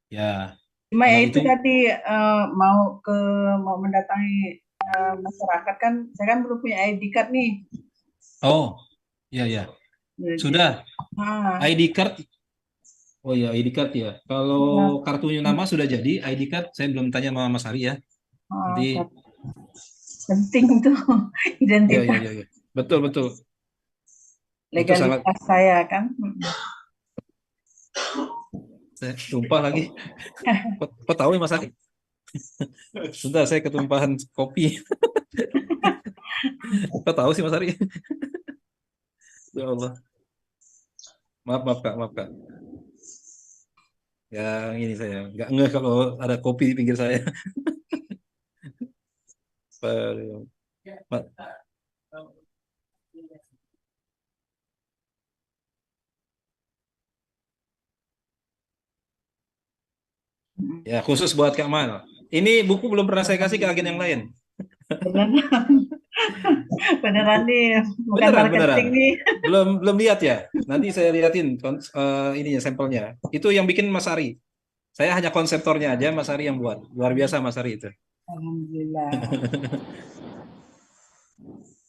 S1: Ya,
S3: Cuma ya
S1: kalau
S3: itu
S1: itu,
S3: tadi mau mau mendatangi masyarakat kan, saya kan belum punya ID card nih.
S1: oh, ya, ya.
S3: Jadi,
S1: Sudah,
S3: ah,
S1: ID card. Oh ya, ID card ya. Kalau
S3: ya,
S1: kartunya nama sudah jadi, ID card saya belum tanya sama Mas Ari ya. Nanti,
S3: penting tuh
S1: ya, ya,
S3: identitas
S1: ya, ya. Betul, betul. Itu sangat,
S3: legalitas saya kan.
S1: saya tumpah lagi. Kok tahu ya Mas Ari? Sudah, saya ketumpahan kopi. Kok tahu sih Mas Ari? Ya Allah. Maaf, maaf Kak, maaf Kak. Yang ini saya nggak ngeh kalau ada kopi di pinggir saya. Aduh. Ma- Ya, khusus buat Kak Mal. Ini buku belum pernah saya kasih ke agen yang lain.
S3: Beneran, beneran nih, bukan
S1: Beneran, beneran.
S3: marketing nih.
S1: Belum belum lihat ya. Nanti saya liatin ininya sampelnya. Itu yang bikin Mas Ari. Saya hanya konseptornya aja, Mas Ari yang buat. Luar biasa Mas Ari itu.
S3: Alhamdulillah.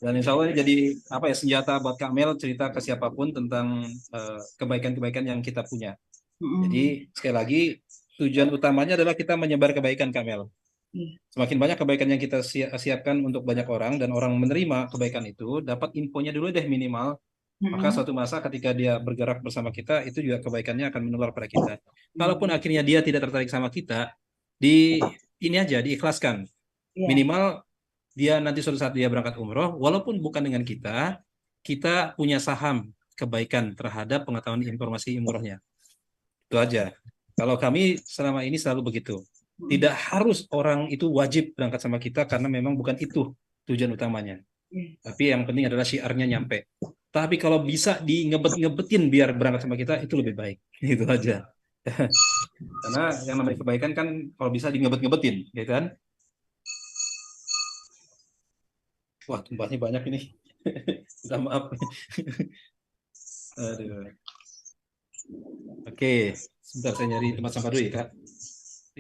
S1: Dan insya Allah ini jadi apa ya senjata buat Kak Mel cerita ke siapapun tentang kebaikan-kebaikan yang kita punya.
S3: Mm-mm.
S1: Jadi sekali lagi tujuan utamanya adalah kita menyebar kebaikan Kak Mel.
S3: Iya.
S1: Semakin banyak kebaikan yang kita siapkan untuk banyak orang dan orang menerima kebaikan itu, dapat infonya dulu deh minimal. Maka
S3: Mm-mm.
S1: suatu masa ketika dia bergerak bersama kita, itu juga kebaikannya akan menular pada kita. Kalaupun
S3: Mm.
S1: akhirnya dia tidak tertarik sama kita, di ini aja diikhlaskan.
S3: Iya.
S1: Minimal dia nanti suatu saat dia berangkat umroh, walaupun bukan dengan kita, kita punya saham kebaikan terhadap pengetahuan informasi umrohnya. Itu aja. Kalau kami selama ini selalu begitu.
S3: Mm.
S1: Tidak harus orang itu wajib berangkat sama kita karena memang bukan itu tujuan utamanya.
S3: Iya.
S1: Tapi yang penting adalah syiarnya nyampe. Tapi kalau bisa di ngebet-ngebetin biar berangkat sama kita, itu lebih baik. Itu aja. Karena yang namanya kebaikan kan kalau bisa di ngebet-ngebetin, ya kan? Wah, tumpahnya banyak ini. Minta maaf. Aduh. Oke, sebentar saya nyari tempat sampah dulu ya, Kak.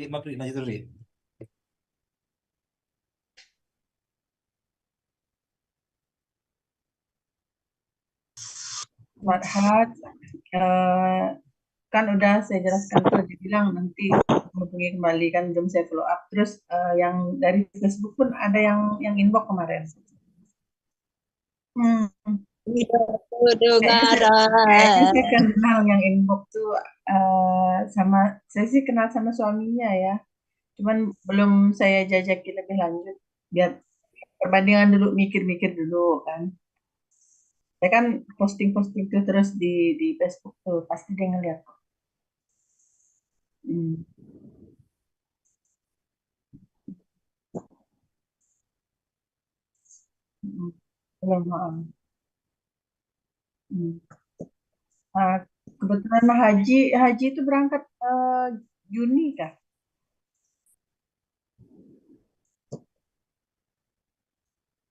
S1: Maaf, Ri, lanjut dulu, Ri.
S3: Marhat, eh, kan udah saya jelaskan tuh, dibilang nanti hubungi kembali kan, belum saya follow up. Terus yang dari Facebook pun ada yang inbox kemarin. Hmm, kayaknya
S4: Negara.
S3: saya kenal yang inbox tuh, sama saya sih kenal sama suaminya ya. Cuman belum saya jajaki lebih lanjut. Biar perbandingan dulu, mikir-mikir dulu kan. Saya kan posting-posting tuh terus di Facebook tuh, pasti dia ngeliat kok. Hmm. Hmm. Belum, hmm. Nah, kebetulan mah haji haji itu berangkat Juni kah?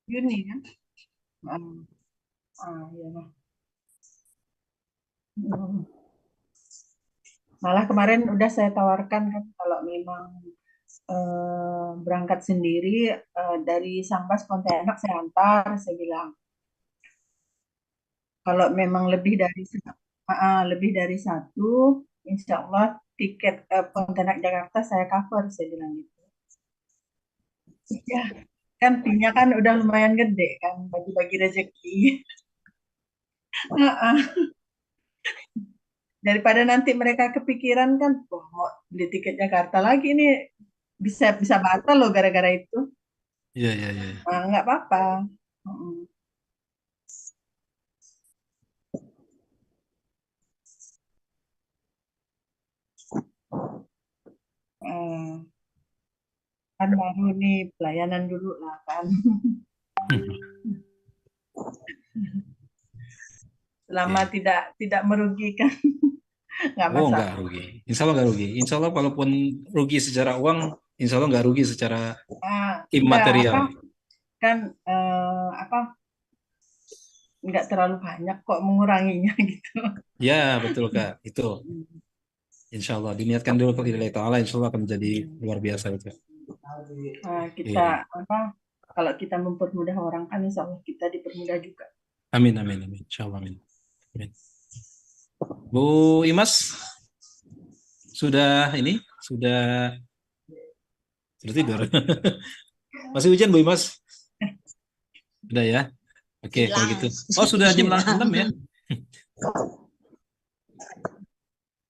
S3: Juni kan? Ah, iya lah. Hmm. Malah kemarin udah saya tawarkan kan, kalau memang berangkat sendiri, dari Sambas Pontianak saya antar, saya bilang. Kalau memang lebih dari satu, insya Allah tiket Pontianak Jakarta saya cover, saya bilang gitu. Ya, kan fee-nya kan udah lumayan gede kan, bagi-bagi rezeki. Daripada nanti mereka kepikiran kan, wah mau beli tiket Jakarta lagi nih, bisa bisa batal loh gara-gara itu.
S1: Iya, iya, iya.
S3: Nah, nggak apa-apa. Mm-mm. Eh, kan baru nih pelayanan dulu lah kan. Selama
S1: Oke.
S3: tidak tidak merugikan, nggak
S1: Oh, nggak
S3: masalah.
S1: rugi. Insya Allah nggak rugi. Insya Allah kalaupun rugi secara uang, insya Allah nggak rugi secara
S3: Enggak apa,
S1: imaterial.
S3: kan apa, nggak terlalu banyak kok menguranginya gitu.
S1: Ya, betul, Kak. Itu. Insya Allah. Diniatkan dulu ke lillahi ta'ala. Insya Allah akan menjadi luar biasa itu.
S3: Kita
S1: Iya.
S3: apa, kalau kita mempermudah orang kan insya Allah kita dipermudah juga.
S1: Amin, amin, amin. Insya Allah, amin. Amin. Bu Imas, sudah ini? Sudah tidur. Masih hujan, Bu Imas? Sudah ya? Oke, kalau
S4: Hilang.
S1: gitu. Oh, sudah jam
S4: Hilang.
S1: 6 ya?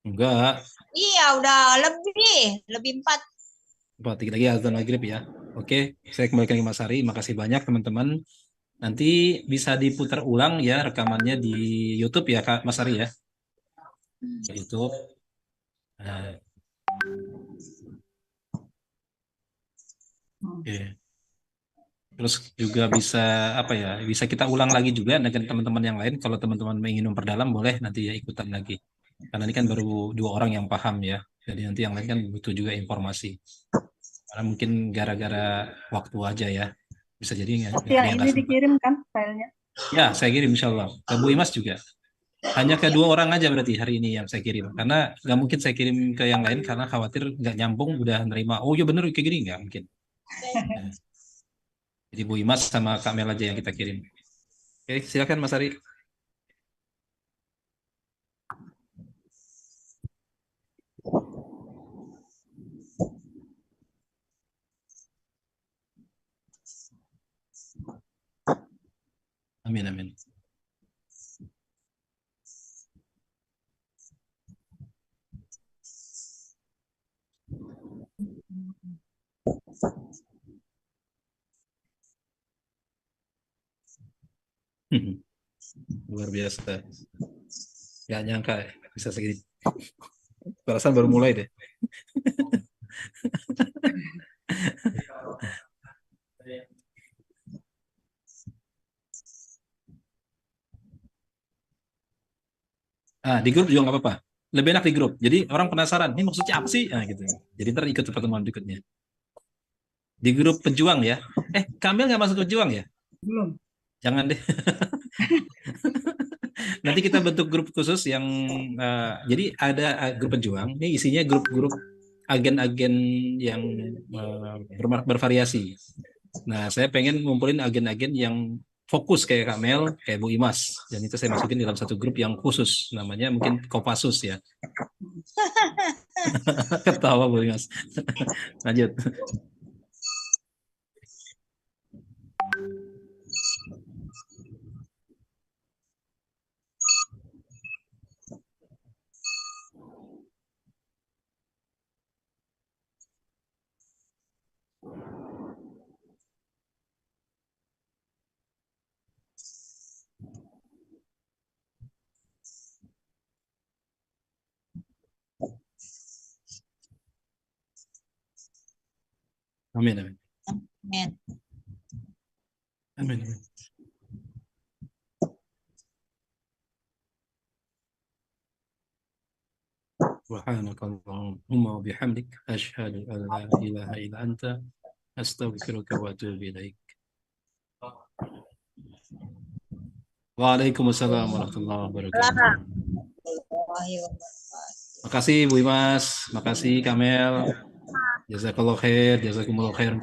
S1: Enggak.
S4: Iya, udah lebih 4.
S1: Wah, dikit lagi azan maghrib ya. Oke, saya kembalikan ke Mas Ari. Makasih banyak teman-teman. Nanti bisa diputar ulang ya rekamannya di YouTube ya Kak Mas Ari ya. Di YouTube. Nah,
S3: Hmm.
S1: oke. Terus juga bisa apa ya? Bisa kita ulang lagi juga dengan teman-teman yang lain. Kalau teman-teman ingin memperdalam boleh nanti ya ikutan lagi. Karena ini kan baru 2 orang yang paham ya. Jadi nanti yang lain kan butuh juga informasi. Karena mungkin gara-gara waktu aja ya. Bisa jadi
S3: Nanti
S1: ada
S3: yang
S1: yang
S3: ini
S1: nggak sempat.
S3: dikirim kan filenya.
S1: Ya, saya kirim insya Allah. Ke Bu Imas juga. Hanya ke 2 orang aja berarti hari ini yang saya kirim. Karena nggak mungkin saya kirim ke yang lain karena khawatir nggak nyambung udah nerima. Oh ya bener kayak gini nggak mungkin. Nah, jadi Bu Imas sama Kak Mel aja yang kita kirim. Oke, silakan Mas Ari. Amin amin. Luar biasa. Gak nyangka ya, bisa segini. Perasaan baru mulai deh. Di grup juga nggak apa-apa. Lebih enak di grup. Jadi orang penasaran, ini maksudnya apa sih? Nah, gitu. Jadi ntar ikut pertemuan berikutnya. Di grup pejuang ya. Kamil nggak masuk pejuang ya?
S3: Belum.
S1: Jangan deh. Nanti kita bentuk grup khusus yang jadi ada grup pejuang. Ini isinya grup-grup agen-agen yang bervariasi. Nah, saya pengen ngumpulin agen-agen yang fokus kayak Kamel, kayak Bu Imas. Dan itu saya masukin dalam satu grup yang khusus. Namanya mungkin Kopassus ya. Ketawa Bu Imas. Lanjut. Amin, amin.
S4: Amin.
S1: Amin, amin. سبحانك اللهم وبحمدك أشهد أن لا إله إلا أنت أستغفرك وأتوب إليك. Waalaikumsalam warahmatullahi wabarakatuh.
S4: Warahmatullahi wabarakatuh.
S1: Makasih Bu Imas, makasih Kamel. Jazakallah khair, jazakumullah khair.